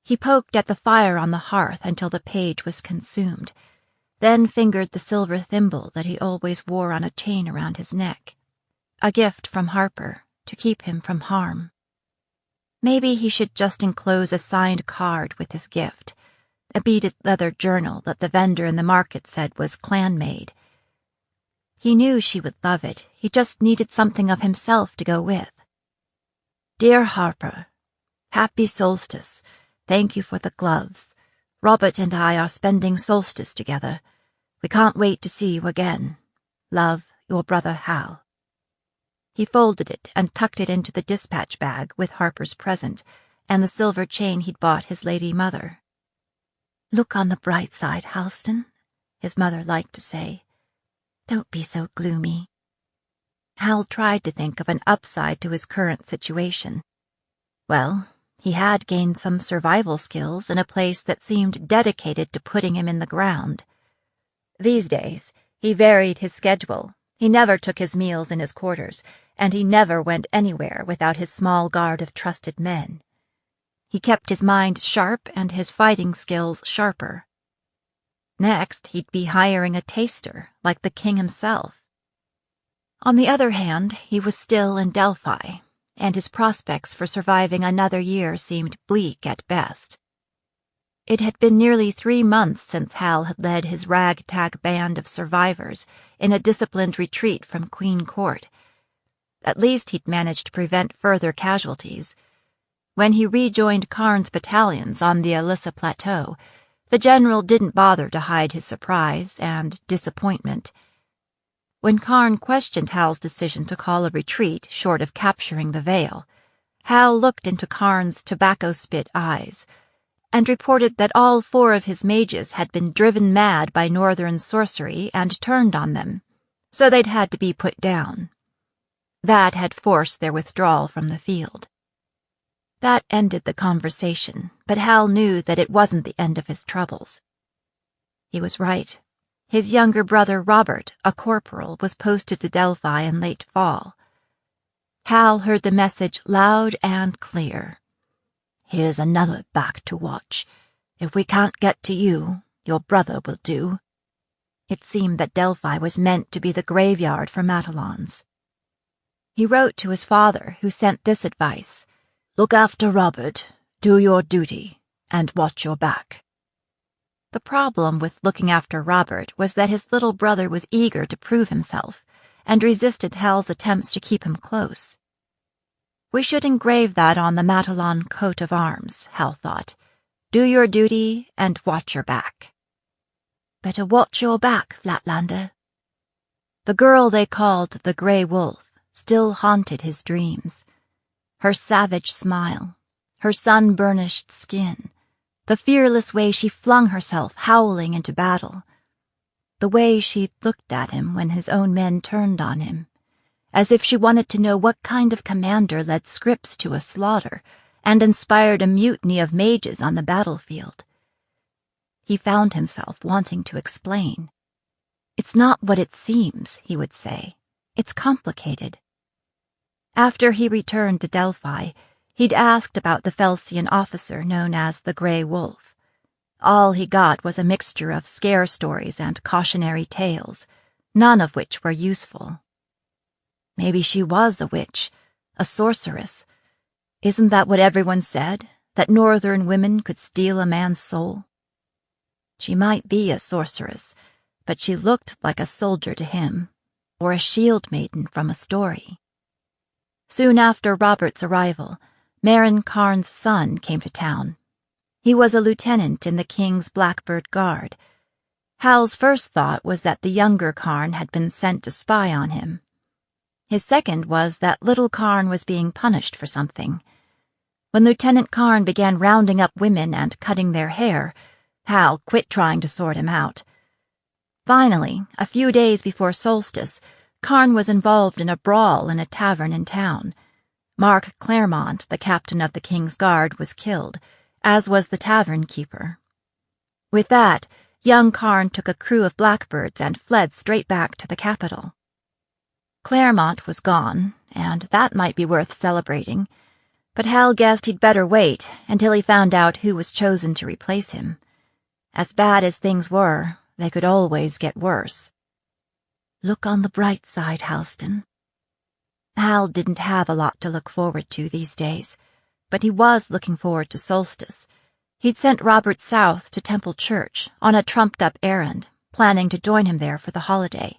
He poked at the fire on the hearth until the page was consumed, then fingered the silver thimble that he always wore on a chain around his neck. A gift from Harper, to keep him from harm. Maybe he should just enclose a signed card with his gift, a beaded leather journal that the vendor in the market said was clan-made. He knew she would love it, he just needed something of himself to go with. Dear Harper, happy solstice. Thank you for the gloves. Robert and I are spending solstice together. We can't wait to see you again. Love, your brother Hal. He folded it and tucked it into the dispatch bag with Harper's present and the silver chain he'd bought his lady mother. Look on the bright side, Halston, his mother liked to say. Don't be so gloomy. Hal tried to think of an upside to his current situation. Well, he had gained some survival skills in a place that seemed dedicated to putting him in the ground. These days, he varied his schedule. He never took his meals in his quarters, and he never went anywhere without his small guard of trusted men. He kept his mind sharp and his fighting skills sharper. Next, he'd be hiring a taster, like the king himself. On the other hand, he was still in Delphi, and his prospects for surviving another year seemed bleak at best. It had been nearly 3 months since Hal had led his ragtag band of survivors in a disciplined retreat from Queen Court. At least he'd managed to prevent further casualties. When he rejoined Karn's battalions on the Alyssa Plateau, the general didn't bother to hide his surprise and disappointment. When Karn questioned Hal's decision to call a retreat short of capturing the Vale, Hal looked into Karn's tobacco-spit eyes and reported that all 4 of his mages had been driven mad by northern sorcery and turned on them, so they'd had to be put down. That had forced their withdrawal from the field. That ended the conversation, but Hal knew that it wasn't the end of his troubles. He was right. His younger brother Robert, a corporal, was posted to Delphi in late fall. Hal heard the message loud and clear. Here's another back to watch. If we can't get to you, your brother will do. It seemed that Delphi was meant to be the graveyard for Matalons. He wrote to his father, who sent this advice. Look after Robert, do your duty, and watch your back. The problem with looking after Robert was that his little brother was eager to prove himself, and resisted Hal's attempts to keep him close. We should engrave that on the Matalon coat of arms, Hal thought. Do your duty, and watch your back. Better watch your back, Flatlander. The girl they called the Grey Wolf still haunted his dreams. Her savage smile, her sun-burnished skin, the fearless way she flung herself howling into battle, the way she looked at him when his own men turned on him, as if she wanted to know what kind of commander led Scripps to a slaughter and inspired a mutiny of mages on the battlefield. He found himself wanting to explain. It's not what it seems, he would say. It's complicated. After he returned to Delphi, he'd asked about the Felsian officer known as the Grey Wolf. All he got was a mixture of scare stories and cautionary tales, none of which were useful. Maybe she was a witch, a sorceress. Isn't that what everyone said, that northern women could steal a man's soul? She might be a sorceress, but she looked like a soldier to him, or a shield maiden from a story. Soon after Robert's arrival, Marin Karn's son came to town. He was a lieutenant in the King's Blackbird Guard. Hal's first thought was that the younger Karn had been sent to spy on him. His second was that little Karn was being punished for something. When Lieutenant Karn began rounding up women and cutting their hair, Hal quit trying to sort him out. Finally, a few days before solstice, Karn was involved in a brawl in a tavern in town. Mark Claremont, the captain of the King's Guard, was killed, as was the tavern keeper. With that, young Karn took a crew of blackbirds and fled straight back to the capital. Claremont was gone, and that might be worth celebrating, but Hal guessed he'd better wait until he found out who was chosen to replace him. As bad as things were, they could always get worse. Look on the bright side, Halston. Hal didn't have a lot to look forward to these days, but he was looking forward to solstice. He'd sent Robert south to Temple Church on a trumped-up errand, planning to join him there for the holiday.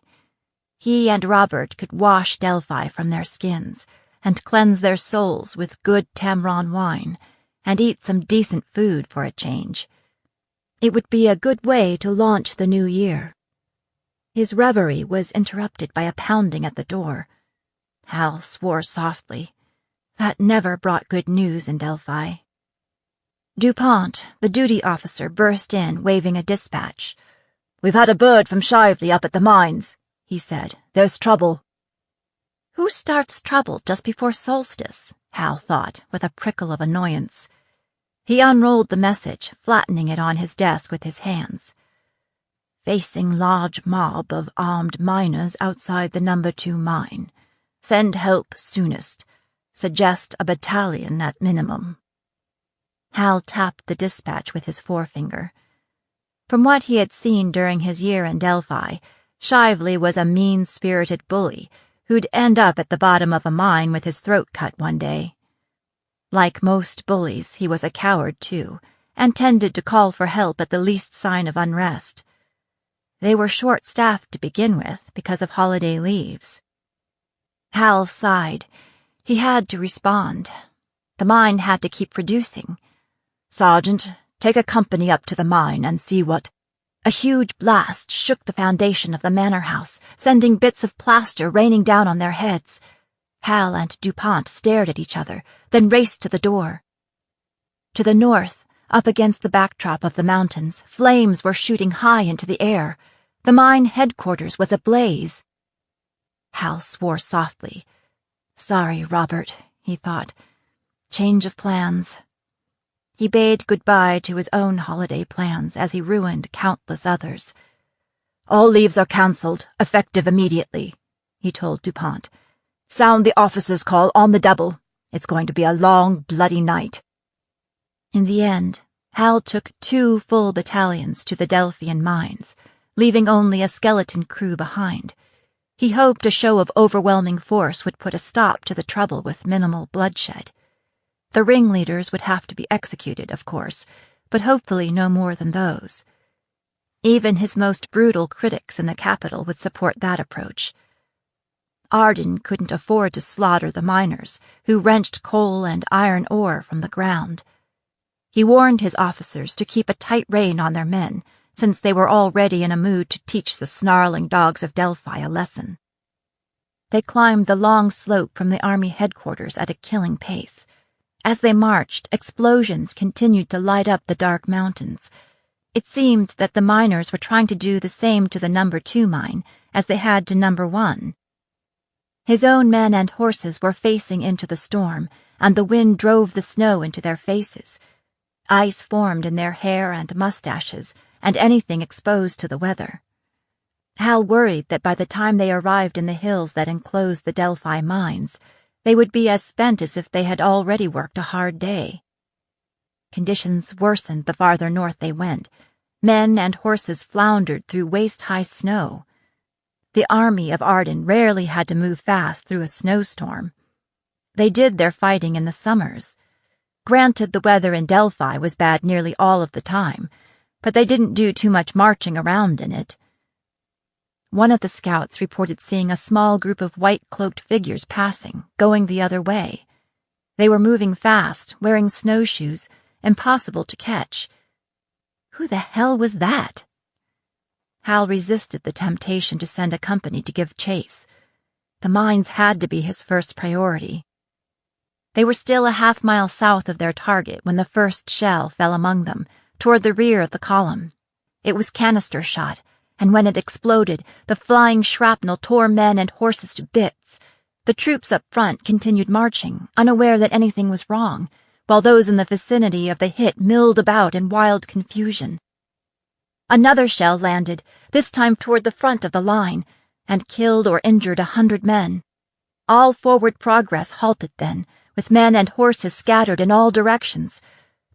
He and Robert could wash Delphi from their skins and cleanse their souls with good Tamron wine and eat some decent food for a change. It would be a good way to launch the new year. His reverie was interrupted by a pounding at the door. Hal swore softly. That never brought good news in Delphi. DuPont, the duty officer, burst in, waving a dispatch. "We've had a bird from Shively up at the mines," he said. "There's trouble." Who starts trouble just before solstice? Hal thought, with a prickle of annoyance. He unrolled the message, flattening it on his desk with his hands. Facing large mob of armed miners outside the No. 2 mine. Send help soonest. Suggest a battalion at minimum. Hal tapped the dispatch with his forefinger. From what he had seen during his year in Delphi, Shively was a mean-spirited bully who'd end up at the bottom of a mine with his throat cut one day. Like most bullies, he was a coward, too, and tended to call for help at the least sign of unrest. They were short-staffed to begin with because of holiday leaves. Hal sighed. He had to respond. The mine had to keep producing. "Sergeant, take a company up to the mine and see what—" A huge blast shook the foundation of the manor house, sending bits of plaster raining down on their heads. Hal and DuPont stared at each other, then raced to the door. To the north, up against the backdrop of the mountains, flames were shooting high into the air. The mine headquarters was ablaze. Hal swore softly. Sorry, Robert, he thought. Change of plans. He bade goodbye to his own holiday plans as he ruined countless others. "All leaves are cancelled, effective immediately," he told DuPont. "Sound the officer's call on the double. It's going to be a long, bloody night." In the end, Hal took 2 full battalions to the Delphian mines, leaving only a skeleton crew behind. He hoped a show of overwhelming force would put a stop to the trouble with minimal bloodshed. The ringleaders would have to be executed, of course, but hopefully no more than those. Even his most brutal critics in the capital would support that approach. Arden couldn't afford to slaughter the miners, who wrenched coal and iron ore from the ground. He warned his officers to keep a tight rein on their men, since they were already in a mood to teach the snarling dogs of Delphi a lesson. They climbed the long slope from the army headquarters at a killing pace. As they marched, explosions continued to light up the dark mountains. It seemed that the miners were trying to do the same to the No. 2 mine as they had to No. 1. His own men and horses were facing into the storm, and the wind drove the snow into their faces. Ice formed in their hair and mustaches, and anything exposed to the weather. Hal worried that by the time they arrived in the hills that enclosed the Delphi mines, they would be as spent as if they had already worked a hard day. Conditions worsened the farther north they went. Men and horses floundered through waist-high snow. The army of Arden rarely had to move fast through a snowstorm. They did their fighting in the summers. Granted, the weather in Delphi was bad nearly all of the time, but they didn't do too much marching around in it. One of the scouts reported seeing a small group of white-cloaked figures passing, going the other way. They were moving fast, wearing snowshoes, impossible to catch. Who the hell was that? Hal resisted the temptation to send a company to give chase. The mines had to be his first priority. They were still a half-mile south of their target when the first shell fell among them, toward the rear of the column. It was canister shot, and when it exploded, the flying shrapnel tore men and horses to bits. The troops up front continued marching, unaware that anything was wrong, while those in the vicinity of the hit milled about in wild confusion. Another shell landed, this time toward the front of the line, and killed or injured 100 men. All forward progress halted then, with men and horses scattered in all directions,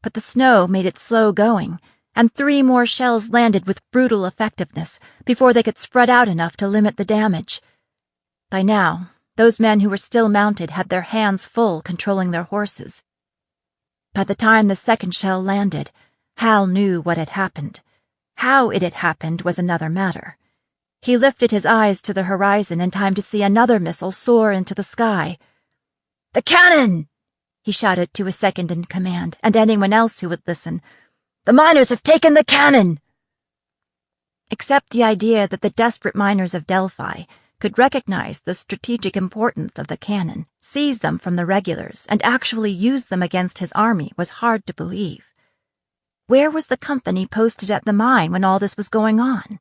but the snow made it slow going, and 3 more shells landed with brutal effectiveness before they could spread out enough to limit the damage. By now, those men who were still mounted had their hands full controlling their horses. By the time the second shell landed, Hal knew what had happened. How it had happened was another matter. He lifted his eyes to the horizon in time to see another missile soar into the sky. "The cannon!" he shouted to his second-in-command and anyone else who would listen. "The miners have taken the cannon!" Except the idea that the desperate miners of Delphi could recognize the strategic importance of the cannon, seize them from the regulars, and actually use them against his army was hard to believe. Where was the company posted at the mine when all this was going on?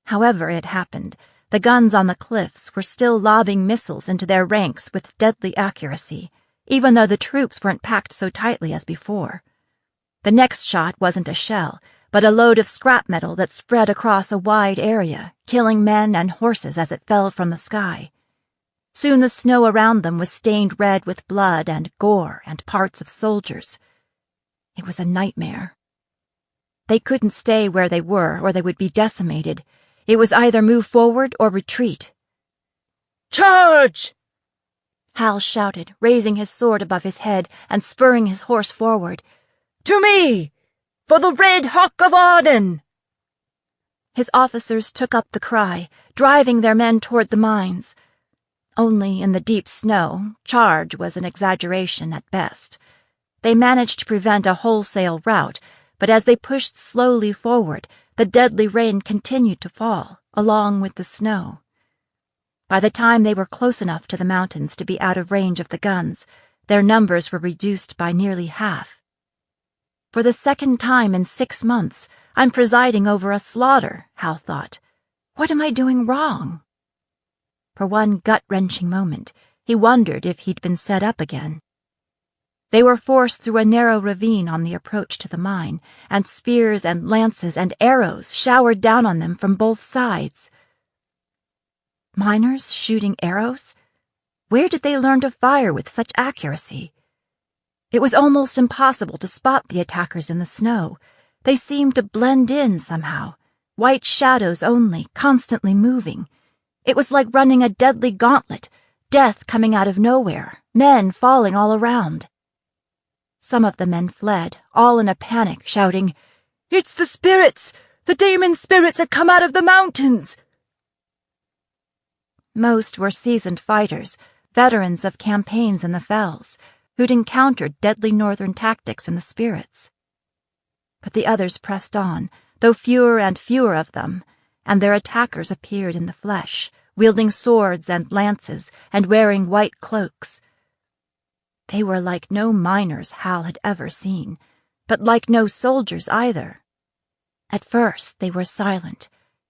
However it happened, the guns on the cliffs were still lobbing missiles into their ranks with deadly accuracy, even though the troops weren't packed so tightly as before. The next shot wasn't a shell, but a load of scrap metal that spread across a wide area, killing men and horses as it fell from the sky. Soon the snow around them was stained red with blood and gore and parts of soldiers. It was a nightmare. They couldn't stay where they were or they would be decimated. It was either move forward or retreat. "Charge!" Hal shouted, raising his sword above his head and spurring his horse forward. "To me! For the Red Hawk of Arden!" His officers took up the cry, driving their men toward the mines. Only in the deep snow, charge was an exaggeration at best. They managed to prevent a wholesale rout, but as they pushed slowly forward, the deadly rain continued to fall, along with the snow. By the time they were close enough to the mountains to be out of range of the guns, their numbers were reduced by nearly half. For the second time in 6 months, I'm presiding over a slaughter, Hal thought. What am I doing wrong? For one gut-wrenching moment, he wondered if he'd been set up again. They were forced through a narrow ravine on the approach to the mine, and spears and lances and arrows showered down on them from both sides. Miners shooting arrows? Where did they learn to fire with such accuracy? It was almost impossible to spot the attackers in the snow. They seemed to blend in somehow, white shadows only, constantly moving. It was like running a deadly gauntlet, death coming out of nowhere, men falling all around. Some of the men fled, all in a panic, shouting, "It's the spirits! The demon spirits had come out of the mountains!" Most were seasoned fighters, veterans of campaigns in the fells, who'd encountered deadly northern tactics in the spirits. But the others pressed on, though fewer and fewer of them, and their attackers appeared in the flesh, wielding swords and lances and wearing white cloaks. They were like no miners Hal had ever seen, but like no soldiers either. At first they were silent,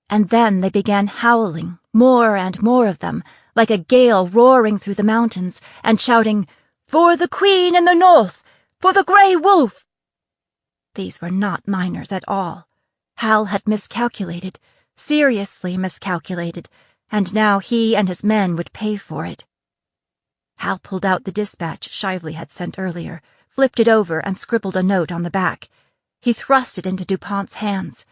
and then they began howling, more and more of them, like a gale roaring through the mountains, and shouting, "For the Queen in the North! For the Grey Wolf!" These were not miners at all. Hal had miscalculated, seriously miscalculated, and now he and his men would pay for it. Hal pulled out the dispatch Shively had sent earlier, flipped it over, and scribbled a note on the back. He thrust it into DuPont's hands.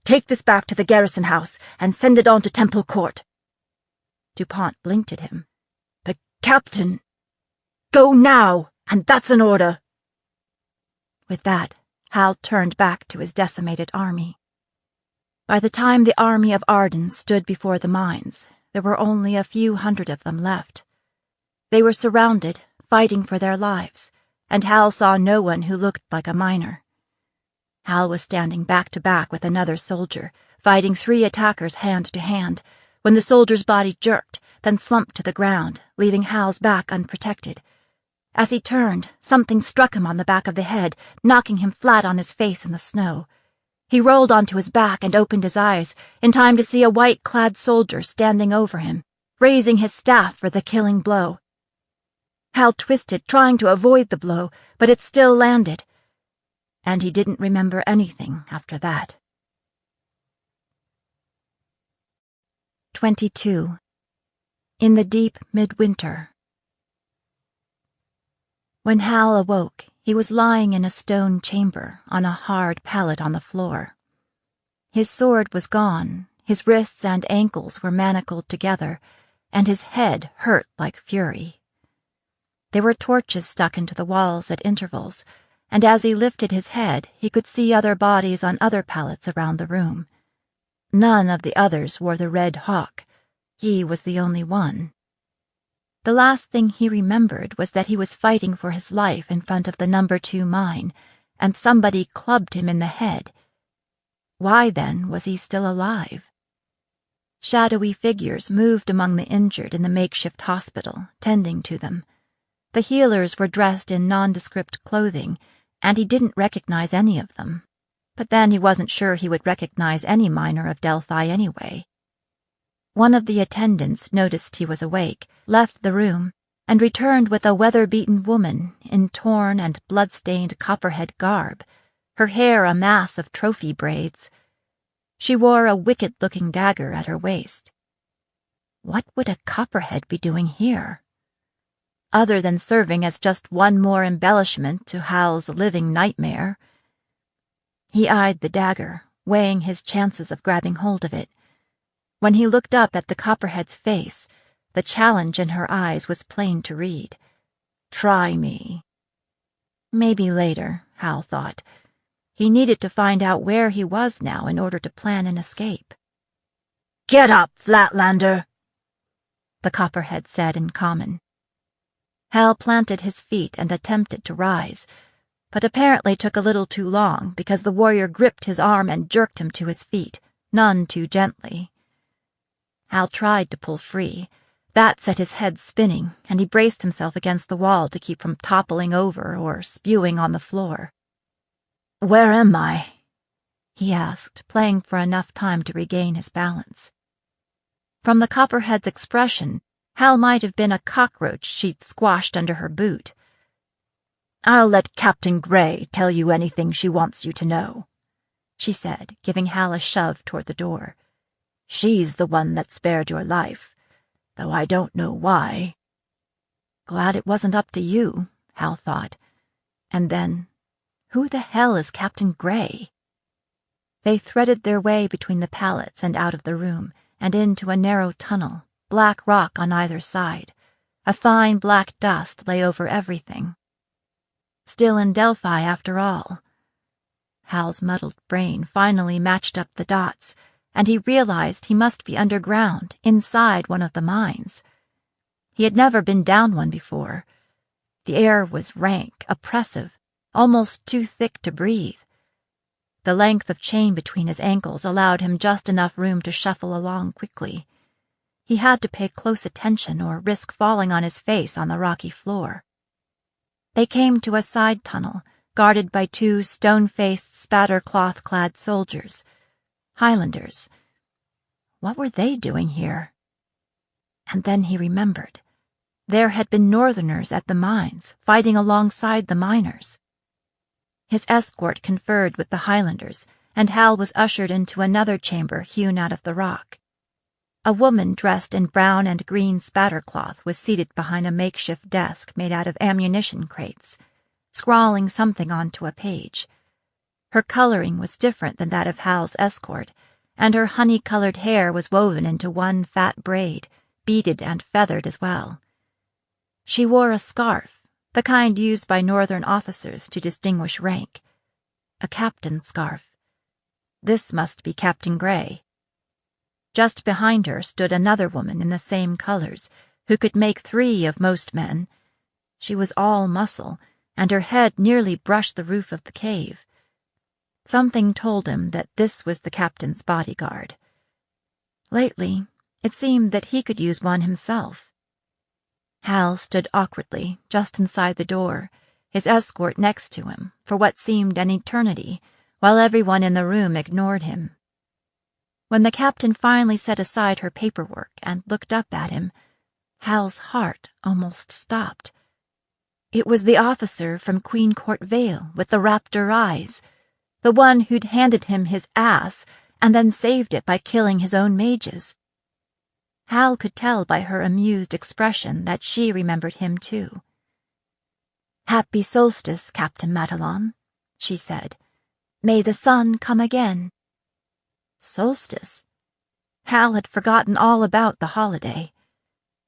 "Take this back to the garrison house and send it on to Temple Court." DuPont blinked at him. "But, Captain—" "Go now, and that's an order." With that, Hal turned back to his decimated army. By the time the army of Arden stood before the mines, there were only a few hundred of them left. They were surrounded, fighting for their lives, and Hal saw no one who looked like a miner. Hal was standing back to back with another soldier, fighting 3 attackers hand to hand, when the soldier's body jerked, then slumped to the ground, leaving Hal's back unprotected. As he turned, something struck him on the back of the head, knocking him flat on his face in the snow. He rolled onto his back and opened his eyes, in time to see a white-clad soldier standing over him, raising his staff for the killing blow. Hal twisted, trying to avoid the blow, but it still landed. And he didn't remember anything after that. 22. In the deep midwinter. When Hal awoke, he was lying in a stone chamber on a hard pallet on the floor. His sword was gone, his wrists and ankles were manacled together, and his head hurt like fury. There were torches stuck into the walls at intervals, and as he lifted his head, he could see other bodies on other pallets around the room. None of the others wore the red hawk. He was the only one. The last thing he remembered was that he was fighting for his life in front of the No. 2 mine, and somebody clubbed him in the head. Why, then, was he still alive? Shadowy figures moved among the injured in the makeshift hospital, tending to them. The healers were dressed in nondescript clothing, and he didn't recognize any of them. But then he wasn't sure he would recognize any miner of Delphi anyway. One of the attendants noticed he was awake, left the room, and returned with a weather-beaten woman in torn and blood-stained copperhead garb, her hair a mass of trophy braids. She wore a wicked-looking dagger at her waist. What would a copperhead be doing here? Other than serving as just one more embellishment to Hal's living nightmare. He eyed the dagger, weighing his chances of grabbing hold of it. When he looked up at the copperhead's face, the challenge in her eyes was plain to read. Try me. Maybe later, Hal thought. He needed to find out where he was now in order to plan an escape. Get up, Flatlander, the copperhead said in common. Hal planted his feet and attempted to rise, but apparently took a little too long because the warrior gripped his arm and jerked him to his feet, none too gently. Hal tried to pull free. That set his head spinning, and he braced himself against the wall to keep from toppling over or spewing on the floor. "Where am I?" he asked, playing for enough time to regain his balance. From the copperhead's expression, Hal might have been a cockroach she'd squashed under her boot. "I'll let Captain Gray tell you anything she wants you to know," she said, giving Hal a shove toward the door. "She's the one that spared your life, though I don't know why." Glad it wasn't up to you, Hal thought. And then, who the hell is Captain Gray? They threaded their way between the pallets and out of the room, and into a narrow tunnel, black rock on either side. A fine black dust lay over everything. Still in Delphi, after all. Hal's muddled brain finally matched up the dots, and he realized he must be underground, inside one of the mines. He had never been down one before. The air was rank, oppressive, almost too thick to breathe. The length of chain between his ankles allowed him just enough room to shuffle along quickly. He had to pay close attention or risk falling on his face on the rocky floor. They came to a side tunnel, guarded by 2 stone-faced, spatter-cloth-clad soldiers. Highlanders. What were they doing here? And then he remembered. There had been Northerners at the mines, fighting alongside the miners. His escort conferred with the Highlanders, and Hal was ushered into another chamber hewn out of the rock. A woman dressed in brown and green spattercloth was seated behind a makeshift desk made out of ammunition crates, scrawling something onto a page. Her coloring was different than that of Hal's escort, and her honey-colored hair was woven into one fat braid, beaded and feathered as well. She wore a scarf, the kind used by Northern officers to distinguish rank. A captain's scarf. This must be Captain Gray. Just behind her stood another woman in the same colors, who could make 3 of most men. She was all muscle, and her head nearly brushed the roof of the cave. Something told him that this was the captain's bodyguard. Lately, it seemed that he could use one himself. Hal stood awkwardly just inside the door, his escort next to him, for what seemed an eternity, while everyone in the room ignored him. When the captain finally set aside her paperwork and looked up at him, Hal's heart almost stopped. It was the officer from Queen Court Vale with the raptor eyes, the one who'd handed him his ass and then saved it by killing his own mages. Hal could tell by her amused expression that she remembered him too. "Happy solstice, Captain Matalon," she said. "May the sun come again." Solstice? Hal had forgotten all about the holiday.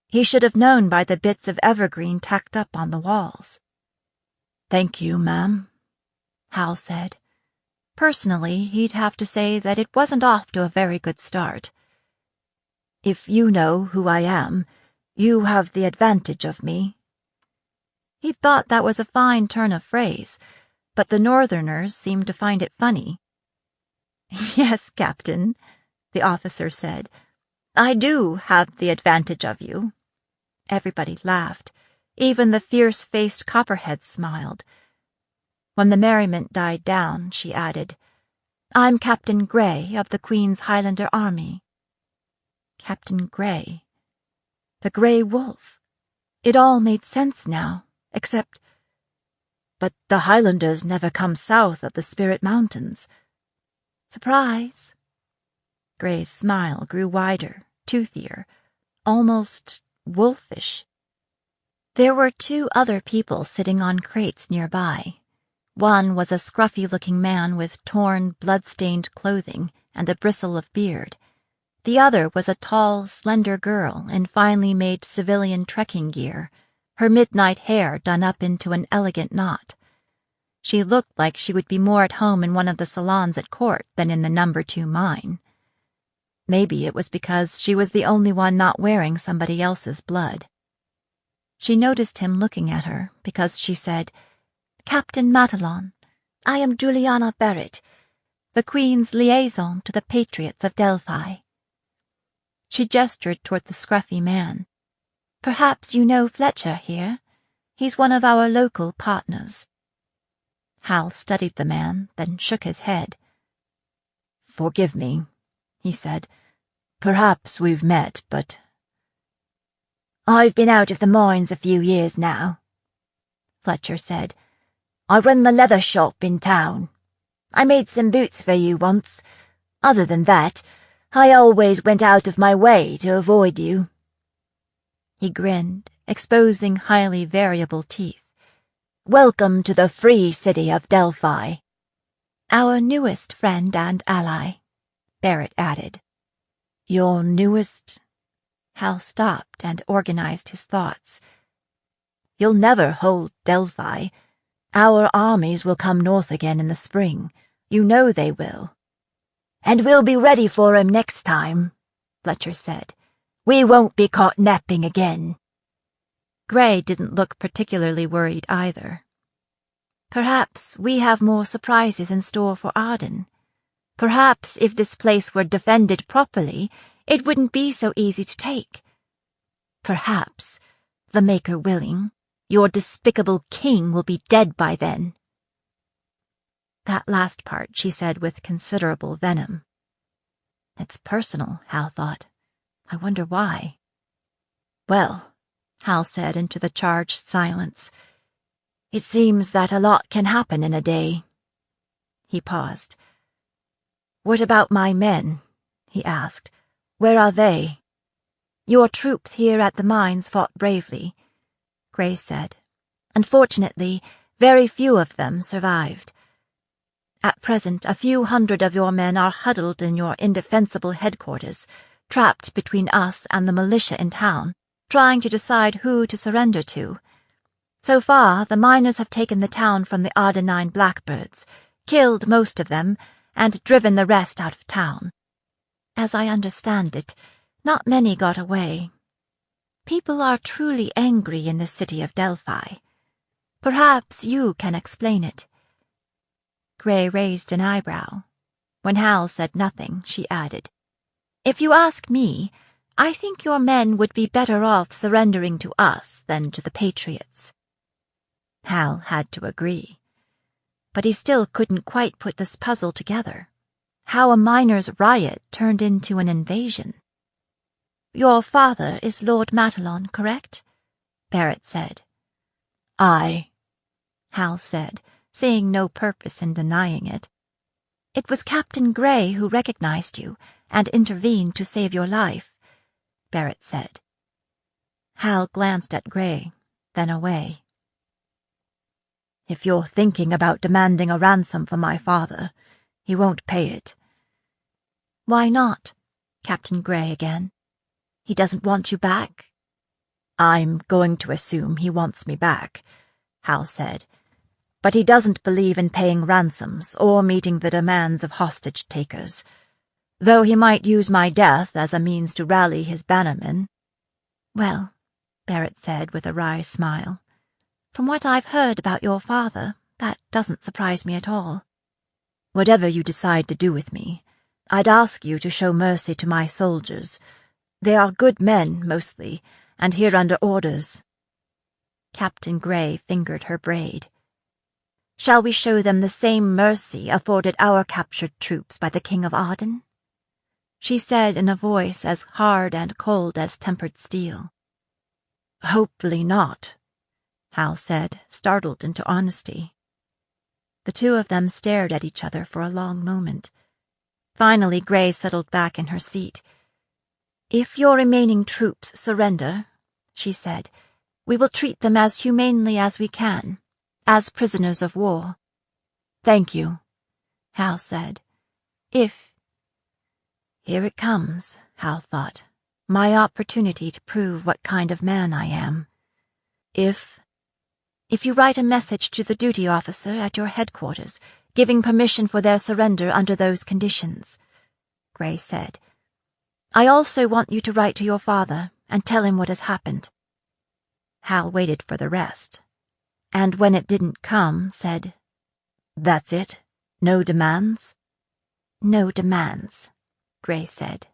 He should have known by the bits of evergreen tacked up on the walls. "Thank you, ma'am," Hal said. Personally, he'd have to say that it wasn't off to a very good start. "If you know who I am, you have the advantage of me." He thought that was a fine turn of phrase, but the Northerners seemed to find it funny. "Yes, Captain," the officer said. "I do have the advantage of you." Everybody laughed. Even the fierce-faced copperheads smiled. When the merriment died down, she added, "I'm Captain Grey of the Queen's Highlander Army." Captain Grey. The Grey Wolf. It all made sense now, except... But the Highlanders never come south of the Spirit Mountains. Surprise! Grey's smile grew wider, toothier, almost wolfish. There were 2 other people sitting on crates nearby. One was a scruffy-looking man with torn, blood-stained clothing and a bristle of beard. The other was a tall, slender girl in finely made civilian trekking gear, her midnight hair done up into an elegant knot. She looked like she would be more at home in one of the salons at court than in the No. 2 mine. Maybe it was because she was the only one not wearing somebody else's blood. She noticed him looking at her because she said, "Captain Matalon, I am Juliana Barrett, the Queen's liaison to the Patriots of Delphi." She gestured toward the scruffy man. "Perhaps you know Fletcher here. He's one of our local partners." Hal studied the man, then shook his head. "Forgive me," he said. "Perhaps we've met, but—" "I've been out of the mines a few years now," Fletcher said. "I run the leather shop in town. I made some boots for you once. Other than that, I always went out of my way to avoid you." He grinned, exposing highly variable teeth. "Welcome to the free city of Delphi." "Our newest friend and ally," Barrett added. "Your newest—" Hal stopped and organized his thoughts. "You'll never hold Delphi. Our armies will come north again in the spring. You know they will." "And we'll be ready for 'em next time," Fletcher said. "We won't be caught napping again." Grey didn't look particularly worried either. "Perhaps we have more surprises in store for Arden. Perhaps if this place were defended properly, it wouldn't be so easy to take. Perhaps, the Maker willing, your despicable king will be dead by then." That last part she said with considerable venom. It's personal, Hal thought. I wonder why. "Well," Hal said into the charged silence, "it seems that a lot can happen in a day." He paused. "What about my men?" he asked. "Where are they?" "Your troops here at the mines fought bravely," Grey said. "Unfortunately, very few of them survived. At present, a few hundred of your men are huddled in your indefensible headquarters, trapped between us and the militia in town, trying to decide who to surrender to. So far, the miners have taken the town from the Ardenine Blackbirds, killed most of them, and driven the rest out of town. As I understand it, not many got away. People are truly angry in the city of Delphi. Perhaps you can explain it." Gray raised an eyebrow. When Hal said nothing, she added, "If you ask me, I think your men would be better off surrendering to us than to the Patriots." Hal had to agree. But he still couldn't quite put this puzzle together. How a miners' riot turned into an invasion. "Your father is Lord Matalon, correct?" Barrett said. "Aye," Hal said, seeing no purpose in denying it. "It was Captain Gray who recognized you and intervened to save your life," Barrett said. Hal glanced at Gray, then away. "If you're thinking about demanding a ransom for my father, he won't pay it." "Why not?" Captain Gray again. "He doesn't want you back?" "I'm going to assume he wants me back," Hal said. "But he doesn't believe in paying ransoms or meeting the demands of hostage-takers, though he might use my death as a means to rally his bannermen." "Well," Barrett said with a wry smile, "from what I've heard about your father, that doesn't surprise me at all." "Whatever you decide to do with me, I'd ask you to show mercy to my soldiers. They are good men, mostly, and here under orders." Captain Gray fingered her braid. "Shall we show them the same mercy afforded our captured troops by the King of Aden?" she said in a voice as hard and cold as tempered steel. "Hopefully not," Hal said, startled into honesty. The two of them stared at each other for a long moment. Finally, Gray settled back in her seat. "If your remaining troops surrender," she said, "we will treat them as humanely as we can, as prisoners of war." "Thank you," Hal said. "If—" Here it comes, Hal thought, my opportunity to prove what kind of man I am. If you write a message to the duty officer at your headquarters, giving permission for their surrender under those conditions," Gray said. "I also want you to write to your father and tell him what has happened." Hal waited for the rest, and when it didn't come, said, "That's it? No demands?" "No demands," Gray said.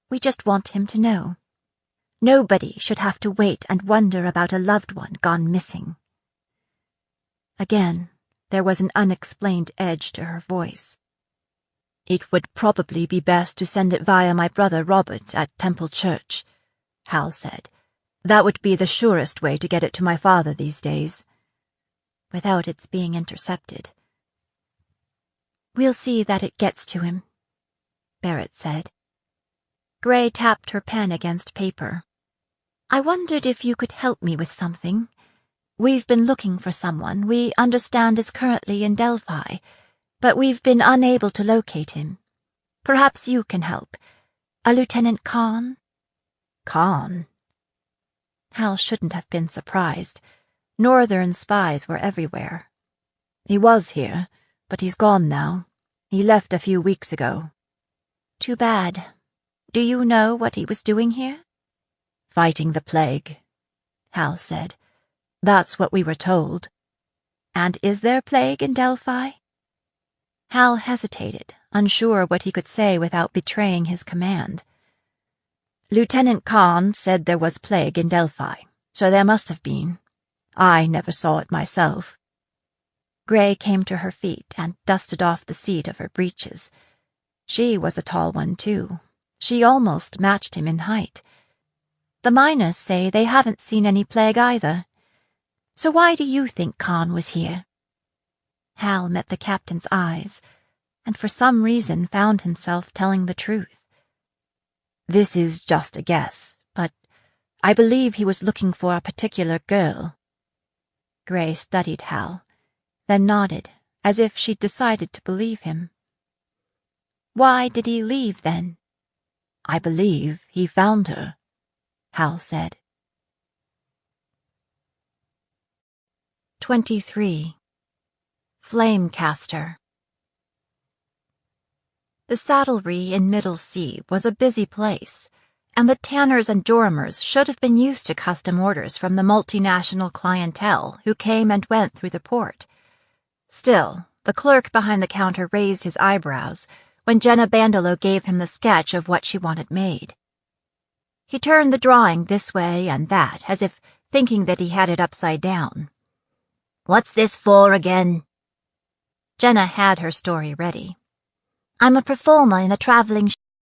"We just want him to know. Nobody should have to wait and wonder about a loved one gone missing." Again, there was an unexplained edge to her voice. "It would probably be best to send it via my brother Robert at Temple Church," Hal said. "That would be the surest way to get it to my father these days, without its being intercepted." "We'll see that it gets to him," Barrett said. Gray tapped her pen against paper. "I wondered if you could help me with something. We've been looking for someone we understand is currently in Delphi, but we've been unable to locate him. Perhaps you can help. A Lieutenant Kahn?" "Kahn?" Hal shouldn't have been surprised. Northern spies were everywhere. "He was here, but he's gone now. He left a few weeks ago." "Too bad. Do you know what he was doing here?" "Fighting the plague," Hal said. "That's what we were told." "And is there plague in Delphi?" Hal hesitated, unsure what he could say without betraying his command. "Lieutenant Kahn said there was plague in Delphi, so there must have been. I never saw it myself." Gray came to her feet and dusted off the seat of her breeches. She was a tall one, too. She almost matched him in height. "The miners say they haven't seen any plague either. So why do you think Kahn was here?" Hal met the captain's eyes, and for some reason found himself telling the truth. "This is just a guess, but I believe he was looking for a particular girl." Gray studied Hal, then nodded, as if she'd decided to believe him. "Why did he leave, then?" "I believe he found her," Hal said. 23. Flamecaster. The saddlery in Middle Sea was a busy place, and the tanners and joramers should have been used to custom orders from the multinational clientele who came and went through the port. Still, The clerk behind the counter raised his eyebrows when Jenna Bandolo gave him the sketch of what she wanted made. He turned the drawing this way and that, as if thinking that he had it upside down. "What's this for again?" Jenna had her story ready. "I'm a performer in a traveling